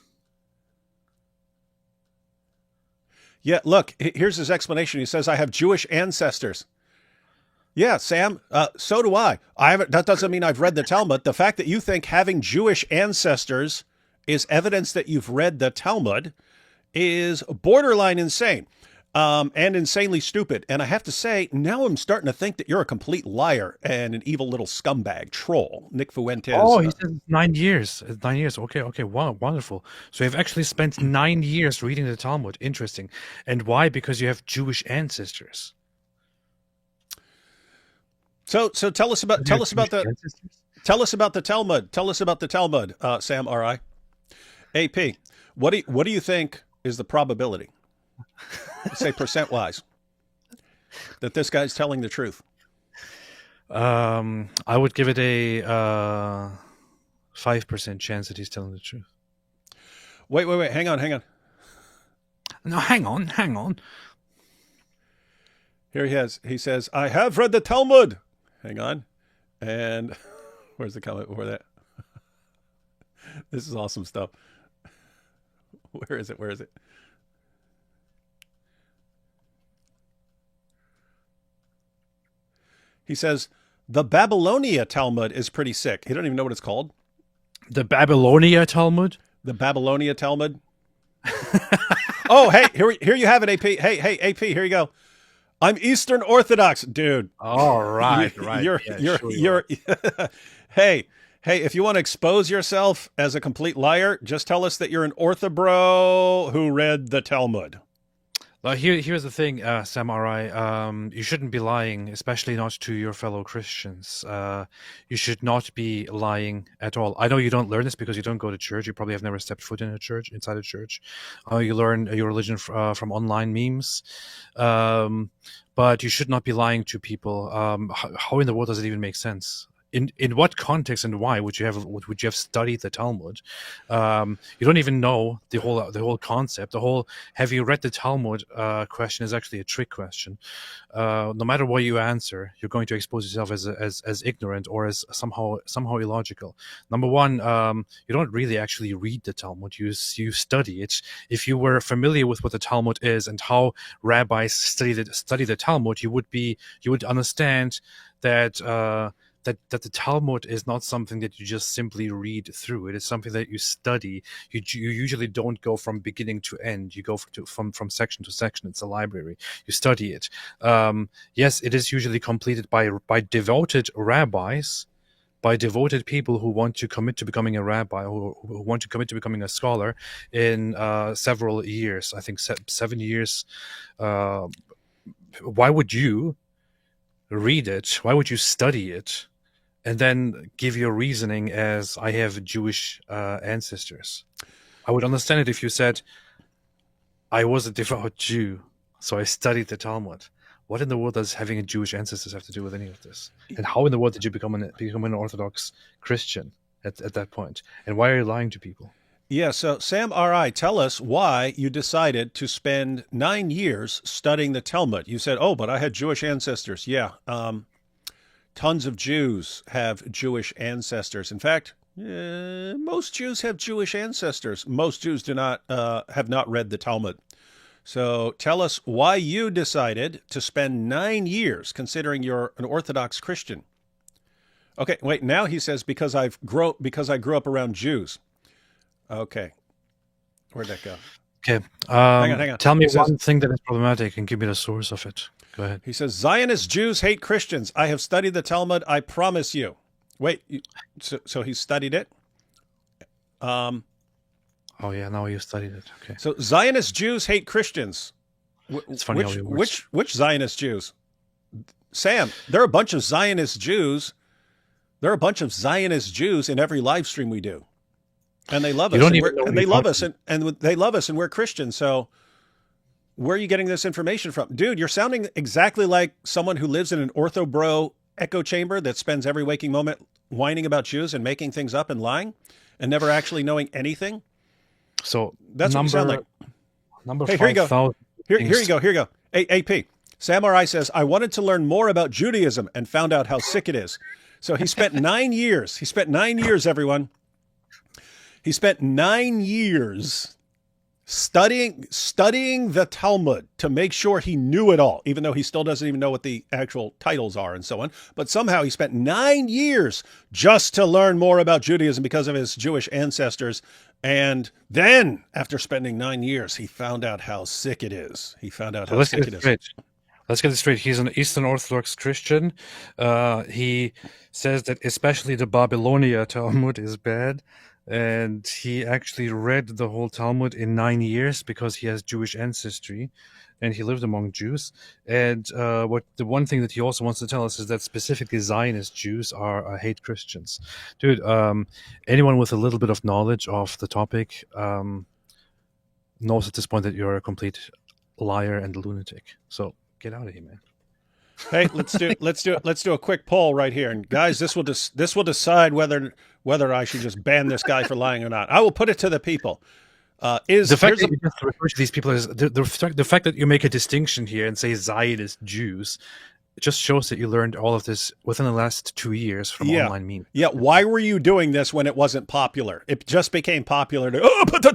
Yeah, look, here's his explanation. He says, I have Jewish ancestors. Yeah, Sam, so do I. That doesn't mean I've read the Talmud. The fact that you think having Jewish ancestors is evidence that you've read the Talmud is borderline insane. And insanely stupid. And I have to say, now I'm starting to think that you're a complete liar and an evil little scumbag troll, Nick Fuentes. Oh, he says 9 years. 9 years. Okay. Wow, wonderful. So you've actually spent 9 years reading the Talmud. Interesting. And why? Because you have Jewish ancestors. So tell us about the Talmud. Tell us about the Talmud, Sam R.I. AP. What do you think is the probability? Say percent-wise, that this guy's telling the truth. I would give it a 5% chance that he's telling the truth. Wait. Hang on. No, hang on. Here he says, I have read the Talmud. Hang on. And where's the comment before that? This is awesome stuff. Where is it? He says, the Babylonia Talmud is pretty sick. He don't even know what it's called. The Babylonia Talmud? The Babylonia Talmud. Oh, hey, here you have it, AP. Hey, AP, here you go. I'm Eastern Orthodox, dude. All right, right. You're Hey, if you want to expose yourself as a complete liar, just tell us that you're an orthobro who read the Talmud. Here's the thing, Sam R.I. You shouldn't be lying, especially not to your fellow Christians. You should not be lying at all. I know you don't learn this because you don't go to church. You probably have never stepped foot inside a church. You learn your religion from online memes. But you should not be lying to people. How in the world does it even make sense? In what context and why would you have studied the Talmud? You don't even know the whole concept. The whole have you read the Talmud question is actually a trick question. No matter what you answer, you're going to expose yourself as ignorant or as somehow illogical. Number one, you don't really actually read the Talmud. You study it. If you were familiar with what the Talmud is and how rabbis study the Talmud, you would understand that. That the Talmud is not something that you just simply read through. It is something that you study. You usually don't go from beginning to end. You go from section to section. It's a library. You study it. Yes, it is usually completed by devoted rabbis, by devoted people who want to commit to becoming a rabbi, who want to commit to becoming a scholar in several years. I think 7 years. Why would you read it? Why would you study it? And then give your reasoning as I have Jewish ancestors. I would understand it if you said, I was a devout Jew, so I studied the Talmud. what in the world does having a Jewish ancestors have to do with any of this? And how in the world did you become an Orthodox Christian at that point? And why are you lying to people? Yeah, so Sam R.I., tell us why you decided to spend 9 years studying the Talmud. You said, oh, but I had Jewish ancestors. Yeah, tons of Jews have Jewish ancestors. In fact, most Jews have Jewish ancestors. Most Jews do not have not read the Talmud. So tell us why you decided to spend 9 years, considering you're an Orthodox Christian. Okay, wait, now he says, because I grew up around Jews. Okay. Where'd that go? Okay. Hang on. Tell me one thing that is problematic and give me the source of it. Go ahead. He says, Zionist Jews hate Christians. I have studied the Talmud. I promise you. Wait, so he studied it? Oh, yeah, now you studied it. Okay. So Zionist Jews hate Christians. It's funny how it works. Which Zionist Jews? Sam, there are a bunch of Zionist Jews. There are a bunch of Zionist Jews in every live stream we do. And they love us, and they love us, and they love us, and we're Christians. So, where are you getting this information from, dude? You're sounding exactly like someone who lives in an ortho bro echo chamber that spends every waking moment whining about Jews and making things up and lying, and never actually knowing anything. So that's what you sound like. Hey, here you go. Here you go. Hey, AP. Sam R.I. says, I wanted to learn more about Judaism and found out how sick it is. So he spent 9 years. He spent 9 years, everyone. He spent 9 years studying the Talmud to make sure he knew it all, even though he still doesn't even know what the actual titles are and so on. But somehow he spent 9 years just to learn more about Judaism because of his Jewish ancestors. And then, after spending 9 years, he found out how sick it is. Let's get it straight. He's an Eastern Orthodox Christian. He says that especially the Babylonia Talmud is bad. And he actually read the whole Talmud in 9 years because he has Jewish ancestry and he lived among Jews. And the one thing that he also wants to tell us is that specifically Zionist Jews hate Christians. Dude, anyone with a little bit of knowledge of the topic knows at this point that you're a complete liar and lunatic. So get out of here, man. Hey, let's do a quick poll right here, and guys, this will decide whether I should just ban this guy for lying or not. I will put it to the people. The fact that you just refer to these people as the fact that you make a distinction here and say Zionist Jews, it just shows that you learned all of this within the last 2 years from online memes. Yeah, why were you doing this when it wasn't popular? It just became popular to but the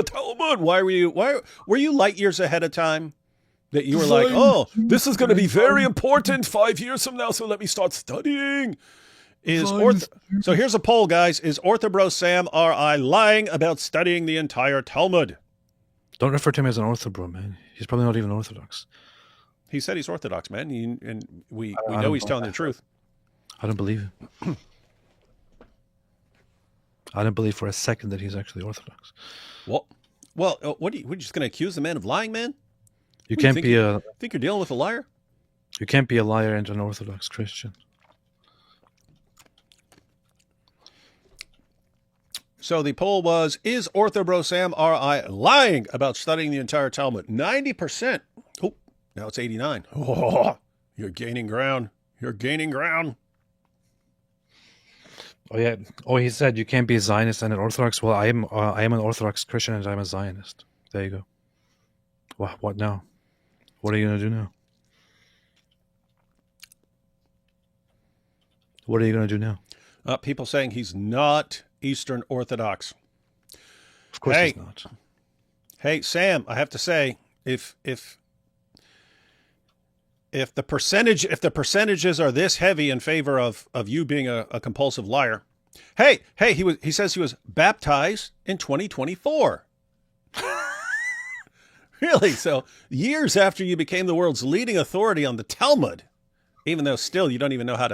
Talmud. Why were you light years ahead of time? That you were like, oh, this is going to be very important 5 years from now, so let me start studying. So here's a poll, guys. Is Orthobro Sam R.I. lying about studying the entire Talmud? Don't refer to him as an Orthobro, man. He's probably not even Orthodox. He said he's Orthodox, man, and we know he's telling the truth. I don't believe it. I don't believe for a second that he's actually Orthodox. Well, what are you just going to accuse the man of lying, man? You can't be a... Think you're dealing with a liar? You can't be a liar and an Orthodox Christian. So the poll was, is Orthobro Sam R.I. lying about studying the entire Talmud? 90%. Oh, now it's 89. Oh, you're gaining ground. You're gaining ground. Oh, yeah. Oh, he said you can't be a Zionist and an Orthodox. Well, I am an Orthodox Christian and I'm a Zionist. There you go. What now? What are you going to do now? What are you going to do now? People saying he's not Eastern Orthodox. Of course he's not. Hey, Sam, I have to say, if the percentages are this heavy in favor of you being a compulsive liar, hey, he says he was baptized in 2024. Really? So years after you became the world's leading authority on the Talmud, even though still you don't even know how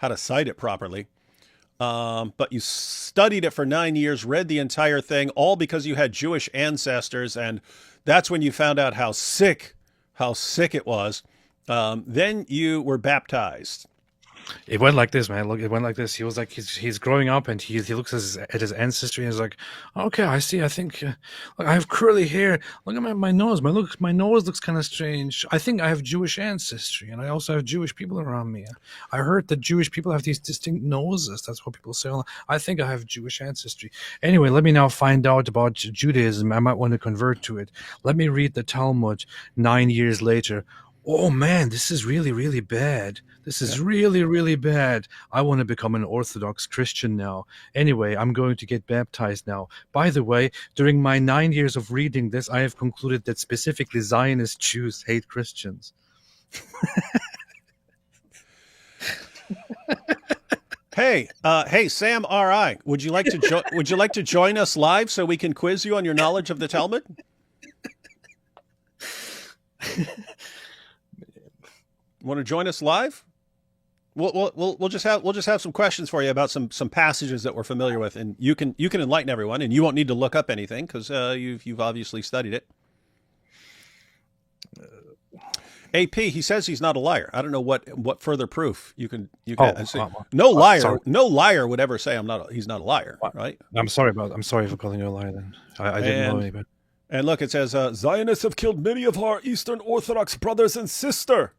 to cite it properly, but you studied it for 9 years, read the entire thing, all because you had Jewish ancestors, and that's when you found out how sick it was. Then you were baptized. It went like this, man. Look, it went like this. He was like, he's growing up, and he looks at his ancestry, and he's like, okay, I see. I think look, I have curly hair. Look at my nose. My nose looks kind of strange. I think I have Jewish ancestry, and I also have Jewish people around me. I heard that Jewish people have these distinct noses. That's what people say. I think I have Jewish ancestry. Anyway, let me now find out about Judaism. I might want to convert to it. Let me read the Talmud 9 years later. Oh man, this is really, really bad. This is really, really bad. I want to become an Orthodox Christian now. Anyway, I'm going to get baptized now. By the way, during my 9 years of reading this, I have concluded that specifically Zionist Jews hate Christians. Hey, Sam R.I., would you like to join us live so we can quiz you on your knowledge of the Talmud? Want to join us live? We'll just have some questions for you about some passages that we're familiar with, and you can enlighten everyone, and you won't need to look up anything because you've obviously studied it. AP, he says he's not a liar. I don't know what further proof you can. No liar would ever say he's not a liar, right? I'm sorry for calling you a liar. Then I didn't know any better. And look, it says Zionists have killed many of our Eastern Orthodox brothers and sisters.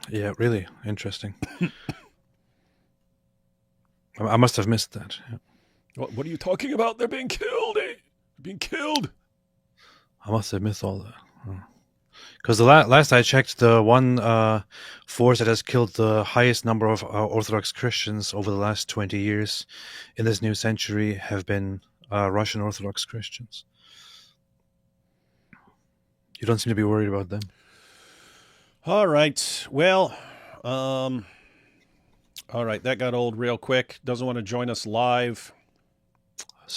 Yeah, really interesting. I must have missed that. Yeah. What are you talking about? They're being killed. Being killed. I must have missed all that. Because the last I checked, the one force that has killed the highest number of Orthodox Christians over the last 20 years in this new century have been Russian Orthodox Christians. You don't seem to be worried about them. All right. Well, all right. That got old real quick. Doesn't want to join us live.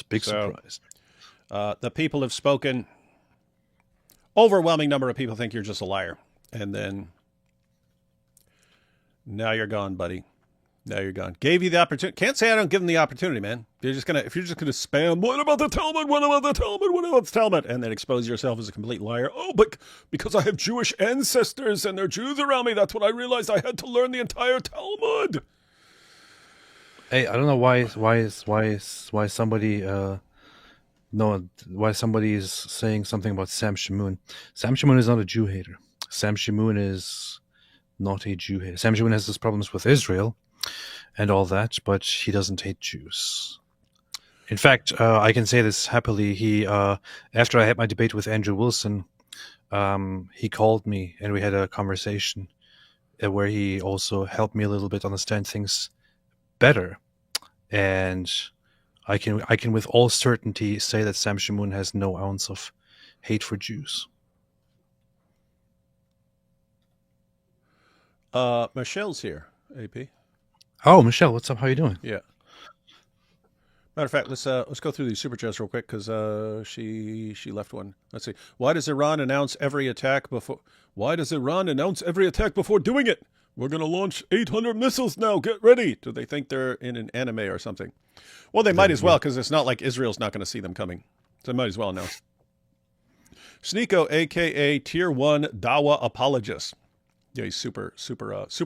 Big surprise. The people have spoken. Overwhelming number of people think you're just a liar. And then now you're gone, buddy. Now you're gone. Gave you the opportunity. Can't say I don't give them the opportunity, man. If you're just gonna spam, what about the Talmud? What about the Talmud? What about the Talmud? And then expose yourself as a complete liar. Oh, but because I have Jewish ancestors and they're Jews around me, that's when I realized I had to learn the entire Talmud. Hey, I don't know why somebody why somebody is saying something about Sam Shamoun. Sam Shamoun is not a Jew hater. Sam Shamoun is not a Jew hater. Sam Shamoun has his problems with Israel and all that, but he doesn't hate Jews. In fact, I can say this happily. He, after I had my debate with Andrew Wilson, he called me and we had a conversation where he also helped me a little bit understand things better. And I can with all certainty say that Sam Shamoun has no ounce of hate for Jews. Michelle's here, AP. Oh, Michelle, what's up? How you doing? Yeah. Matter of fact, let's go through these super chats real quick because she left one. Let's see. Why does Iran announce every attack before doing it? We're going to launch 800 missiles now. Get ready. Do they think they're in an anime or something? Well, they might as well because it's not like Israel's not going to see them coming. So they might as well announce. Sneako, a.k.a. Tier 1 Dawa apologist. Yeah, he's super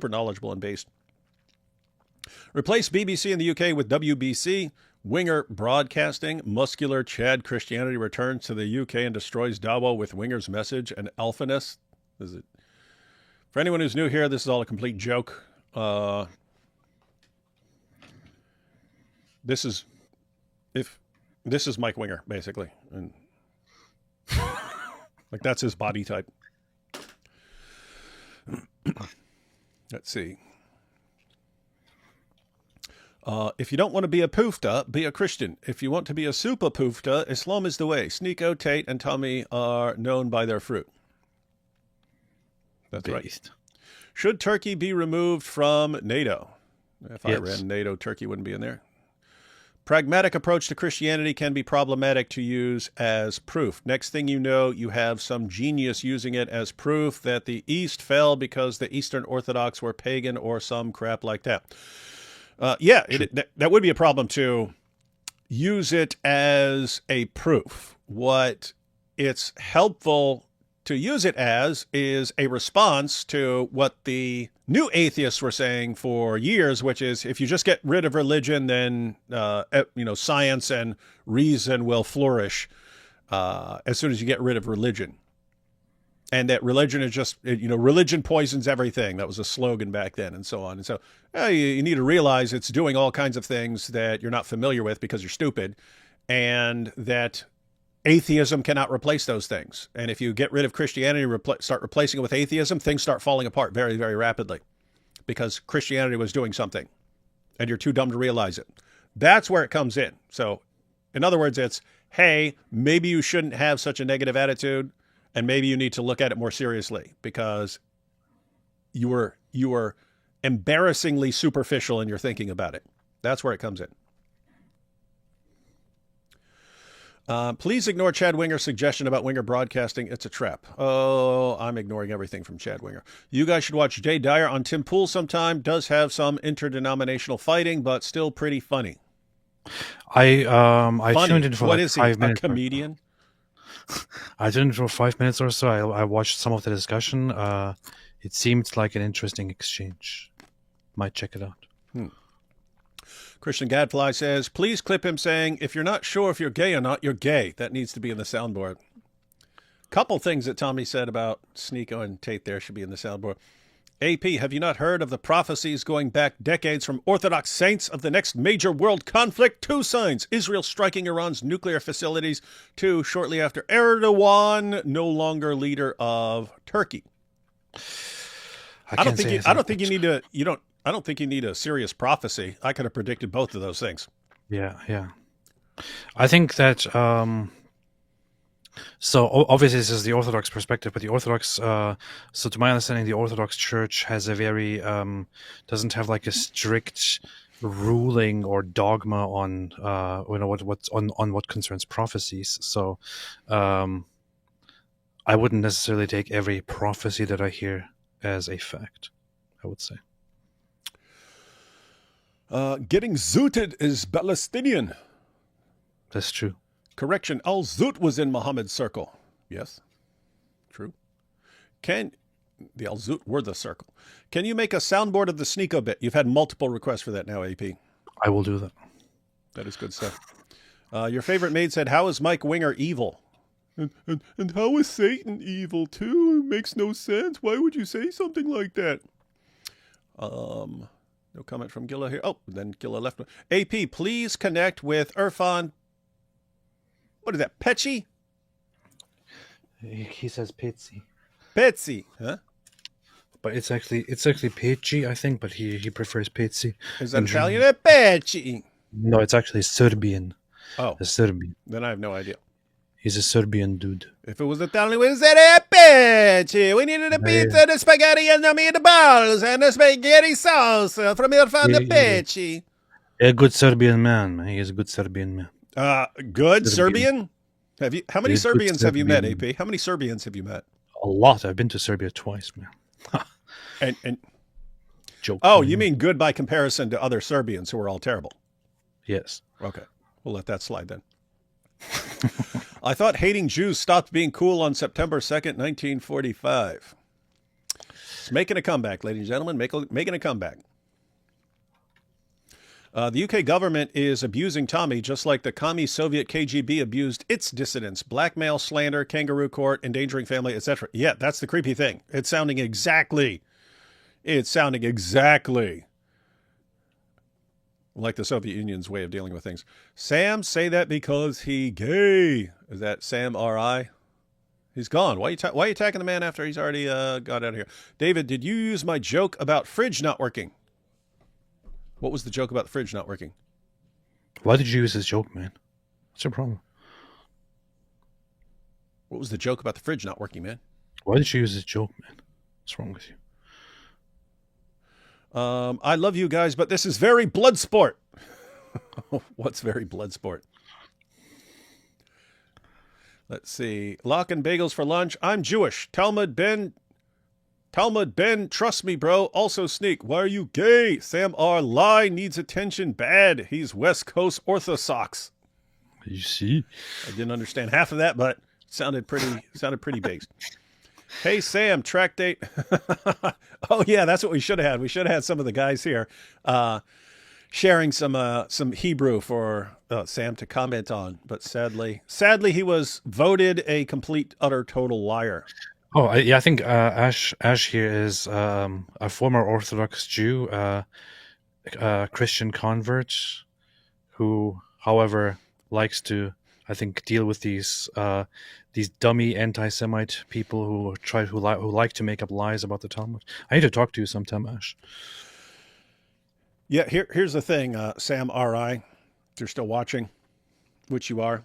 knowledgeable and based. Replace BBC in the UK with WBC. Winger Broadcasting. Muscular Chad Christianity returns to the UK and destroys Dawa with Winger's message and alphaness. Is it? For anyone who's new here, this is all a complete joke. This is Mike Winger, basically. And like that's his body type. Let's see. If you don't want to be a poofta, be a Christian. If you want to be a super poofta, Islam is the way. Sneako, Tate, and Tommy are known by their fruit. That's right. Should Turkey be removed from NATO? If I ran NATO, Turkey wouldn't be in there. Pragmatic approach to Christianity can be problematic to use as proof. Next thing you know, you have some genius using it as proof that the East fell because the Eastern Orthodox were pagan or some crap like that. That would be a problem to use it as a proof. What it's helpful to use it as is a response to what the new atheists were saying for years, which is if you just get rid of religion, then science and reason will flourish as soon as you get rid of religion. And that religion is just, religion poisons everything. That was a slogan back then and so on. And so you need to realize it's doing all kinds of things that you're not familiar with because you're stupid, and that atheism cannot replace those things. And if you get rid of Christianity, start replacing it with atheism, things start falling apart very, very rapidly because Christianity was doing something and you're too dumb to realize it. That's where it comes in. So in other words, it's, hey, maybe you shouldn't have such a negative attitude. And maybe you need to look at it more seriously because you were embarrassingly superficial in your thinking about it. That's where it comes in. Please ignore Chad Winger's suggestion about Winger broadcasting. It's a trap. Oh, I'm ignoring everything from Chad Winger. You guys should watch Jay Dyer on Tim Pool sometime. Does have some interdenominational fighting, but still pretty funny. I funny. tuned in for what like is he, 5 minutes. A comedian? I tuned in for 5 minutes or so. I watched some of the discussion. It seemed like an interesting exchange. Might check it out. Christian Gadfly says, please clip him saying, if you're not sure if you're gay or not, you're gay. That needs to be in the soundboard. Couple things that Tommy said about Sneako and Tate there should be in the soundboard. AP, have you not heard of the prophecies going back decades from Orthodox saints of the next major world conflict? 2 signs. Israel striking Iran's nuclear facilities. 2, shortly after Erdogan, no longer leader of Turkey. I don't think you need a serious prophecy. I could have predicted both of those things. Yeah. I think that so obviously this is the Orthodox perspective, but the Orthodox, so to my understanding, the Orthodox Church has a very doesn't have like a strict ruling or dogma on what's on what concerns prophecies. So I wouldn't necessarily take every prophecy that I hear as a fact, I would say. Getting zooted is Palestinian. That's true. Correction, Al-Zoot was in Muhammad's circle. Yes, true. The Al-Zoot were the circle. Can you make a soundboard of the Sneako bit? You've had multiple requests for that now, AP. I will do that. That is good stuff. Your favorite maid said, how is Mike Winger evil? And how is Satan evil too? It makes no sense. Why would you say something like that? No comment from Gilla here. Oh, then Gilla left. AP, please connect with Irfan. What is that, Pecci? He says Petsy. Petsy, huh? But it's actually Pecci, I think, but he prefers Petsy. Is that Italian? Pecci. No, it's actually Serbian. Oh. A Serbian. Then I have no idea. He's a Serbian dude. If it was Italian, we would say Pecci. We needed a pizza, the spaghetti, and the meatballs, and the spaghetti sauce from Irfan Pecci. A good Serbian man. He is a good Serbian man. Good Serbian? How many Serbians have you met, AP? How many Serbians have you met? A lot. I've been to Serbia twice, man. and joke. Oh, you mean good by comparison to other Serbians who are all terrible? Yes. Okay. We'll let that slide then. I thought hating Jews stopped being cool on September 2nd, 1945. It's making a comeback, ladies and gentlemen, making a comeback. The UK government is abusing Tommy just like the commie Soviet KGB abused its dissidents. Blackmail, slander, kangaroo court, endangering family, etc. Yeah, that's the creepy thing. It's sounding exactly like the Soviet Union's way of dealing with things. Sam, say that because he gay. Is that Sam R.I.? He's gone. Why are you attacking the man after he's already got out of here? David, did you use my joke about fridge not working? What was the joke about the fridge not working? Why did you use this joke, man? What's your problem? What was the joke about the fridge not working, man? Why did you use this joke, man? What's wrong with you? I love you guys, but this is very blood sport. What's very blood sport? Let's see. Lock and bagels for lunch. I'm Jewish. Talmud Ben, trust me, bro. Also Sneak. Why are you gay? Sam R. Lie needs attention bad. He's West Coast Orthodox. You see? I didn't understand half of that, but it sounded pretty based. Hey, Sam, track date. Oh, yeah, that's what we should have had. We should have had some of the guys here sharing some Hebrew for Sam to comment on. But sadly, he was voted a complete, utter, total liar. Oh, I think Ash here is a former Orthodox Jew, Christian convert, who, however, likes to, I think, deal with these dummy anti-Semite people who like to make up lies about the Talmud. I need to talk to you sometime, Ash. Yeah, here's the thing, Sam R.I., if you're still watching, which you are.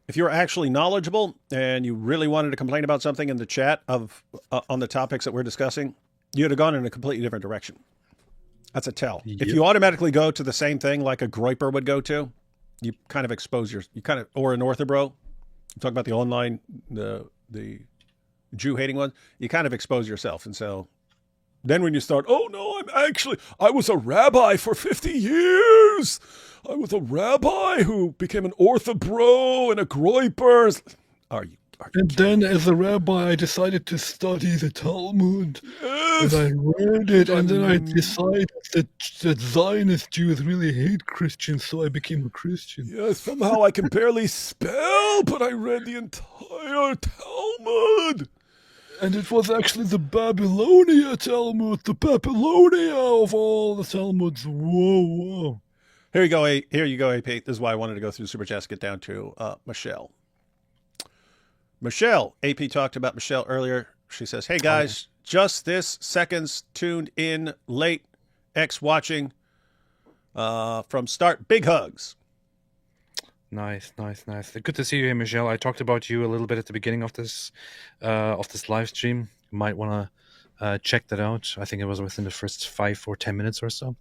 If you're actually knowledgeable and you really wanted to complain about something in the chat of on the topics that we're discussing, you'd have gone in a completely different direction. That's a tell. Yep. If you automatically go to the same thing like a Groiper would go to, you kind of expose or an Orthobro. You talk about the online, the Jew hating one. You kind of expose yourself, and so then when you start, oh no, I was a rabbi for 50 years. I was a rabbi who became an Orthobro and a Groiper. Are you and then as a rabbi, I decided to study the Talmud. Yes. And I read it, and then I decided that Zionist Jews really hate Christians, so I became a Christian. Yeah, somehow I can barely spell, but I read the entire Talmud. And it was actually the Babylonia Talmud, the Babylonia of all the Talmuds. Whoa. Here you go, AP. This is why I wanted to go through Super Chats, get down to Michelle. Michelle, AP talked about Michelle earlier. She says, hey guys, just this seconds tuned in late, X watching from start. Big hugs. Nice. Good to see you here, Michelle. I talked about you a little bit at the beginning of this live stream. You might want to check that out. I think it was within the first 5 or 10 minutes or so.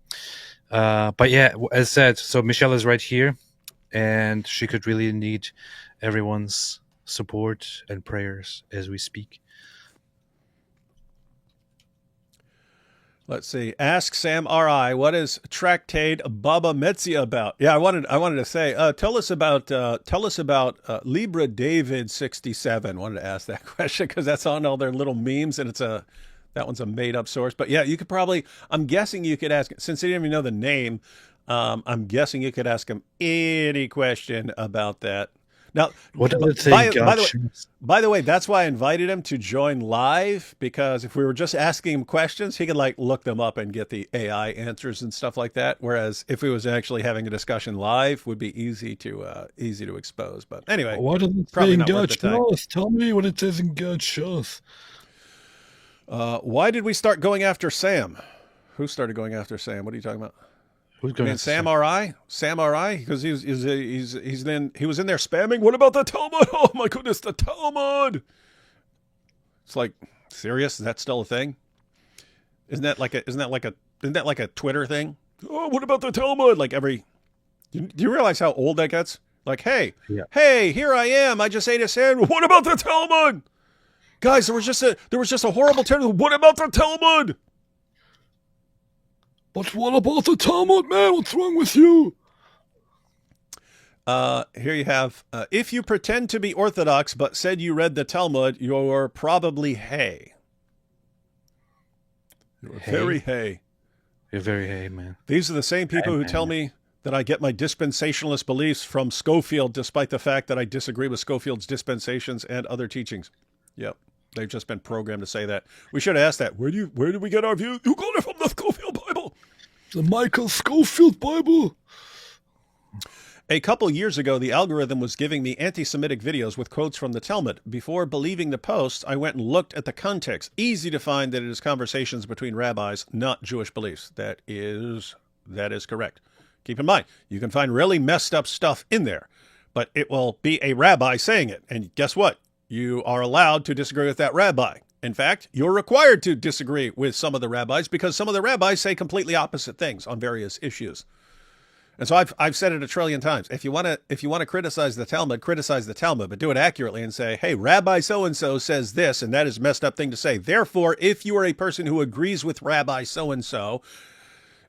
But yeah, as said, so Michelle is right here, and she could really need everyone's support and prayers as we speak. Let's see. Ask Sam R.I. What is Tractate Baba Metzia about? Yeah, I wanted to say. Tell us about Libra David 67. Wanted to ask that question because that's on all their little memes, and that one's a made up source. But yeah, you could probably. I'm guessing you could ask, since he didn't even know the name. I'm guessing you could ask him any question about that. Now, what does it say? By the way, that's why I invited him to join live, because if we were just asking him questions, he could look them up and get the AI answers and stuff like that. Whereas if we was actually having a discussion live, would be easy to expose. But anyway, what does it say in God shows? Tell me what it says in God shows. Why did we start going after Sam? Who started going after Sam? What are you talking about? Sam R.I.? Sam R.I.? Because he was in there spamming. What about the Talmud? Oh my goodness, the Talmud! It's like, serious? Is that still a thing? Isn't that like a Twitter thing? Oh, what about the Talmud? Do you realize how old that gets? Like, hey, here I am. I just ate a sandwich. What about the Talmud? Guys, there was just a horrible term. What about the Talmud? But what about the Talmud, man? What's wrong with you? Here you have, if you pretend to be Orthodox but said you read the Talmud, you're probably hay. You're very hay. You're very hay, man. These are the same people who tell me that I get my dispensationalist beliefs from Schofield, despite the fact that I disagree with Schofield's dispensations and other teachings. Yep. They've just been programmed to say that. We should have asked that. Where did we get our views? You got it from the Schofield Bible. The Michael Schofield Bible. A couple years ago, the algorithm was giving me anti-Semitic videos with quotes from the Talmud. Before believing the post, I went and looked at the context. Easy to find that it is conversations between rabbis, not Jewish beliefs. That is correct. Keep in mind, you can find really messed up stuff in there, but it will be a rabbi saying it. And guess what? You are allowed to disagree with that rabbi. In fact, you're required to disagree with some of the rabbis because some of the rabbis say completely opposite things on various issues. And so I've said it a trillion times. If you want to criticize the Talmud, but do it accurately and say, hey, Rabbi so-and-so says this, and that is a messed up thing to say. Therefore, if you are a person who agrees with Rabbi so-and-so,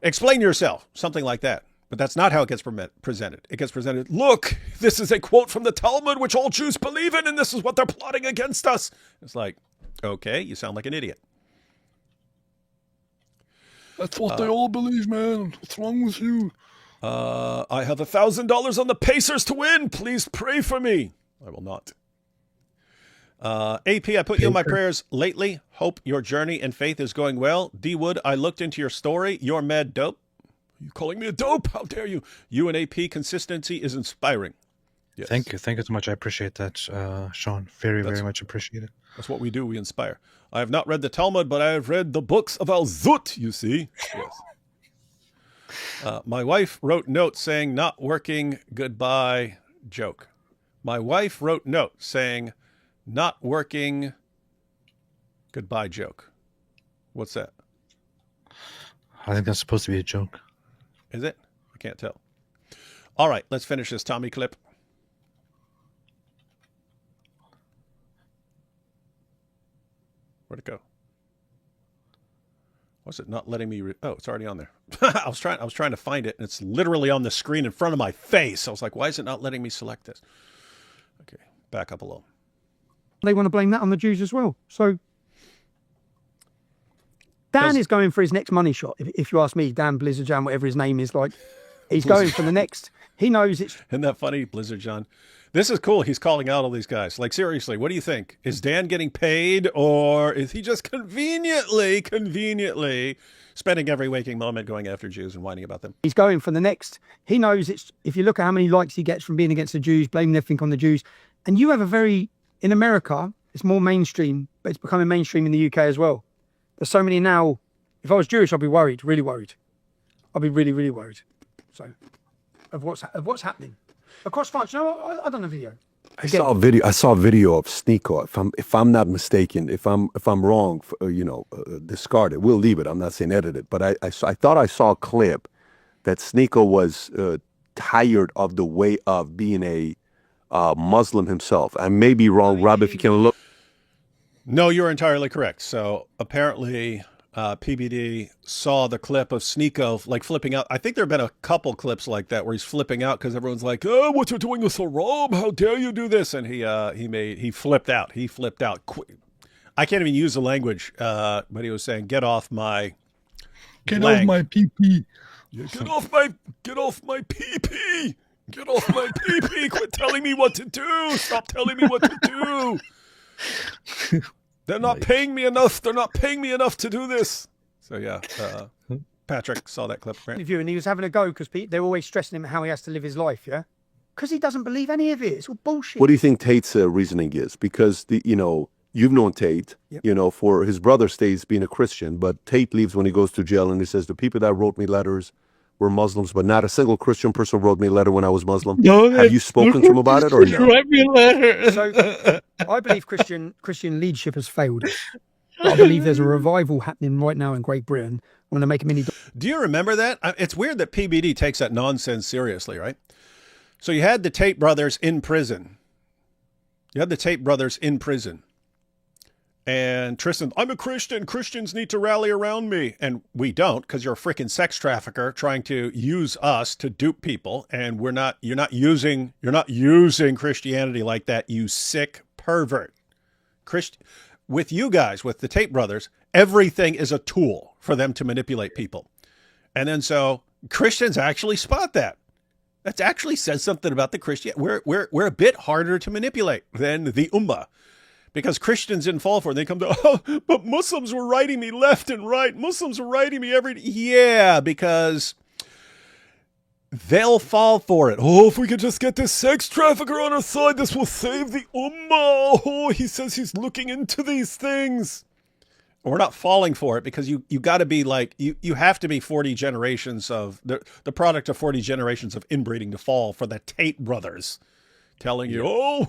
explain yourself, something like that. But that's not how it gets presented. It gets presented, look, this is a quote from the Talmud, which all Jews believe in, and this is what they're plotting against us. It's like, okay, you sound like an idiot. That's what they all believe, man. What's wrong with you? I have $1,000 on the Pacers to win. Please pray for me. I will not. AP, I put you in my prayers lately. Hope your journey and faith is going well. D Wood, I looked into your story. You're mad dope. You calling me a dope? How dare you? You and AP consistency is inspiring. Yes. Thank you so much. I appreciate that, Sean. Very much appreciate it. That's what we do. We inspire. I have not read the Talmud, but I have read the books of Al-Zut, you see. Yes. My wife wrote note saying, not working, goodbye, joke. My wife wrote note saying, not working, goodbye, joke. What's that? I think that's supposed to be a joke. Is it? I can't tell. All right, let's finish this Tommy clip. Where'd it go? What's it not letting me? Oh, it's already on there. I was trying to find it, and it's literally on the screen in front of my face. I was like, why is it not letting me select this? Okay, back up a little. They want to blame that on the Jews as well. So Dan is going for his next money shot. If you ask me, Dan Blizzard John, whatever his name is, like he's going for the next. He knows it's. Isn't that funny, Blizzard John? This is cool. He's calling out all these guys. Like, seriously, what do you think? Is Dan getting paid, or is he just conveniently spending every waking moment going after Jews and whining about them? He's going for the next. He knows it's. If you look at how many likes he gets from being against the Jews, blaming everything on the Jews, and you have a very in America, it's more mainstream, but it's becoming mainstream in the UK as well. There's so many now. If I was Jewish, I'd be worried, really worried. I'd be really, really worried. So, of what's happening across France. No, I don't know video. I saw a video of Sneako. If I'm not mistaken, if I'm wrong, discard it. We'll leave it. I'm not saying edit it, but I thought I saw a clip that Sneako was tired of the way of being a Muslim himself. I may be wrong, Rob. If you can look. No, you're entirely correct. So apparently, PBD saw the clip of Sneako like flipping out. I think there have been a couple clips like that where he's flipping out because everyone's like, "Oh, what you're doing is haram! How dare you do this?" And he flipped out. He flipped out. I can't even use the language, but he was saying, "Get off my, get off my PP, get off my PP, get off my PP! Quit telling me what to do! Stop telling me what to do!" They're not paying me enough. They're not paying me enough to do this. So yeah, Patrick saw that clip. Right? And he was having a go because they're always stressing him how he has to live his life. Yeah, because he doesn't believe any of it. It's all bullshit. What do you think Tate's reasoning is? Because you've known Tate. Yep. For his brother stays being a Christian, but Tate leaves when he goes to jail, and he says the people that wrote me letters were Muslims, but not a single Christian person wrote me a letter when I was Muslim. No, have you spoken to him about it or no? Write me a letter. So I believe Christian leadership has failed. But I believe there's a revival happening right now in Great Britain. I'm going to make a mini. Do you remember that? It's weird that PBD takes that nonsense seriously, right? So you had the Tate brothers in prison. And Tristan, I'm a Christian. Christians need to rally around me. And we don't, because you're a freaking sex trafficker trying to use us to dupe people. And you're not using Christianity like that, you sick pervert. With you guys, with the Tate brothers, everything is a tool for them to manipulate people. And then so Christians actually spot that. That actually says something about the Christian. We're a bit harder to manipulate than the Ummah. Because Christians didn't fall for it. They come to, oh, but Muslims were writing me left and right. Muslims were writing me every day. Yeah, because they'll fall for it. Oh, if we could just get this sex trafficker on our side, this will save the Ummah. Oh, he says he's looking into these things. We're not falling for it because you got to be like, you have to be 40 generations of, the product of 40 generations of inbreeding to fall for the Tate brothers. Telling you, oh,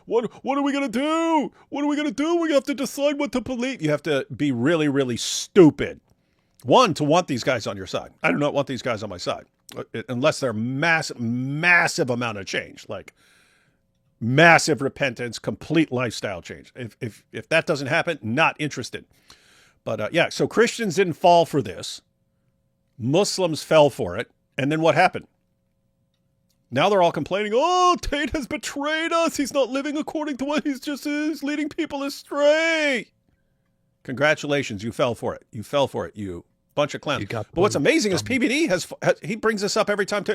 what are we going to do? What are we going to do? We have to decide what to believe. You have to be really, really stupid. One, to want these guys on your side. I do not want these guys on my side. Unless they're massive amount of change. Like massive repentance, complete lifestyle change. If that doesn't happen, not interested. But yeah, so Christians didn't fall for this. Muslims fell for it. And then what happened? Now they're all complaining, oh, Tate has betrayed us. He's not living according to what he's just is, leading people astray. Congratulations, you fell for it. You fell for it, you bunch of clowns. But what's amazing is PBD he brings this up every time.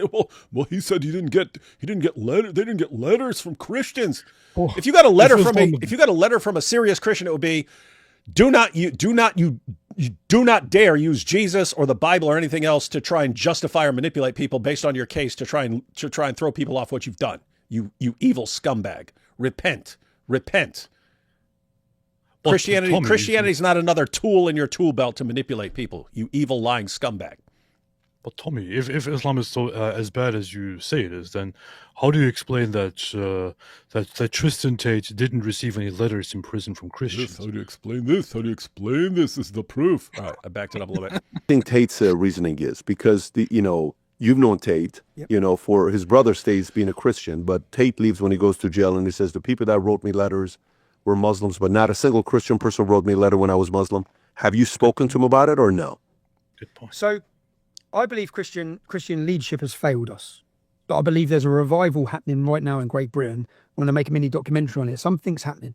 Well, he said he didn't get letter. They didn't get letters from Christians. Oh, if you got a letter from a serious Christian, it would be, do not dare use Jesus or the Bible or anything else to try and justify or manipulate people based on your case to try and throw people off what you've done. You evil scumbag. Repent. Well, Christianity is not another tool in your tool belt to manipulate people. You evil lying scumbag. But Tommy, if Islam is so as bad as you say it is, then how do you explain that that Tristan Tate didn't receive any letters in prison from Christians? How do you explain this? How do you explain this? This is the proof. All right, I backed it up a little bit. I think Tate's reasoning is because you've known Tate, for his brother stays being a Christian, but Tate leaves when he goes to jail and he says the people that wrote me letters were Muslims, but not a single Christian person wrote me a letter when I was Muslim. Have you spoken to him about it or no? Good point. So I believe Christian leadership has failed us. But I believe there's a revival happening right now in Great Britain. I want to make a mini documentary on it. Something's happening.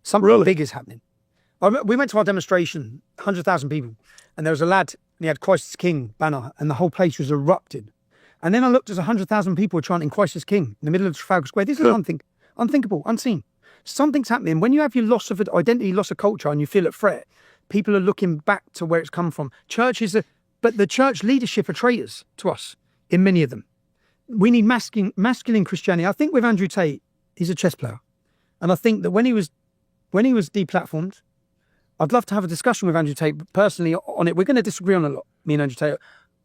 Something big is happening. We went to our demonstration, 100,000 people, and there was a lad, and he had Christ is King banner, and the whole place was erupted. And then I looked as 100,000 people were chanting Christ is King in the middle of Trafalgar Square. This is unthinkable, unseen. Something's happening. When you have your loss of identity, loss of culture, and you feel at threat, people are looking back to where it's come from. But the church leadership are traitors to us, in many of them. We need masculine Christianity. I think with Andrew Tate, he's a chess player. And I think that when he was deplatformed, I'd love to have a discussion with Andrew Tate personally on it. We're going to disagree on a lot, me and Andrew Tate.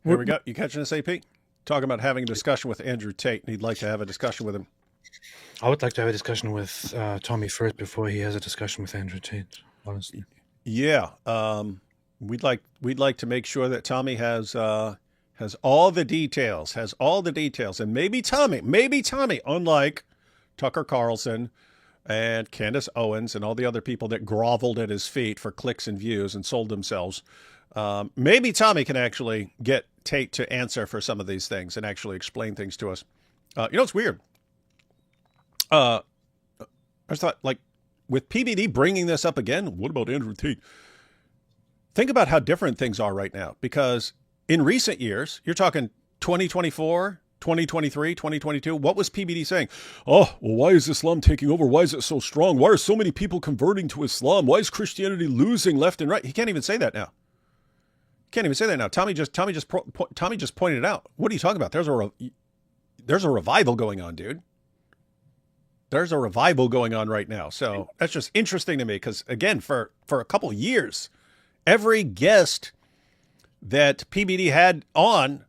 Here we go. You catching this, AP? Talking about having a discussion with Andrew Tate, and he'd like to have a discussion with him. I would like to have a discussion with Tommy first before he has a discussion with Andrew Tate, honestly. Yeah. We'd like to make sure that Tommy has all the details, and maybe Tommy, unlike Tucker Carlson and Candace Owens and all the other people that groveled at his feet for clicks and views and sold themselves, maybe Tommy can actually get Tate to answer for some of these things and actually explain things to us. It's weird. I just thought, like, with PBD bringing this up again, what about Andrew Tate? Think about how different things are right now, because in recent years, you're talking 2024, 2023, 2022, what was PBD saying? Oh, well, why is Islam taking over? Why is it so strong? Why are so many people converting to Islam? Why is Christianity losing left and right? He can't even say that now. Tommy just pointed it out. What are you talking about? There's a revival going on, dude. There's a revival going on right now. So that's just interesting to me because, again, for a couple of years, every guest that PBD had on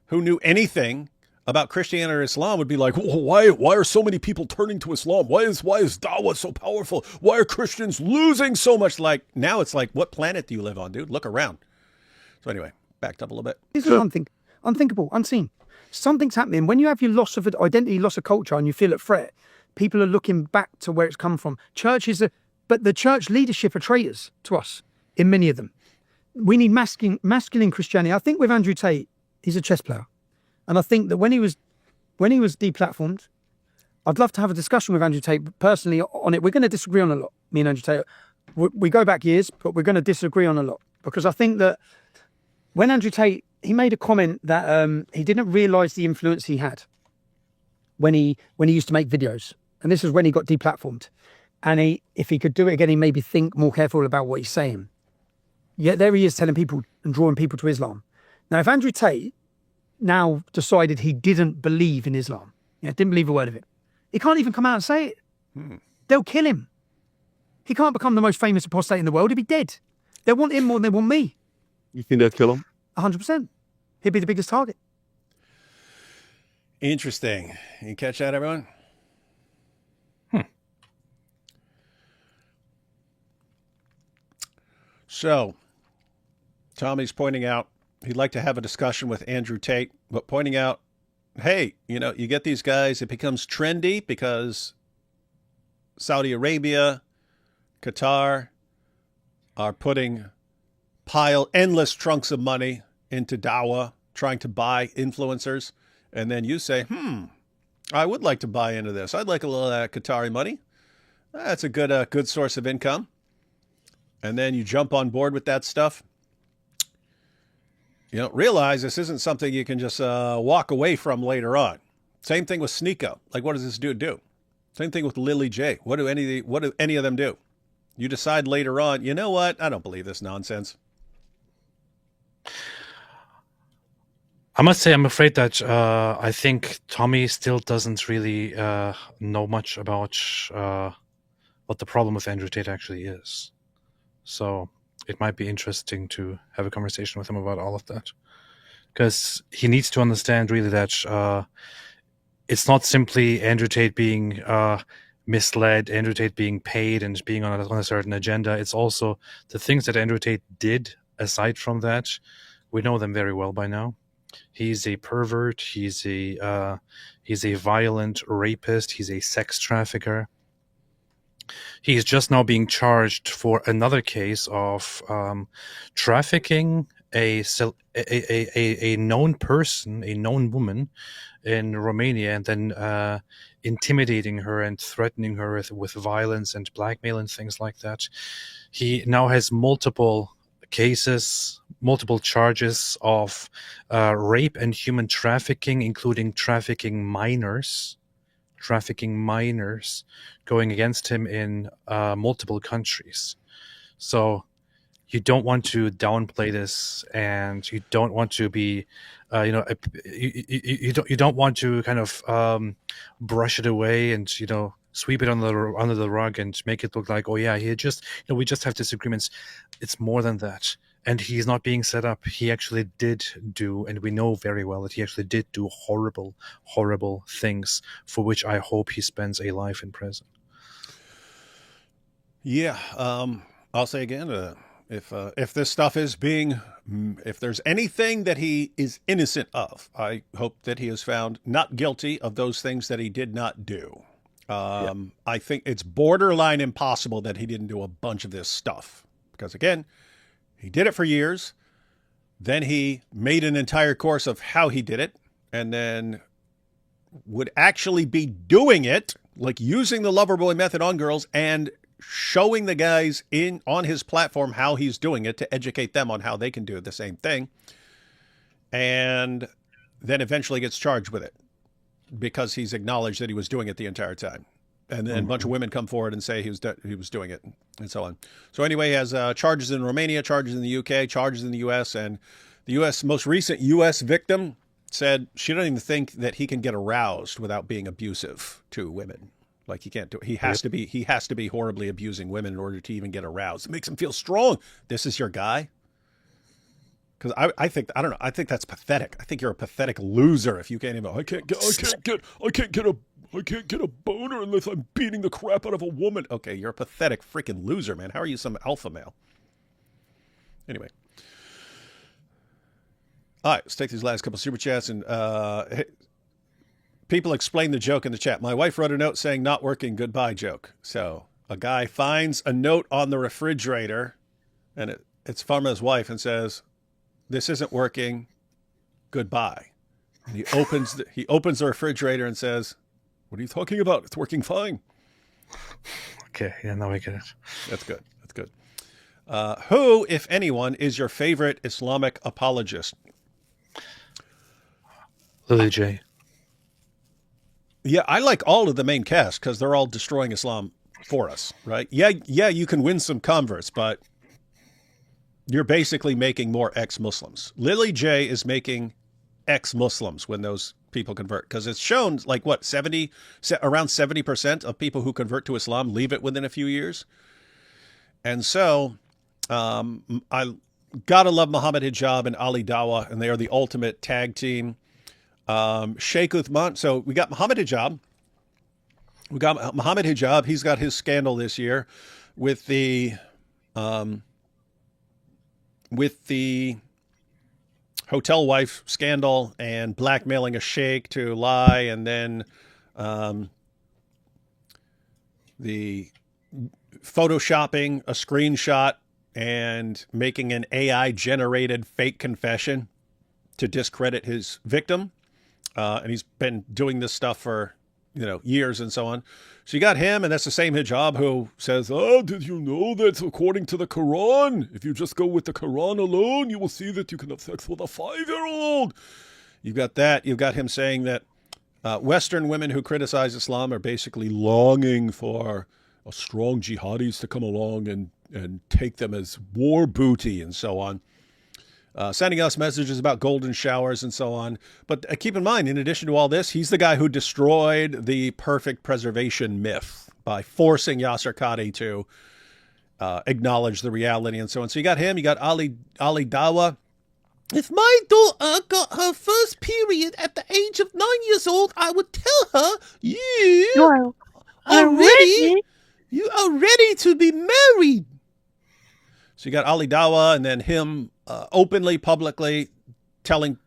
who knew anything about Christianity or Islam would be like, well, why are so many people turning to Islam? Why is Dawah so powerful? Why are Christians losing so much? Like, now it's like, what planet do you live on, dude? Look around. So anyway, backed up a little bit. This is unthinkable, unseen. Something's happening. When you have your loss of identity, loss of culture, and you feel at threat, people are looking back to where it's come from. But the church leadership are traitors to us, in many of them. We need masculine Christianity. I think with Andrew Tate, he's a chess player. And I think that when he was deplatformed, I'd love to have a discussion with Andrew Tate personally on it. We're going to disagree on a lot, me and Andrew Tate. We go back years, but we're going to disagree on a lot. Because I think that when Andrew Tate, he made a comment that he didn't realise the influence he had when he used to make videos. And this was when he got deplatformed. And if he could do it again, he maybe think more careful about what he's saying. Yet there he is telling people and drawing people to Islam. Now, if Andrew Tate now decided he didn't believe in Islam, didn't believe a word of it, he can't even come out and say it. They'll kill him. He can't become the most famous apostate in the world. He'd be dead. They want him more than they want me. You think they'll kill him? 100%. He'd be the biggest target. Interesting. You catch that, everyone? So, Tommy's pointing out he'd like to have a discussion with Andrew Tate, but pointing out, hey, you get these guys, it becomes trendy because Saudi Arabia, Qatar are putting endless trunks of money into Dawah trying to buy influencers, and then you say, I would like to buy into this. I'd like a little of that Qatari money. That's a good source of income. And then you jump on board with that stuff. You don't realize this isn't something you can just walk away from later on. Same thing with Sneako. Like, what does this dude do? Same thing with Lily J. What do any of them do? You decide later on, you know what? I don't believe this nonsense. I must say, I'm afraid that I think Tommy still doesn't really know much about what the problem with Andrew Tate actually is. So it might be interesting to have a conversation with him about all of that. Because he needs to understand really that it's not simply Andrew Tate being misled, Andrew Tate being paid and being on a certain agenda. It's also the things that Andrew Tate did aside from that. We know them very well by now. He's a pervert. He's a violent rapist. He's a sex trafficker. He's just now being charged for another case of trafficking a known person, a known woman in Romania, and then intimidating her and threatening her with violence and blackmail and things like that. He now has multiple cases, multiple charges of rape and human trafficking, including trafficking minors going against him in multiple countries. So you don't want to downplay this, and you don't want to be, you don't want to kind of brush it away and sweep it under the rug and make it look like, oh yeah, we just have disagreements. It's more than that. And he's not being set up. He actually did do, and we know very well that he actually did do horrible, horrible things for which I hope he spends a life in prison. Yeah. I'll say again, if this stuff is if there's anything that he is innocent of, I hope that he is found not guilty of those things that he did not do. I think it's borderline impossible that he didn't do a bunch of this stuff because, again, he did it for years. Then he made an entire course of how he did it, and then would actually be doing it, like using the lover boy method on girls and showing the guys on his platform how he's doing it to educate them on how they can do the same thing. And then eventually gets charged with it because he's acknowledged that he was doing it the entire time. And then a bunch of women come forward and say he was doing it, and so on. So anyway, he has charges in Romania, charges in the UK, charges in the US, and the most recent US victim said she doesn't even think that he can get aroused without being abusive to women. Like he can't do it. He has to be horribly abusing women in order to even get aroused. It makes him feel strong. This is your guy. Because I think that's pathetic. I think you're a pathetic loser if you can't even. I can't get a boner unless I'm beating the crap out of a woman. Okay, you're a pathetic freaking loser, man. How are you some alpha male? Anyway. All right, let's take these last couple super chats. And people explain the joke in the chat. My wife wrote a note saying not working, goodbye joke. So a guy finds a note on the refrigerator, and it's from his wife, and says, this isn't working, goodbye. And he opens the refrigerator and says, what are you talking about? It's working fine. Okay, yeah, now I get it. That's good. That's good. Who, if anyone, is your favorite Islamic apologist? Lily J. Yeah, I like all of the main cast because they're all destroying Islam for us, right? Yeah, you can win some converts, but you're basically making more ex-Muslims. Lily J is making ex-Muslims when those people convert, because it's shown like what, around 70% of people who convert to Islam leave it within a few years. And so I gotta love Muhammad Hijab and Ali Dawa, and they are the ultimate tag team. Sheikh Uthman. So we got Muhammad Hijab. He's got his scandal this year with the hotel wife scandal and blackmailing a sheikh to lie, and then the photoshopping a screenshot and making an AI generated fake confession to discredit his victim. And he's been doing this stuff for, years and so on. So you got him, and that's the same hijab who says, "Oh, did you know that according to the Quran, if you just go with the Quran alone, you will see that you can have sex with a 5-year-old." You've got that. You've got him saying that Western women who criticize Islam are basically longing for a strong jihadis to come along and take them as war booty and so on. Sending us messages about golden showers and so on. But keep in mind, in addition to all this, he's the guy who destroyed the perfect preservation myth by forcing Yasser Qadi to acknowledge the reality and so on. So you got him, you got Ali Dawa. If my daughter got her first period at the age of 9 years old, I would tell her, you are ready to be married. So you got Ali Dawa, and then him openly, publicly telling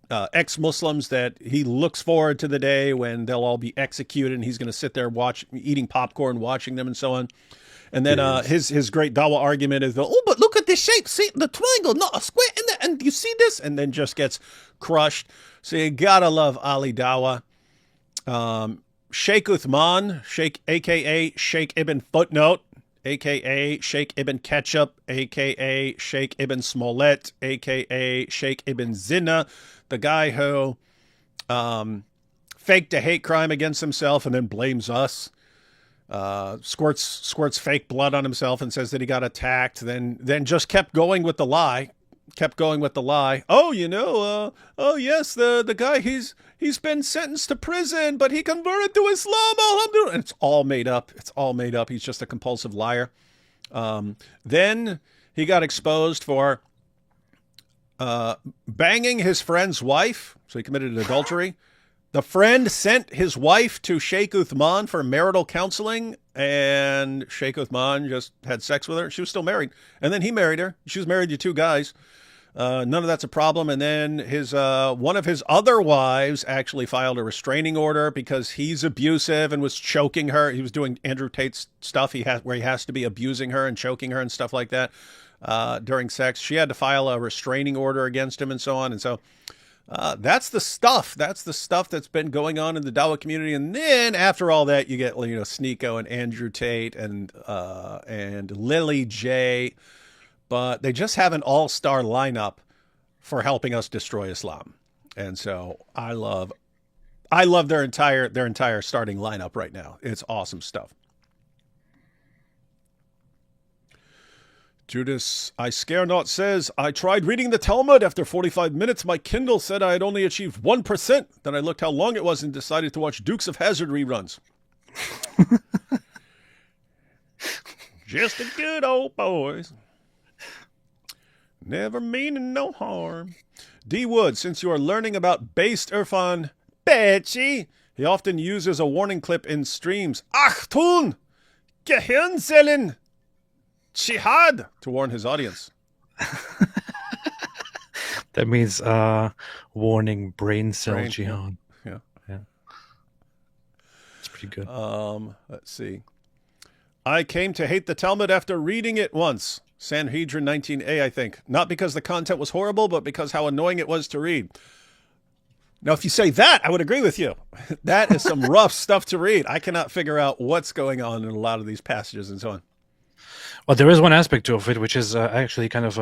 ex-Muslims that he looks forward to the day when they'll all be executed, and he's going to sit there eating popcorn, watching them and so on. And then his great Dawa argument is, "Oh, but look at this shape. See the triangle, not a square in there. And you see this?" And then just gets crushed. So you got to love Ali Dawa. Sheikh Uthman, a.k.a. Sheikh Ibn Footnote, a.k.a. Sheikh Ibn Ketchup, a.k.a. Sheikh Ibn Smollett, a.k.a. Sheikh Ibn Zina, the guy who faked a hate crime against himself and then blames us, squirts fake blood on himself and says that he got attacked, then just kept going with the lie. Oh, yes, the guy, he's been sentenced to prison, but he converted to Islam. Alhamdulillah. And it's all made up. He's just a compulsive liar. Then he got exposed for banging his friend's wife. So he committed adultery. The friend sent his wife to Sheikh Uthman for marital counseling, and Sheikh Uthman just had sex with her. She was still married. And then he married her. She was married to 2 guys. None of that's a problem. And then his one of his other wives actually filed a restraining order because he's abusive and was choking her. He was doing Andrew Tate's stuff where he has to be abusing her and choking her and stuff like that during sex. She had to file a restraining order against him and so on. And so that's the stuff. That's the stuff that's been going on in the Dawa community. And then after all that, you get Sneako and Andrew Tate and Lily J. But they just have an all-star lineup for helping us destroy Islam. And so I love their entire starting lineup right now. It's awesome stuff. Judas I Scare Not says, "I tried reading the Talmud. After 45 minutes, my Kindle said I had only achieved 1%. Then I looked how long it was and decided to watch Dukes of Hazzard reruns." Just a good old boys. Never meaning no harm. D. Wood, since you are learning about based Irfan Betsy, he often uses a warning clip in streams. Achtung! Gehirnzellen! Jihad! To warn his audience. That means warning brain cell jihad. Yeah. It's pretty good. Let's see. I came to hate the Talmud after reading it once. Sanhedrin 19a, I think. Not because the content was horrible, but because how annoying it was to read. Now, if you say that, I would agree with you. That is some rough stuff to read. I cannot figure out what's going on in a lot of these passages and so on. Well, there is one aspect of it which is actually kind of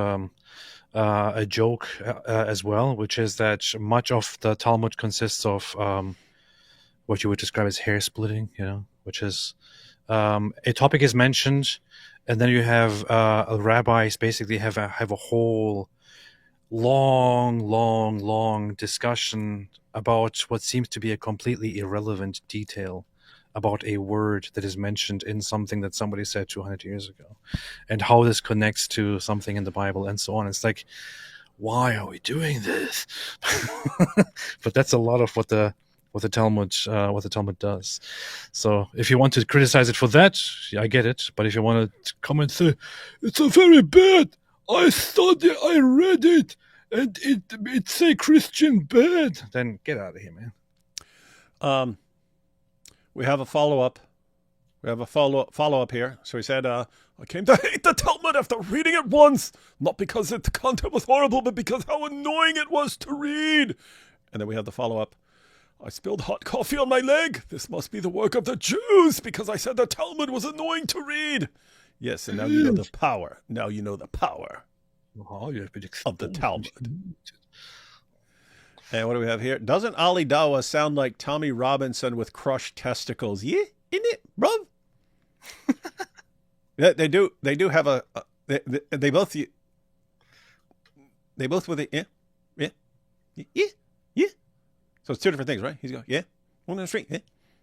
a joke as well, which is that much of the Talmud consists of what you would describe as hair splitting, which is a topic is mentioned, and then you have rabbis basically have a whole long discussion about what seems to be a completely irrelevant detail about a word that is mentioned in something that somebody said 200 years ago, and how this connects to something in the Bible and so on. It's like, why are we doing this? But that's a lot of what the Talmud does. So if you want to criticize it for that, I get it. But if you want to come and say it's a very bad, I read it, and it's a Christian bad, then get out of here, man. We have a follow-up We have a follow up here. So he said, I came to hate the Talmud after reading it once, not because the content was horrible, but because how annoying it was to read. And then we have the follow up. I spilled hot coffee on my leg. This must be the work of the Jews because I said the Talmud was annoying to read. Yes, and now you know the power. Now you know the power of the Talmud. And what do we have here? Doesn't Ali Dawa sound like Tommy Robinson with crushed testicles? Yeah, isn't it, bro? Yeah, they do. They do have a. They both. They both with it. Yeah. So it's two different things, right? He's going, yeah, we're going to the street, yeah,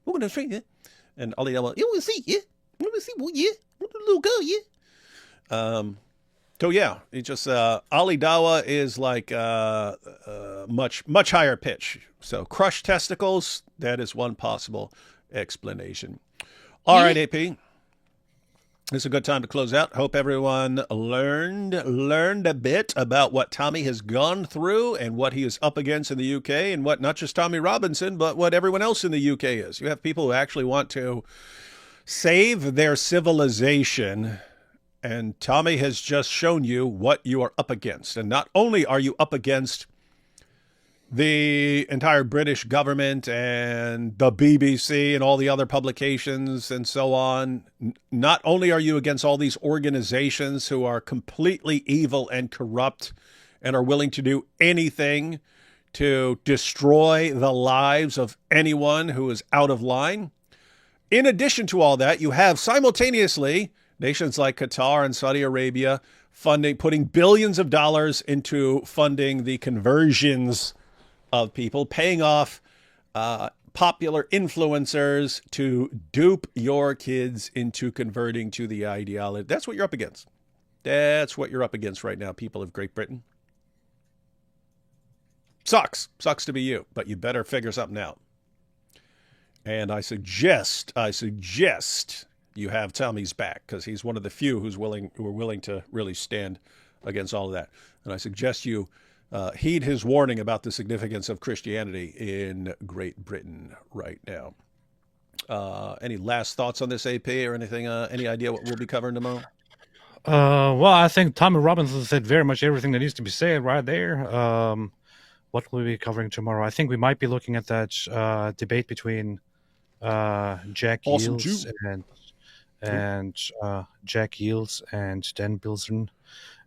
we're going to the street, yeah. And Ali Dawa, you want to see, yeah, you want to see, well, yeah, little girl, yeah. So yeah, it just Ali Dawa is like much higher pitch. So crushed testicles, that is one possible explanation. All right, AP. This is a good time to close out. Hope everyone learned a bit about what Tommy has gone through and what he is up against in the UK, and what not just Tommy Robinson, but what everyone else in the UK is. You have people who actually want to save their civilization, and Tommy has just shown you what you are up against. And not only are you up against the entire British government and the BBC and all the other publications and so on, not only are you against all these organizations who are completely evil and corrupt and are willing to do anything to destroy the lives of anyone who is out of line. In addition to all that, you have simultaneously nations like Qatar and Saudi Arabia putting billions of dollars into funding the conversions of people, paying off popular influencers to dupe your kids into converting to the ideology. That's what you're up against. That's what you're up against right now, people of Great Britain. Sucks to be you, but you better figure something out. And I suggest you have Tommy's back, because he's one of the few who are willing to really stand against all of that. And I suggest you heed his warning about the significance of Christianity in Great Britain right now. Any last thoughts on this, AP, or anything? Any idea what we'll be covering tomorrow? Well, I think Tommy Robinson said very much everything that needs to be said right there. What will we be covering tomorrow? I think we might be looking at that debate between Jack Awesome Yields and Jack Yields and Dan Bilzern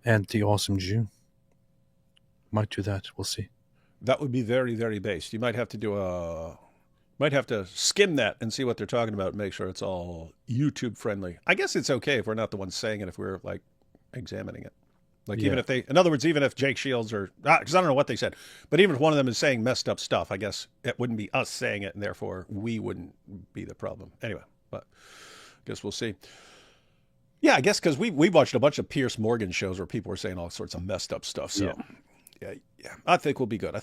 and the Awesome Jew. Might do that. We'll see. That would be very, very based. You might have to skim that and see what they're talking about and make sure it's all YouTube friendly. I guess it's okay if we're not the ones saying it, if we're like examining it. Like even if in other words, even if Jake Shields because I don't know what they said, but even if one of them is saying messed up stuff, I guess it wouldn't be us saying it, and therefore we wouldn't be the problem. Anyway, but I guess we'll see. Yeah, I guess because we watched a bunch of Piers Morgan shows where people were saying all sorts of messed up stuff. So yeah, I think we'll be good.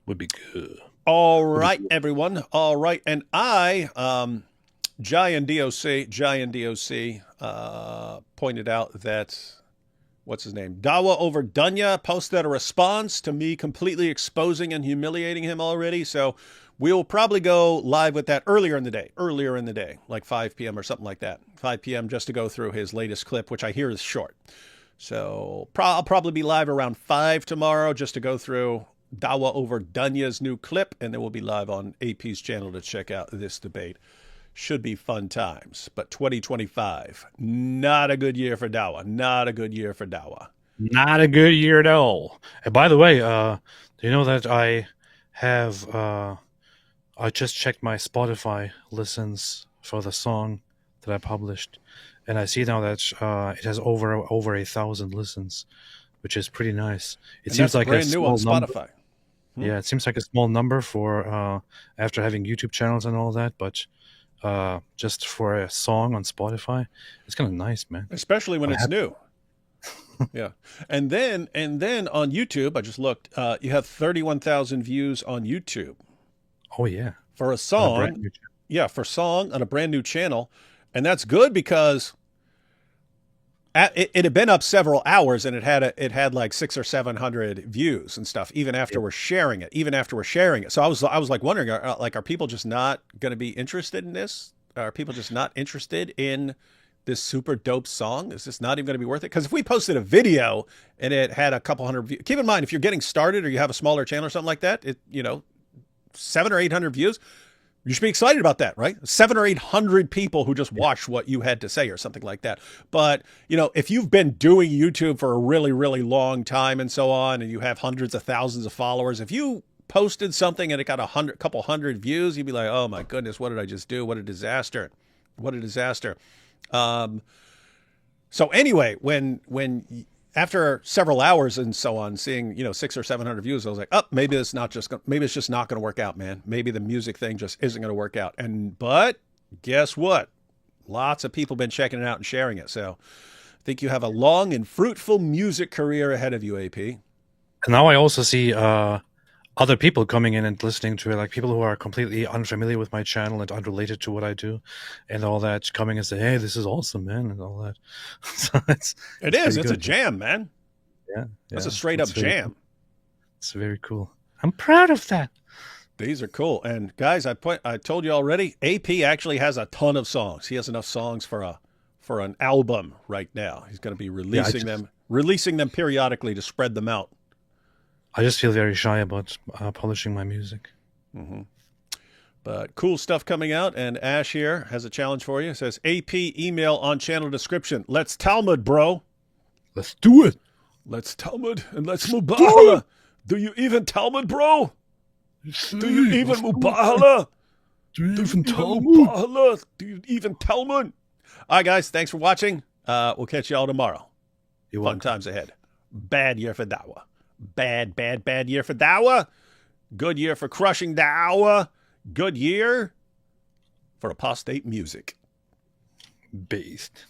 Would be good. All right, everyone. All right, and I, Giant DOC, pointed out that. What's his name? Dawa over Dunya posted a response to me completely exposing and humiliating him already. So we'll probably go live with that earlier in the day, like 5 p.m. or something like that. 5 p.m. just to go through his latest clip, which I hear is short. So I'll probably be live around 5 tomorrow just to go through Dawa over Dunya's new clip. And then we'll be live on AP's channel to check out this debate. Should be fun times, but 2025, not a good year for Dawa. Not a good year at all. And by the way, do you know that I have, I just checked my Spotify listens for the song that I published, and I see now that it has over 1,000 listens, which is pretty nice. It seems like brand new on Spotify. Yeah, it seems like a small number for after having YouTube channels and all that, but just for a song on Spotify, it's kind of nice, man. Especially when it's new. Yeah. And then on YouTube, I just looked, you have 31,000 views on YouTube. Oh yeah. For a song. For a song on a brand new channel. And that's good because it had been up several hours and it had like 600 or 700 views and stuff, even after we're sharing it. So I was like wondering, are people just not going to be interested in this? Are people just not interested in this super dope song? Is this not even going to be worth it? Because if we posted a video and it had a couple hundred views, keep in mind, if you're getting started or you have a smaller channel or something like that, 700 or 800 views, you should be excited about that, right? 700 or 800 people who just watched what you had to say or something like that. But, if you've been doing YouTube for a really, really long time and so on, and you have hundreds of thousands of followers, if you posted something and it got a couple hundred views, you'd be like, oh my goodness, what did I just do? What a disaster. What a disaster. So anyway, when after several hours and so on, seeing 600 or 700 views, I was like, oh, maybe it's just not going to work out, man. Maybe the music thing just isn't going to work out. But guess what? Lots of people been checking it out and sharing it. So I think you have a long and fruitful music career ahead of you, AP. And now I also see other people coming in and listening to it, like people who are completely unfamiliar with my channel and unrelated to what I do and all that, coming and say, hey, this is awesome, man, and all that. So it's a jam, man. Yeah. That's a straight up jam. Cool. It's very cool. I'm proud of that. These are cool. And guys, I told you already, AP actually has a ton of songs. He has enough songs for an album right now. He's going to be releasing them periodically to spread them out. I just feel very shy about polishing my music. Mm-hmm. But cool stuff coming out. And Ash here has a challenge for you. It says, AP email on channel description. Let's Talmud, bro. Let's do it. Let's Talmud and let's Mubahala. Do you even Talmud, bro? Do you even Mubahala? Do you even Talmud? Mubahala? Do you even Talmud? All right, guys. Thanks for watching. We'll catch you all tomorrow. Fun times ahead. Bad year for Dawah. Bad year for Dawah. Good year for crushing Dawah. Good year for apostate music. Based.